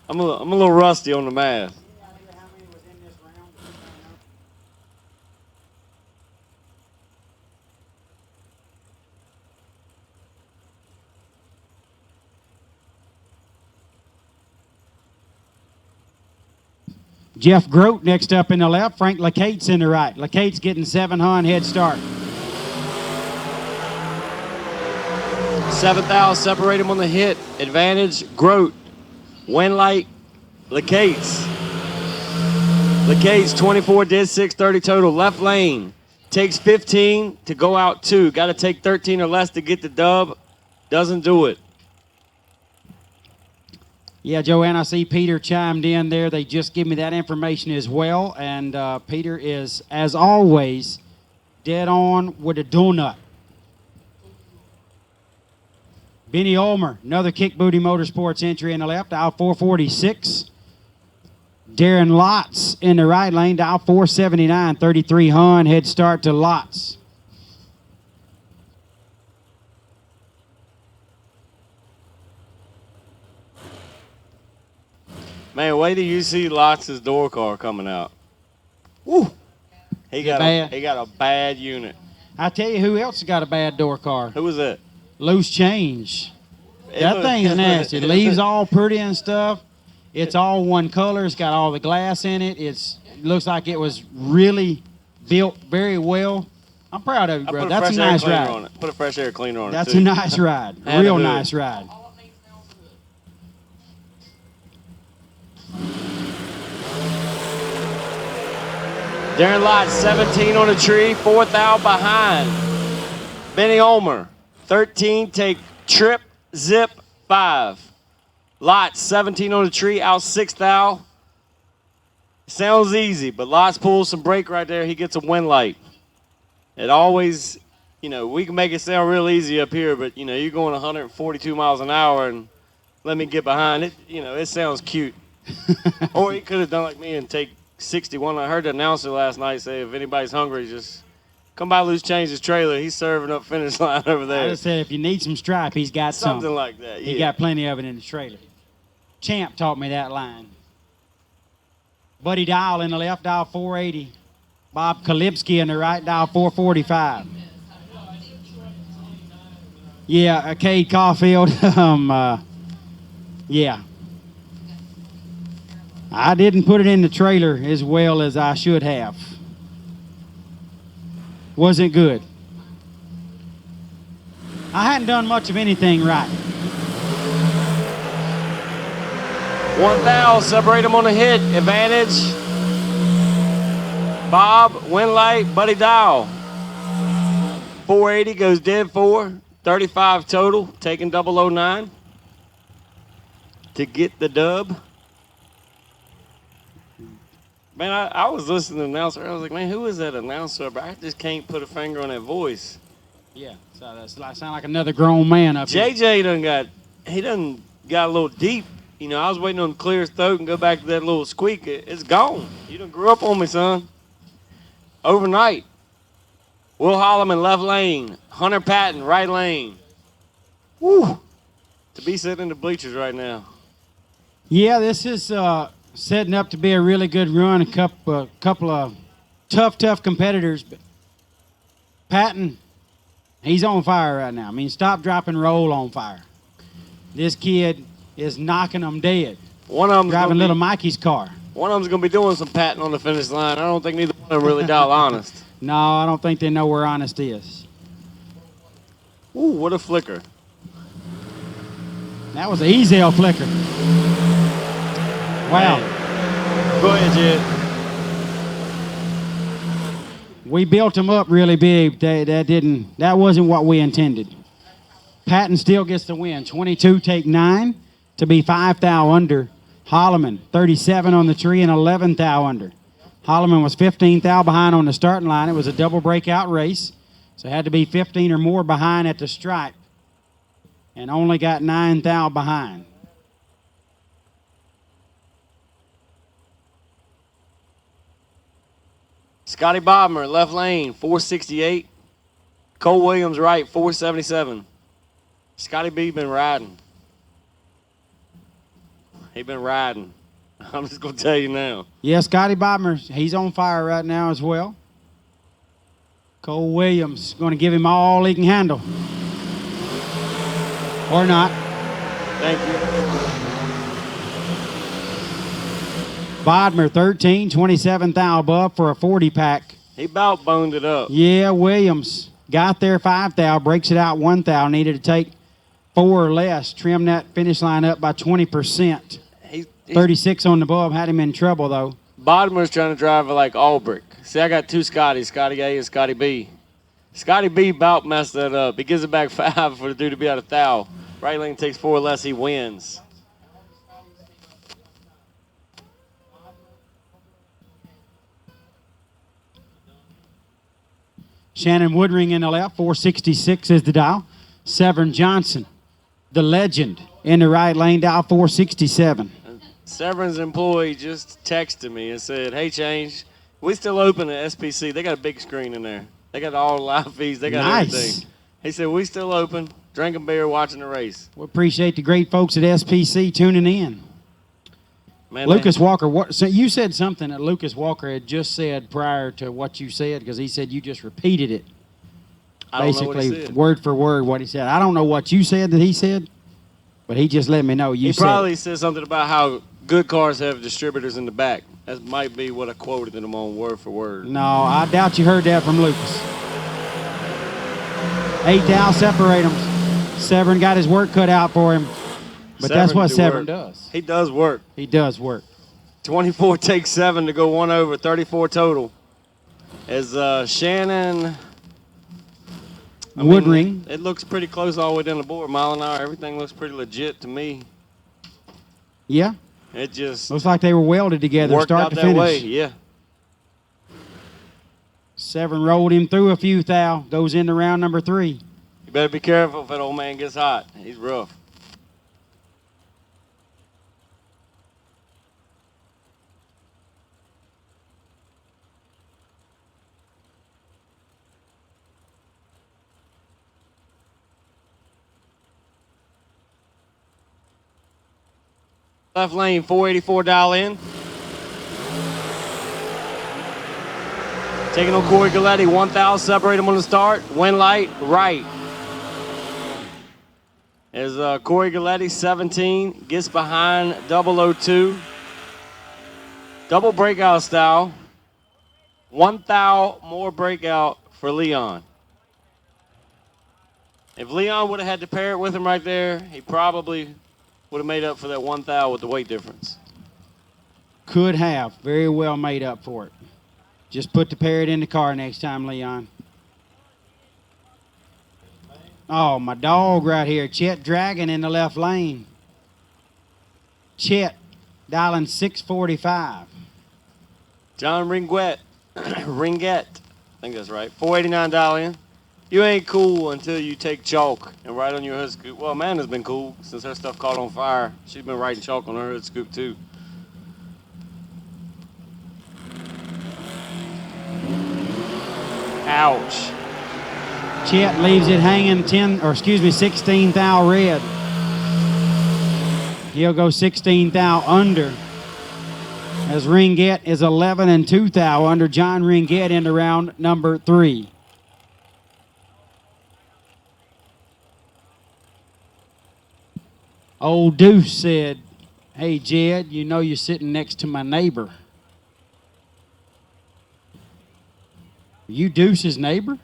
I'm a little rusty on the math. Jeff Grote next up in the left. Frank Lacate's in the right. Lacate's getting 700 head start. 7 thou, separate him on the hit. Advantage, Grote. Win light, Lacate's. Lacate's 24, did 630 total. Left lane, takes 15 to go out 2. Got to take 13 or less to get the dub. Doesn't do it. Yeah, Joanne, I see Peter chimed in there. They just give me that information as well. And Peter is, as always, dead on with a donut. Benny Ulmer, another Kick Booty Motorsports entry in the left, aisle 446. Darren Lotz in the right lane, aisle 479, 33 Hun, head start to Lotz. Man, wait till you see Lotz's door car coming out. Woo! He got a bad unit. I tell you who else got a bad door car. Who was that? Loose change. That thing's nasty. It leaves all pretty and stuff. It's all one color. It's got all the glass in it. It looks like it was really built very well. I'm proud of you, bro. That's a nice ride. Put a fresh air cleaner on it. That's a nice ride. Real nice ride. Darren Lott, 17 on the tree, 4 thou behind. Benny Ulmer, 13, take trip, zip, 5. Lott, 17 on the tree, out 6 thou. Sounds easy, but Lott's pulls some brake right there. He gets a win light. It always, we can make it sound real easy up here, but, you're going 142 miles an hour and let me get behind it. It sounds cute. Or he could have done like me and take 61. I heard the announcer last night say if anybody's hungry, just come by Loose Change's trailer. He's serving up finish line over there. I just said if you need some stripe, he's got something like that. Yeah. He got plenty of it in the trailer. Champ taught me that line. Buddy Dial in the left, dial 480. Bob Kalipski in the right, dial 445. Yeah, Cade Caulfield. Yeah. I didn't put it in the trailer as well as I should have. Wasn't good. I hadn't done much of anything right. 1 thou, separate him on the hit. Advantage. Bob, win light, Buddy Dial. 480 goes dead 4. 35 total, taking 009 to get the dub. Man, I was listening to the announcer. I was like, man, who is that announcer? But I just can't put a finger on that voice. Yeah, so that's sound like another grown man up here. JJ done got a little deep. I was waiting on him to clear his throat and go back to that little squeak. It's gone. You done grew up on me, son. Overnight. Will Holloman, left lane. Hunter Patton, right lane. Woo! To be sitting in the bleachers right now. Yeah, this is setting up to be a really good run. A couple of tough competitors. But Patton, he's on fire right now. I mean, stop, drop, and roll on fire. This kid is knocking them dead. One of them driving little Mikey's car. One of them's going to be doing some patting on the finish line. I don't think neither one of them really dial honest. No, I don't think they know where honest is. Ooh, what a flicker. That was an Ezel flicker. Wow. Go ahead, Jed. We built them up really big. That wasn't what we intended. Patton still gets the win. 22 take 9 to be 5 thou under. Holloman 37 on the tree and 11 thou under. Holloman was 15 thou behind on the starting line. It was a double breakout race, so it had to be 15 or more behind at the stripe, and only got 9 thou behind. Scotty Bodmer, left lane, 468. Cole Williams, right, 477. Scotty B been riding. He been riding. I'm just going to tell you now. Yeah, Scotty Bodmer, he's on fire right now as well. Cole Williams going to give him all he can handle. Or not. Thank you. Bodmer, 13, 27 thou above for a 40 pack. He about boned it up. Yeah, Williams got there 5 thou, breaks it out 1 thou, needed to take 4 or less, trim that finish line up by 20%. 36 on the bulb, had him in trouble though. Bodmer's trying to drive it like Albrecht. See, I got 2 Scotties, Scotty A and Scotty B. Scotty B about messed that up. He gives it back 5 for the dude to be out of thou. Right lane takes 4 or less, he wins. Shannon Woodring in the left, 466 is the dial. Severn Johnson, the legend, in the right lane, dial 467. Severn's employee just texted me and said, hey, Change, we still open at SPC. They got a big screen in there. They got all the live feeds. They got everything. He said, we still open, drinking beer, watching the race. We appreciate the great folks at SPC tuning in. Man, Lucas Walker, so you said something that Lucas Walker had just said prior to what you said, because he said you just repeated it. I don't know what he Basically, said. word for word what he said. I don't know what you said that he said, but he just let me know you He said probably it. said something about how good cars have distributors in the back. That might be what I quoted him on word for word. No, I doubt you heard that from Lucas. 8 thou separate them. Severn got his work cut out for him, but that's what Severn does. He does work. He does work. 24 takes 7 to go 1 over, 34 total. As Shannon Woodring. It looks pretty close all the way down the board, mile an hour. Everything looks pretty legit to me. Yeah. It just Looks like they were welded together, worked start out to that finish. way. Yeah. Severn rolled him through a few thou, goes into round number 3. You better be careful if that old man gets hot. He's rough. Left lane, 484 dial in. Taking on Corey Galletti, 1,000, separate him on the start. Wind light, right. As Corey Galletti, 17, gets behind 002. Double breakout style. 1,000 more breakout for Leon. If Leon would have had to pair it with him right there, he probably would have made up for that 1,000 with the weight difference. Could have. Very well made up for it. Just put the parrot in the car next time, Leon. Oh, my dog right here. Chet Dragon in the left lane. Chet dialing 645. John Ringette. I think that's right. 489 dial in. You ain't cool until you take chalk and write on your hood scoop. Well, Amanda's been cool since her stuff caught on fire. She's been writing chalk on her hood scoop too. Ouch. Chet leaves it hanging 16 thou red. He'll go 16 thou under. As Ringette is 11 and 2 thou under. John Ringette into round number 3. Old Deuce said, hey, Jed, you know you're sitting next to my neighbor. You Deuce's neighbor?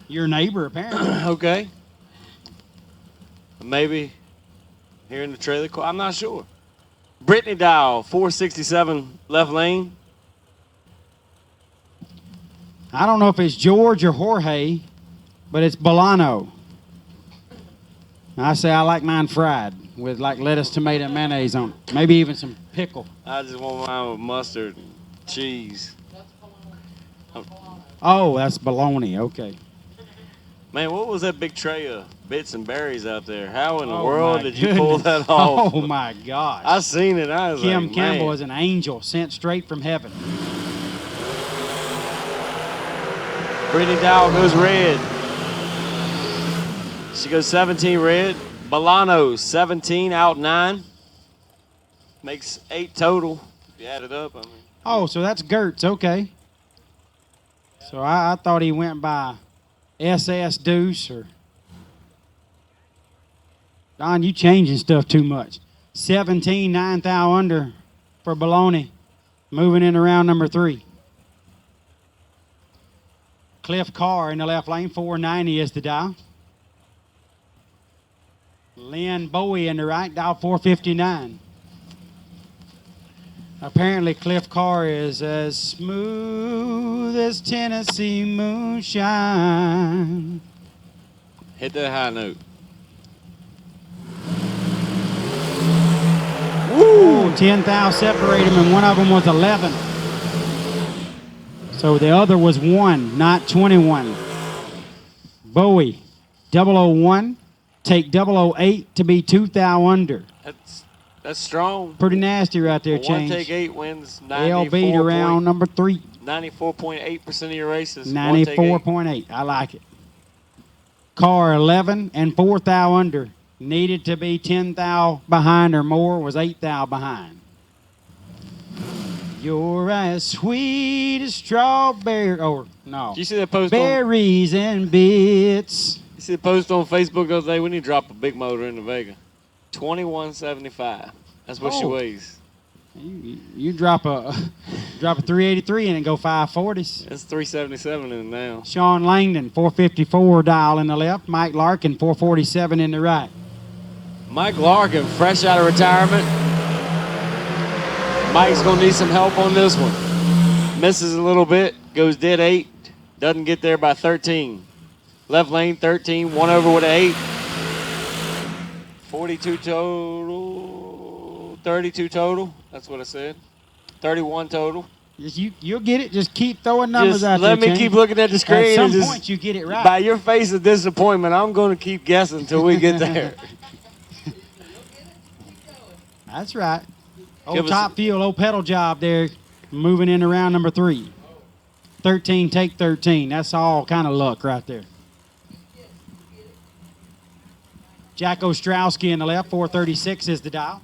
Your neighbor, apparently. Okay. Maybe here in the trailer court? I'm not sure. Brittany Dow, 467 left lane. I don't know if it's George or Jorge, but it's Bolano. I say I like mine fried with like lettuce, tomato, and mayonnaise on it. Maybe even some pickle. I just want mine with mustard and cheese. Oh, that's bologna. Okay. Man, what was that big tray of bits and berries out there? How in the Oh, world my did you pull goodness. that off? Oh, my gosh. I seen it. I was Kim like, Campbell man. is an angel sent straight from heaven. Brittany Dow goes red. She goes 17 red. Bolano, 17 out 9. Makes 8 total. If you add it up, I mean. Oh, so that's Gertz. Okay. So I thought he went by SS Deuce or... Don, you changing stuff too much. 17, 9 thou under for Bologna. Moving into round number 3. Cliff Carr in the left lane, 490 is the dial. Lynn Bowie in the right, dial 459. Apparently Cliff Carr is as smooth as Tennessee moonshine. Hit that high note. Woo! 10 thou separate them, and one of them was 11. So the other was 1, not 21. Bowie, 001. Take 008 to be 2 thou under. That's strong. Pretty nasty right there, One Change. take 8 wins LB to round number 3. 94.8% of your races. 94.8. I like it. Car 11 and 4 thou under. Needed to be 10 thou behind or more, was 8 thou behind. You're as sweet as strawberry, or no. Did you see that post Berries and bits. You see the post on Facebook the other day? We need to drop a big motor into Vega. 2175. That's what she Oh. weighs. You drop a 383 in and go 540s. That's 377 in it now. Sean Langdon, 454 dial in the left. Mike Larkin, 447 in the right. Mike Larkin, fresh out of retirement. Mike's going to need some help on this one. Misses a little bit, goes dead 8, doesn't get there by 13. Left lane 13, 1 over with an 8. 42 total, 32 total. That's what I said. 31 total. You'll get it. Just keep throwing numbers Just out there. let me Ken. keep looking at the screen. At some and just, point, you get it right. By your face of disappointment, I'm going to keep guessing until we get there. That's right. Give Old us- top fuel, old pedal job there. Moving into round number 3. 13, take 13. That's all kind of luck right there. Jack Ostrowski in the left, 436 is the dial.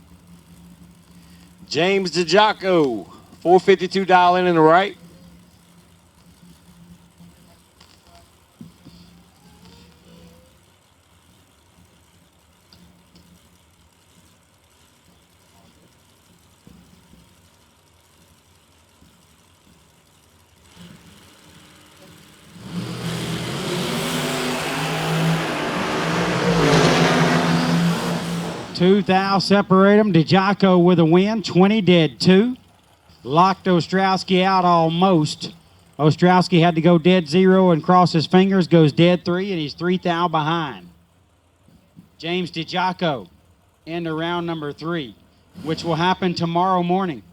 James DiGiaco, 452 dial in the right. Two thou separate them. DiGiaco with a win, 20 dead 2. Locked Ostrowski out almost. Ostrowski had to go dead 0 and cross his fingers, goes dead 3, and he's 3 thou behind. James DiGiaco into round number 3, which will happen tomorrow morning.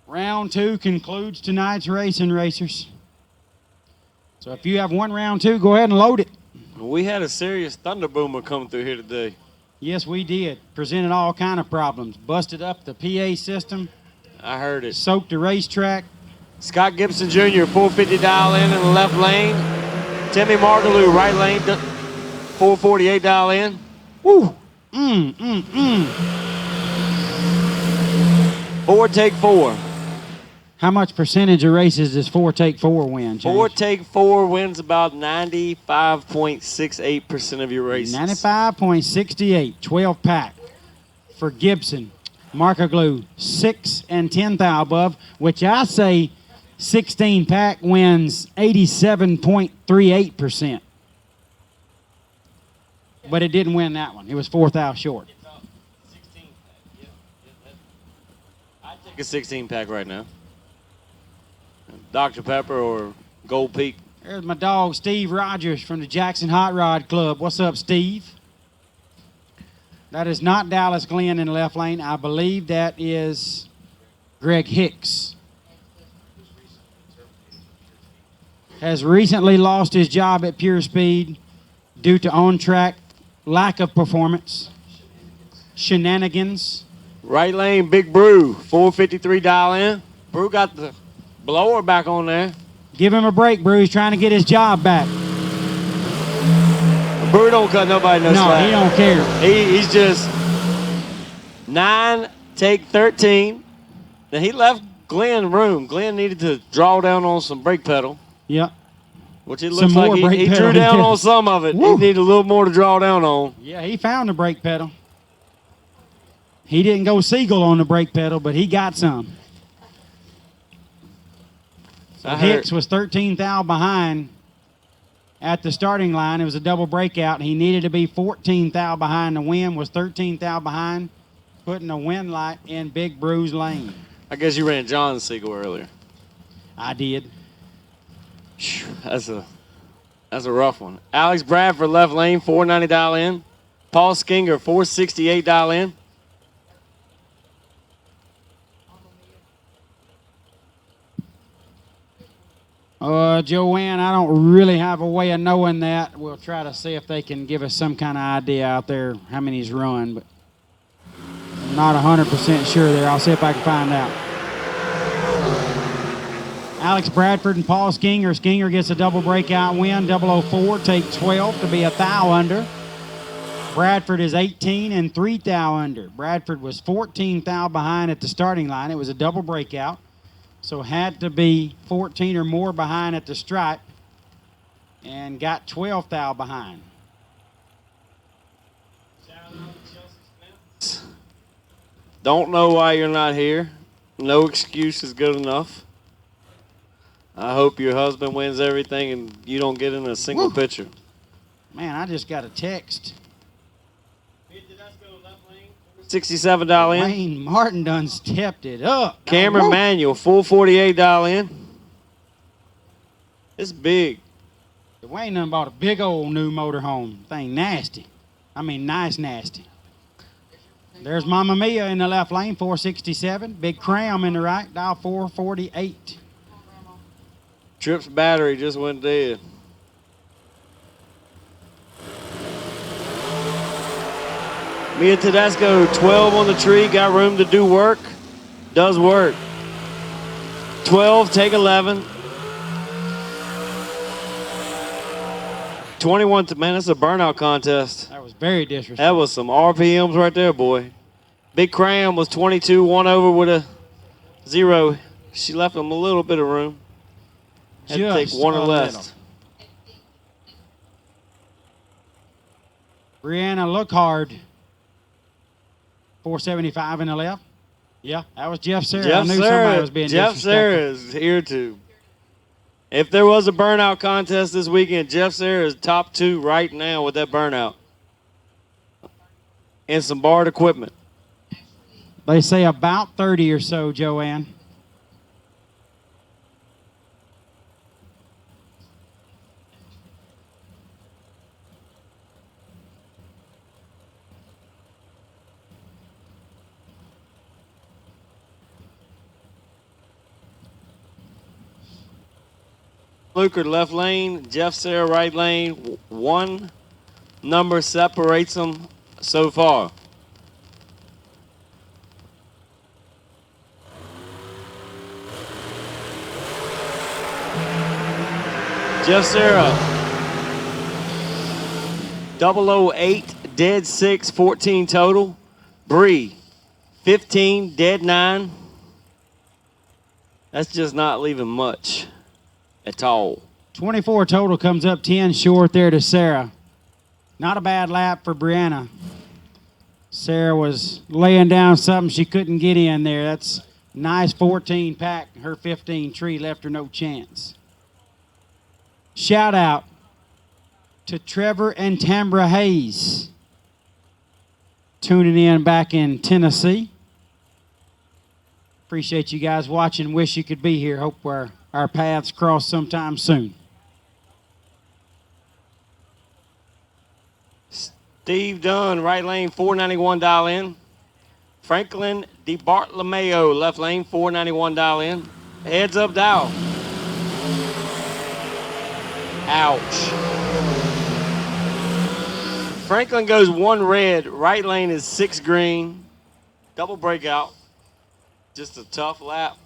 Round 2 concludes tonight's racing, racers. So if you have one round 2, go ahead and load it. We had a serious thunder boomer come through here today. Yes, we did. Presented all kind of problems. Busted up the PA system. I heard it. Soaked the racetrack. Scott Gibson Jr., 450 dial in the left lane. Timmy Margaloo, right lane, 448 dial in. Woo! 4 take 4. How much percentage of races does 4 take 4 win, James? 4 take 4 wins about 95.68% of your races. 95.68, 12 pack for Gibson. Markaglu, 6 and 10 thou above, which I say 16 pack wins 87.38%. but it didn't win that one. It was 4th out short. Take a 16 pack right now. Dr. Pepper or Gold Peak. There's my dog, Steve Rogers from the Jackson Hot Rod Club. What's up, Steve? That is not Dallas Glenn in the left lane. I believe that is Greg Hicks. Has recently lost his job at Pure Speed due to on-track lack of performance, shenanigans. Right lane, Big Brew, 453 dial in. Brew got the blower back on there. Give him a break, Brew. He's trying to get his job back. Brew don't cut nobody no slack. No, he don't care. He's just 9, take 13. Then he left Glenn room. Glenn needed to draw down on some brake pedal. Yep. Which it looks like he drew down on some of it. Woo. He needed a little more to draw down on. Yeah, he found the brake pedal. He didn't go Siegel on the brake pedal, but he got some. So Hicks was 13th thou behind at the starting line. It was a double breakout. He needed to be 14th thou behind. The win was 13th thou behind, putting a win light in Big Brew's lane. I guess you ran John Siegel earlier. I did. That's a rough one. Alex Bradford left lane, 490 dial in. Paul Skinger, 468 dial in. Joanne, I don't really have a way of knowing that. We'll try to see if they can give us some kind of idea out there how many's run, but I'm not 100% sure there. I'll see if I can find out. Alex Bradford and Paul Skinger. Skinger gets a double breakout win, 004, take 12 to be a thou under. Bradford is 18 and 3 thou under. Bradford was 14 thou behind at the starting line. It was a double breakout. So had to be 14 or more behind at the stripe and got 12 thou behind. Don't know why you're not here. No excuse is good enough. I hope your husband wins everything and you don't get in a single picture. Man, I just got a text. 67 dial in. Wayne Martin done stepped it up. Cameron Manuel, 448 dial in. It's big. Wayne done bought a big old new motorhome. Thing nasty. I mean, nice nasty. There's Mama Mia in the left lane, 467. Big Cram in the right, dial 448. Tripp's battery just went dead. Mia Tedesco, 12 on the tree, got room to do work. Does work. 12, take 11. 21, man, that's a burnout contest. That was very disrespectful. That was some RPMs right there, boy. Big Cram was 22, 1 over with a 0. She left him a little bit of room. Had to take 1 or less. Brianna Lookhard, 475 in the left. Yeah, that was Jeff Serra. I knew somebody was being Jeff disrespectful. Serra is here too. If there was a burnout contest this weekend, Jeff Serra is top 2 right now with that burnout. And some barred equipment. They say about 30 or so, Joanne. Luker left lane, Jeff Serra right lane. 1 number separates them so far. Jeff Serra, 008, dead 6, 14 total. Bree, 15, dead 9. That's just not leaving much at all. 24 total comes up 10 short there to Sarah. Not a bad lap for Brianna. Sarah was laying down something she couldn't get in there. That's nice 14 pack. Her 15 tree left her no chance. Shout out to Trevor and Tambra Hayes, tuning in back in Tennessee. Appreciate you guys watching. Wish you could be here. Hope our paths cross sometime soon. Steve Dunn, right lane, 491 dial in. Franklin DeBartolomeo, left lane, 491 dial in. Heads up dial. Ouch. Franklin goes 1 red. Right lane is 6 green. Double breakout. Just a tough lap.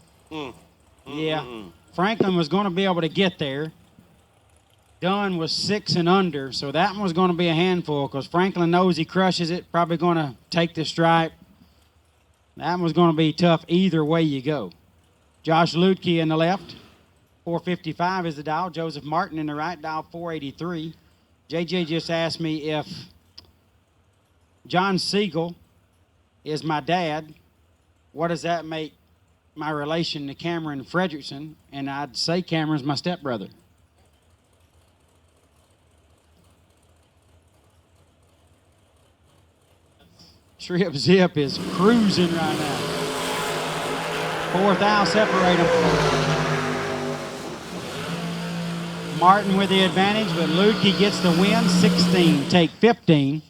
Yeah. Franklin was going to be able to get there. Dunn was 6 and under, so that one was going to be a handful because Franklin knows he crushes it, probably going to take the stripe. That one was going to be tough either way you go. Josh Lutke in the left, 455 is the dial. Joseph Martin in the right, dial 483. JJ just asked me if John Siegel is my dad, what does that make my relation to Cameron Fredrickson? And I'd say Cameron's my stepbrother. Trip Zip is cruising right now. 4th out, separate them. Martin with the advantage, but Lutke gets the win. 16, take 15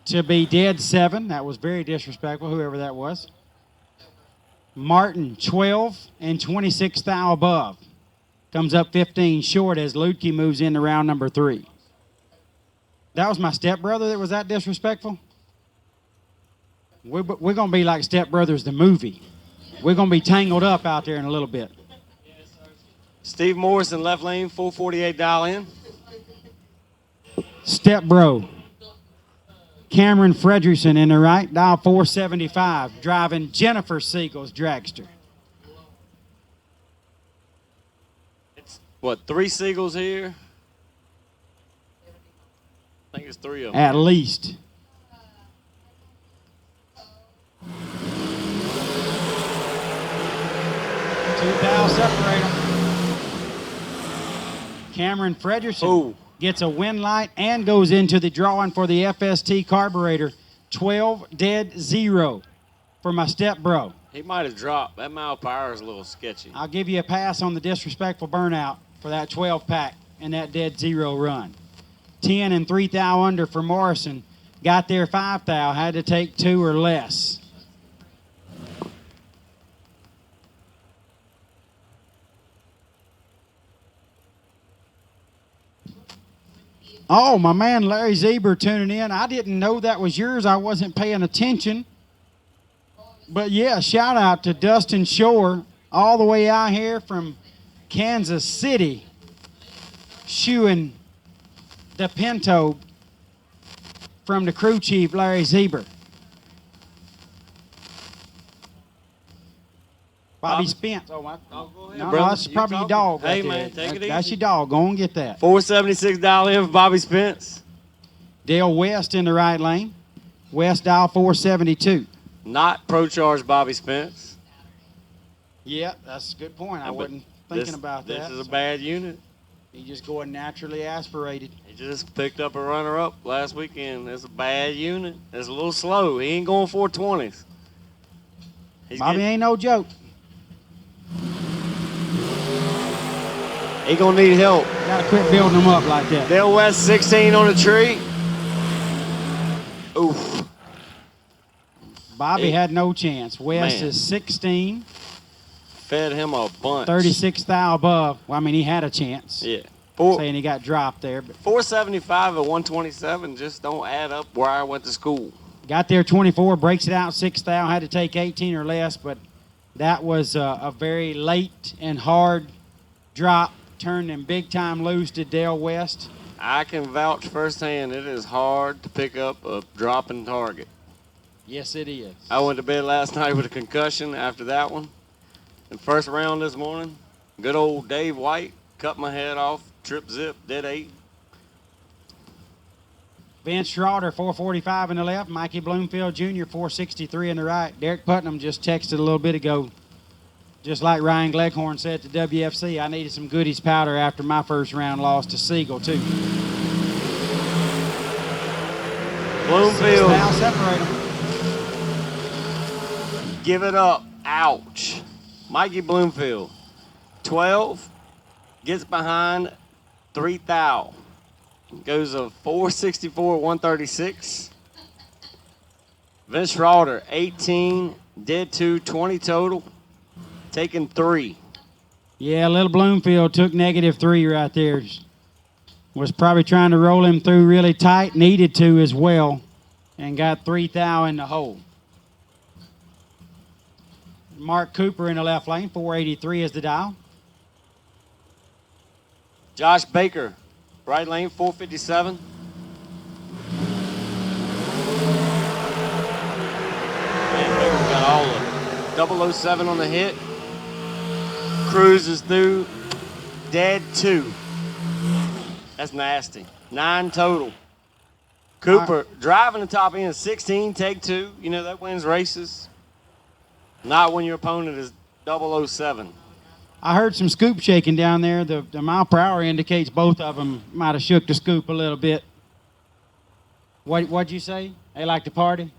to be dead 7. That was very disrespectful, whoever that was. Martin, 12 and 26 thou above. Comes up 15 short as Lutke moves into round number 3. That was my stepbrother that was that disrespectful? We're going to be like Step Brothers, the movie. We're going to be tangled up out there in a little bit. Steve Morrison, left lane, 448 dial in. Step Bro. Cameron Fredrickson in the right, dial 475, driving Jennifer Siegel's dragster. It's, what, 3 Seagulls here? I think it's 3 of them. At least. Separate them. Cameron Fredrickson gets a win light and goes into the drawing for the FST carburetor. 12 dead 0 for my step bro. He might have dropped. That mile per hour is a little sketchy. I'll give you a pass on the disrespectful burnout for that 12 pack and that dead 0 run. 10 and 3 thou under for Morrison. Got there 5 thou, had to take 2 or less. Oh, my man Larry Zieber tuning in. I didn't know that was yours. I wasn't paying attention. But, yeah, shout out to Dustin Shore all the way out here from Kansas City, shoeing the Pinto from the crew chief, Larry Zieber. Bobby Spence. Oh, my. Go ahead, no, brother. that's probably your dog. Hey, right man, there. take it easy. That's your dog. Go and get that. 476 dial in for Bobby Spence. Dale West in the right lane. West dial 472. Not Pro Charge Bobby Spence. Yeah, that's a good point. I wasn't thinking about that. This is a bad unit. He just going naturally aspirated. He just picked up a runner-up last weekend. It's a bad unit. It's a little slow. He ain't going 420s. Bobby ain't no joke. He gonna need help. Gotta quit building them up like that. Dale West 16 on the tree. Oof. Bobby had no chance. West Man. is 16. Fed him a bunch. 36 thou above. Well, I mean, he had a chance. Yeah. Saying he got dropped there. But 475 at 127 just don't add up where I went to school. got there 24, breaks it out 6 thou. Had to take 18 or less, but that was a very late and hard drop. Turned him big time loose to Dale West. I can vouch firsthand it is hard to pick up a dropping target. Yes, it is. I went to bed last night with a concussion after that one. And first round this morning, good old Dave White cut my head off, trip zip, dead 8. Vince Schroeder, 445 in the left. Mikey Bloomfield Jr., 463 in the right. Derek Putnam just texted a little bit ago. Just like Ryan Gleghorn said to WFC, I needed some goodies powder after my first round loss to Siegel, too. Bloomfield. Now separate them. Give it up. Ouch. Mikey Bloomfield. 12. Gets behind 3 thou. Goes a 464, 136. Vince Schroeder, 18. Dead 2, 20 total. Taking 3. Yeah, little Bloomfield took -3 right there. Was probably trying to roll him through really tight, needed to as well, and got 3 thou in the hole. Mark Cooper in the left lane, 483 is the dial. Josh Baker, right lane, 457. Man, Baker's got all of it. 007 on the hit. Cruz is through. Dead 2. That's nasty. 9 total. Cooper driving the top end, 16, take 2. You know, that wins races. Not when your opponent is 007. I heard some scoop shaking down there. The mile per hour indicates both of them might have shook the scoop a little bit. What'd you say? They like to party?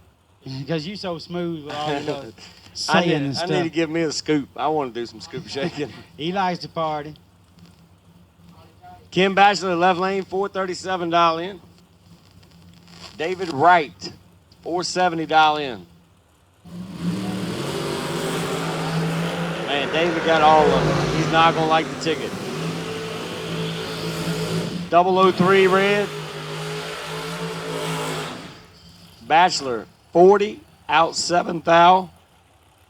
Because you so smooth with all the saying and stuff. I need to give me a scoop. I want to do some scoop shaking. He likes to party. Ken Batchelor, left lane, 437 dial in. David Wright, 470 dial in. Man, David got all of them. He's not going to like the ticket. 003 red. Batchelor, 40, out 7 thou.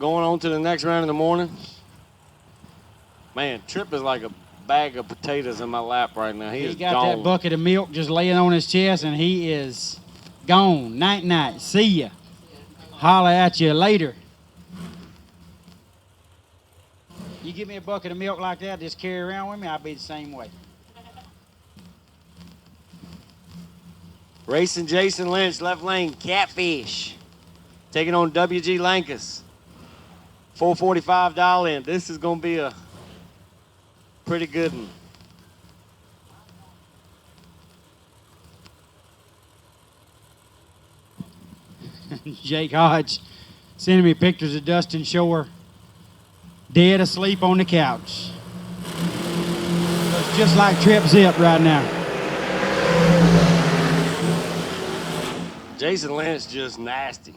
Going on to the next round in the morning. Man, Tripp is like a bag of potatoes in my lap right now. He is got gone. that bucket of milk just laying on his chest, and he is gone. Night, night. See ya. Holler at you later. You give me a bucket of milk like that, just carry around with me, I'll be the same way. Racing Jason Lynch, left lane, Catfish. Taking on WG Lankus. 445 dial in. This is going to be a pretty good one. Jake Hodge sending me pictures of Dustin Shore dead asleep on the couch. Looks just like Trip Zip right now. Jason Lynch just nasty.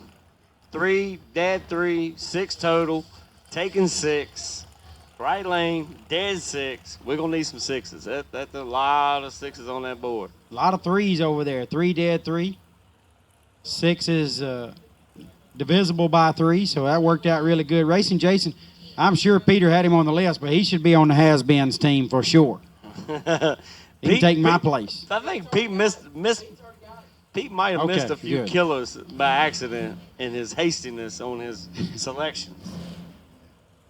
3, dead 3, 6 total, taking 6. Right lane, dead 6. We're going to need some 6s. That's a lot of 6s on that board. A lot of 3s over there. 3 dead 3. 6 is divisible by 3, so that worked out really good. Racing Jason, I'm sure Peter had him on the list, but he should be on the has-beens team for sure. He can take my place. I think Pete Pete might have missed a few killers by accident in his hastiness on his selections.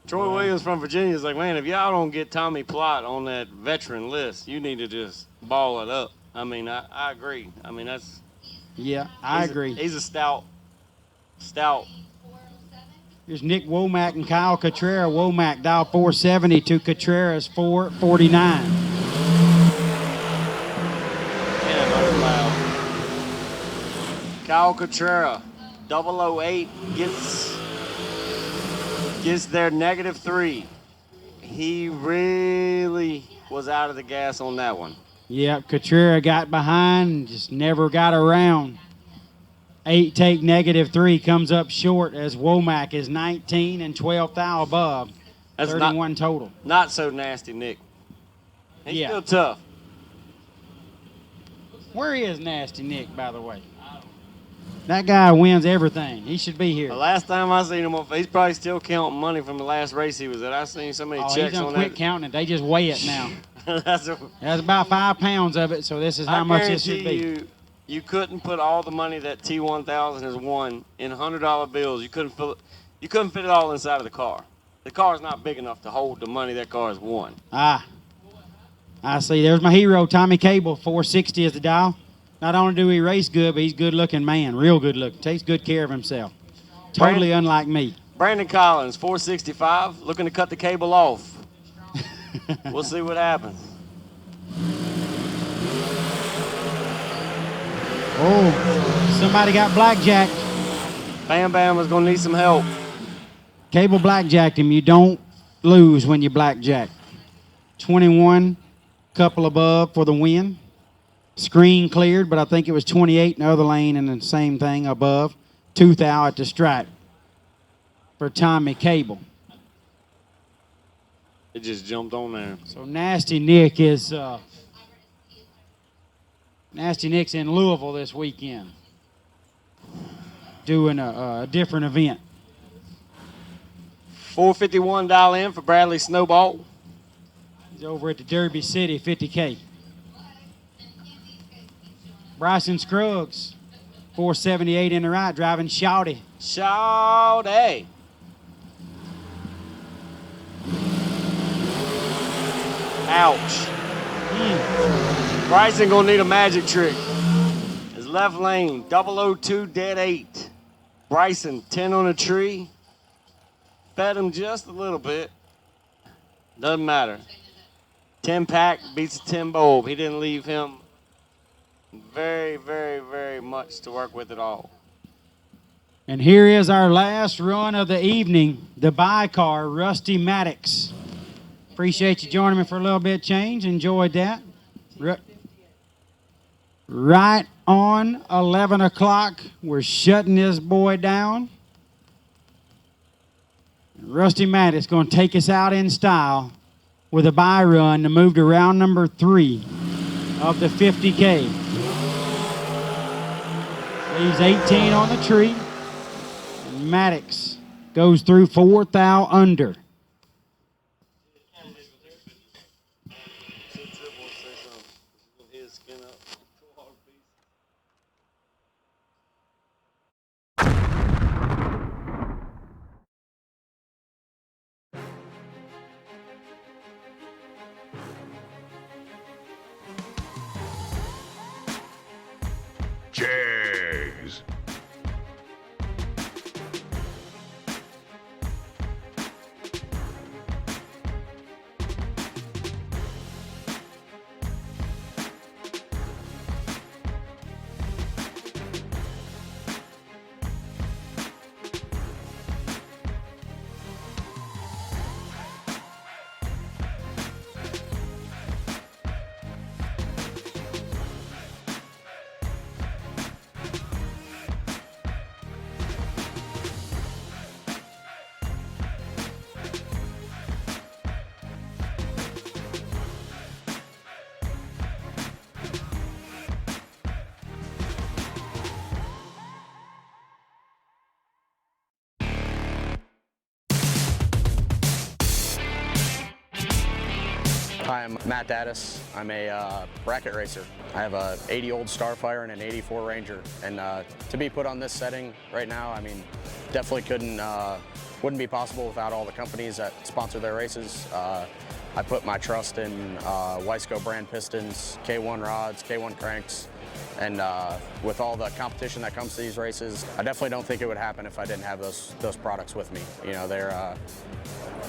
Troy Williams from Virginia is like, man, if y'all don't get Tommy Plott on that veteran list, you need to just ball it up. I mean, I agree. I mean, that's... Yeah, I agree. He's a stout. Here's Nick Womack and Kyle Cotrera. Womack dial 470 to Cotrera's 449. Kyle Cotrera, 008, gets their -3. He really was out of the gas on that one. Yep, Cotrera got behind, just never got around. 8 take -3 comes up short as Womack is 19 and 12 thou above. That's 31 total. Not so nasty, Nick. He's still tough. Where is Nasty Nick, by the way? That guy wins everything. He should be here. The last time I seen him, he's probably still counting money from the last race he was at. I seen so many checks he's on quit that. counting it. They just weigh it now. That's about 5 pounds of it, so this is how much it should be. You couldn't put all the money that T1000 has won in $100 bills. You couldn't fit it all inside of the car. The car is not big enough to hold the money that car has won. I see. There's my hero, Tommy Cable. 460 is the dial. Not only do he race good, but he's a good-looking man. Real good-looking. Takes good care of himself. Totally unlike me. Brandon Collins, 465, looking to cut the cable off. We'll see what happens. Oh, somebody got blackjacked. Bam Bam is going to need some help. Cable blackjacked him. You don't lose when you blackjack. 21, couple above for the win. Screen cleared, but I think it was 28 in the other lane and the same thing above. 2,000 at the stripe for Tommy Cable. It just jumped on there. So Nasty Nick is Nasty Nick's in Louisville this weekend doing a different event. 451 dial in for Bradley Snowball. He's over at the Derby City, 50K. Bryson Scruggs, 478 in the right, driving Shouty. Shouty. Ouch. Bryson gonna need a magic trick. His left lane, 002 dead 8. Bryson, 10 on a tree. Bet him just a little bit. Doesn't matter. 10 pack beats a 10 bulb. He didn't leave him very, very, very much to work with at all. And here is our last run of the evening, the buy car, Rusty Maddox. Appreciate you joining me for a little bit of change. Enjoyed that. Right on 11 o'clock, we're shutting this boy down. Rusty Maddox going to take us out in style with a buy run to move to round number 3 of the 50K. Leaves 18 on the tree. And Maddox goes through 4,000 under. Jegs. Hi, I'm Matt Daddis. I'm a bracket racer. I have a 80 old Starfire and an 84 Ranger. And to be put on this setting right now, I mean, definitely wouldn't be possible without all the companies that sponsor their races. I put my trust in WISECO brand pistons, K1 rods, K1 cranks, and with all the competition that comes to these races, I definitely don't think it would happen if I didn't have those products with me. You know, they're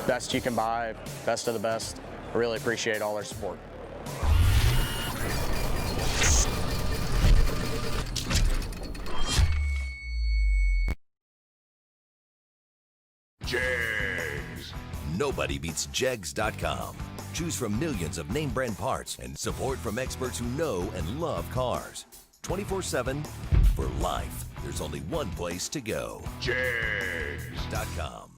best you can buy, best of the best. I really appreciate all their support. Jegs. Nobody beats Jegs.com. Choose from millions of name brand parts and support from experts who know and love cars. 24/7 for life. There's only one place to go. Jegs.com.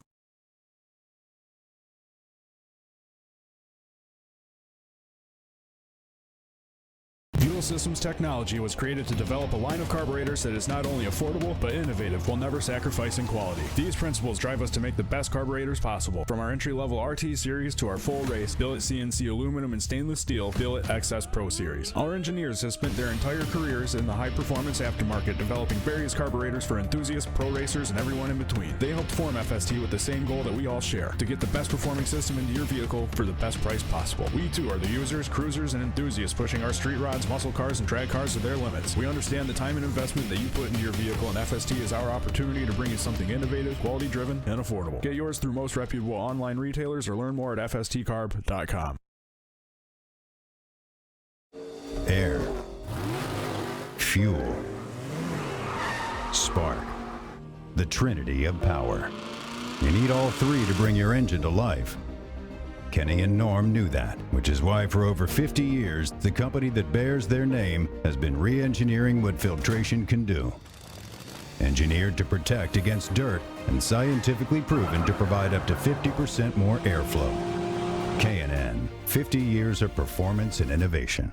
Fuel Systems Technology was created to develop a line of carburetors that is not only affordable, but innovative while never sacrificing quality. These principles drive us to make the best carburetors possible. From our entry-level RT series to our full race, Billet CNC aluminum and stainless steel, Billet XS Pro series. Our engineers have spent their entire careers in the high-performance aftermarket developing various carburetors for enthusiasts, pro racers, and everyone in between. They helped form FST with the same goal that we all share, to get the best performing system into your vehicle for the best price possible. We too are the users, cruisers, and enthusiasts pushing our street rods, muscle cars, and drag cars to their limits. We understand the time and investment that you put into your vehicle, and FST is our opportunity to bring you something innovative, quality-driven, and affordable. Get yours through most reputable online retailers or learn more at fstcarb.com. Air, fuel, spark, the trinity of power. You need all three to bring your engine to life. Kenny and Norm knew that, which is why for over 50 years, the company that bears their name has been re-engineering what filtration can do. Engineered to protect against dirt and scientifically proven to provide up to 50% more airflow. K&N, 50 years of performance and innovation.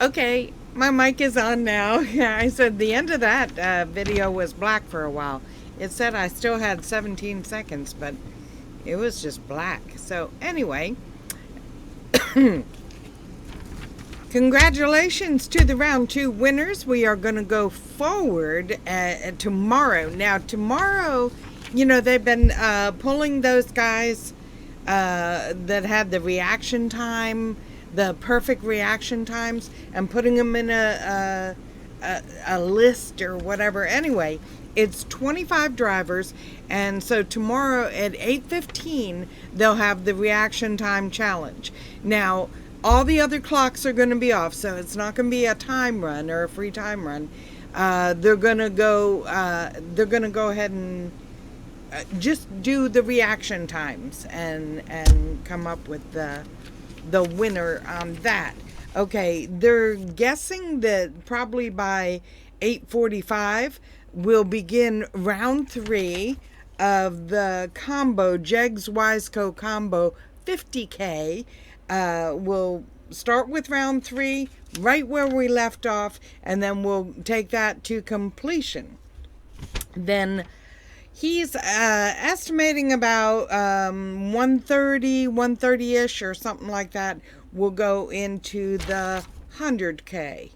Okay, my mic is on now. Yeah, I said the end of that video was black for a while. It said I still had 17 seconds, but it was just black. So anyway, Congratulations to the round 2 winners. We are going to go forward tomorrow. Now, tomorrow, they've been pulling those guys that had the reaction time, the perfect reaction times, and putting them in a list or whatever. Anyway, it's 25 drivers, and so tomorrow at 8:15 they'll have the reaction time challenge. Now, all the other clocks are going to be off, so it's not going to be a time run or a free time run. They're going to go ahead and just do the reaction times and come up with the winner on that. Okay, they're guessing that probably by 8:45 we'll begin round 3 of the combo, Jegs WISECO combo 50K. We'll start with round 3 right where we left off, and then we'll take that to completion. Then he's estimating about 130-ish or something like that. We'll go into the 100K,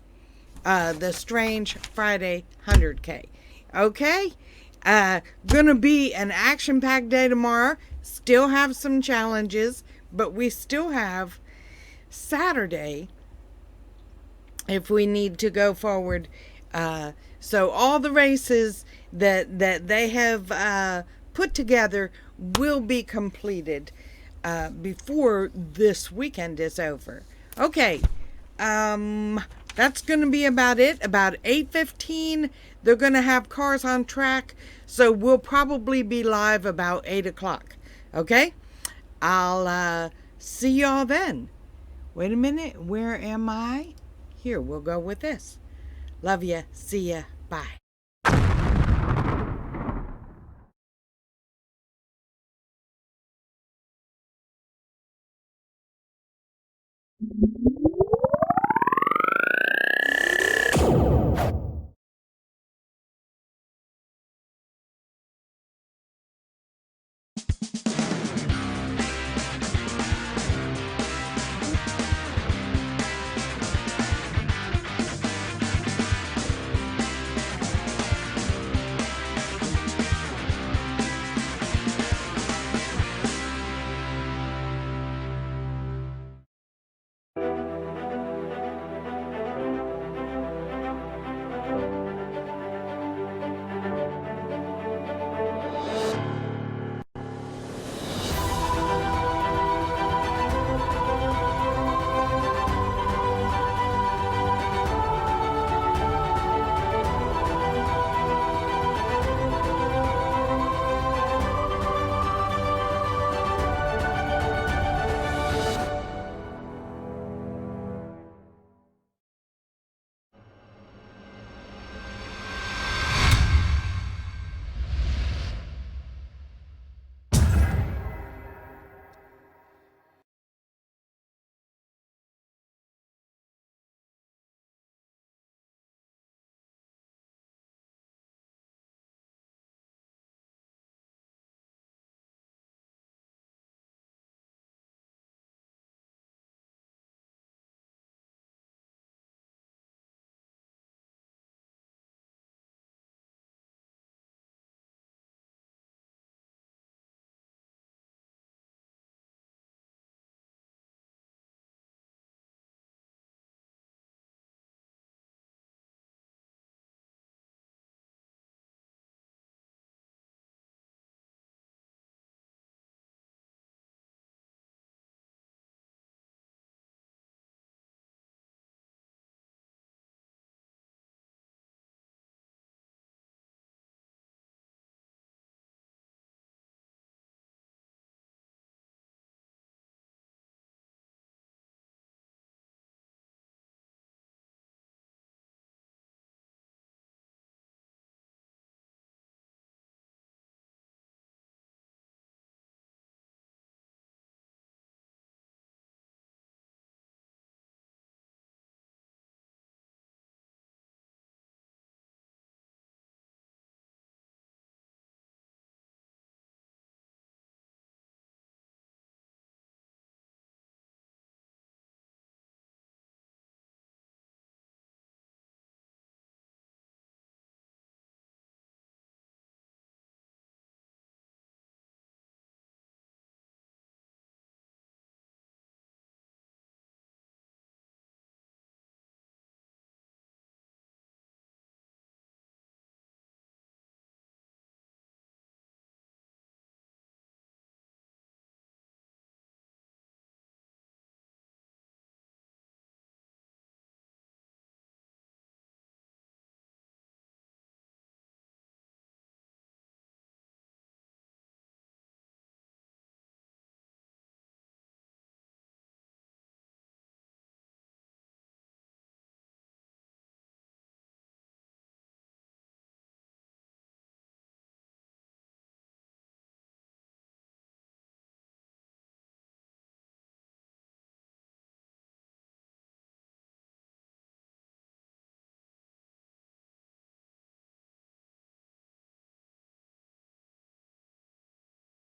the Strange Friday 100K. Okay, gonna be an action-packed day tomorrow. Still have some challenges, but we still have Saturday if we need to go forward. So all the races that they have put together will be completed before this weekend is over. Okay, that's going to be about it. About 8:15, they're going to have cars on track, so we'll probably be live about 8 o'clock. Okay? I'll see y'all then. Wait a minute. Where am I? Here, we'll go with this. Love ya. See ya. Bye.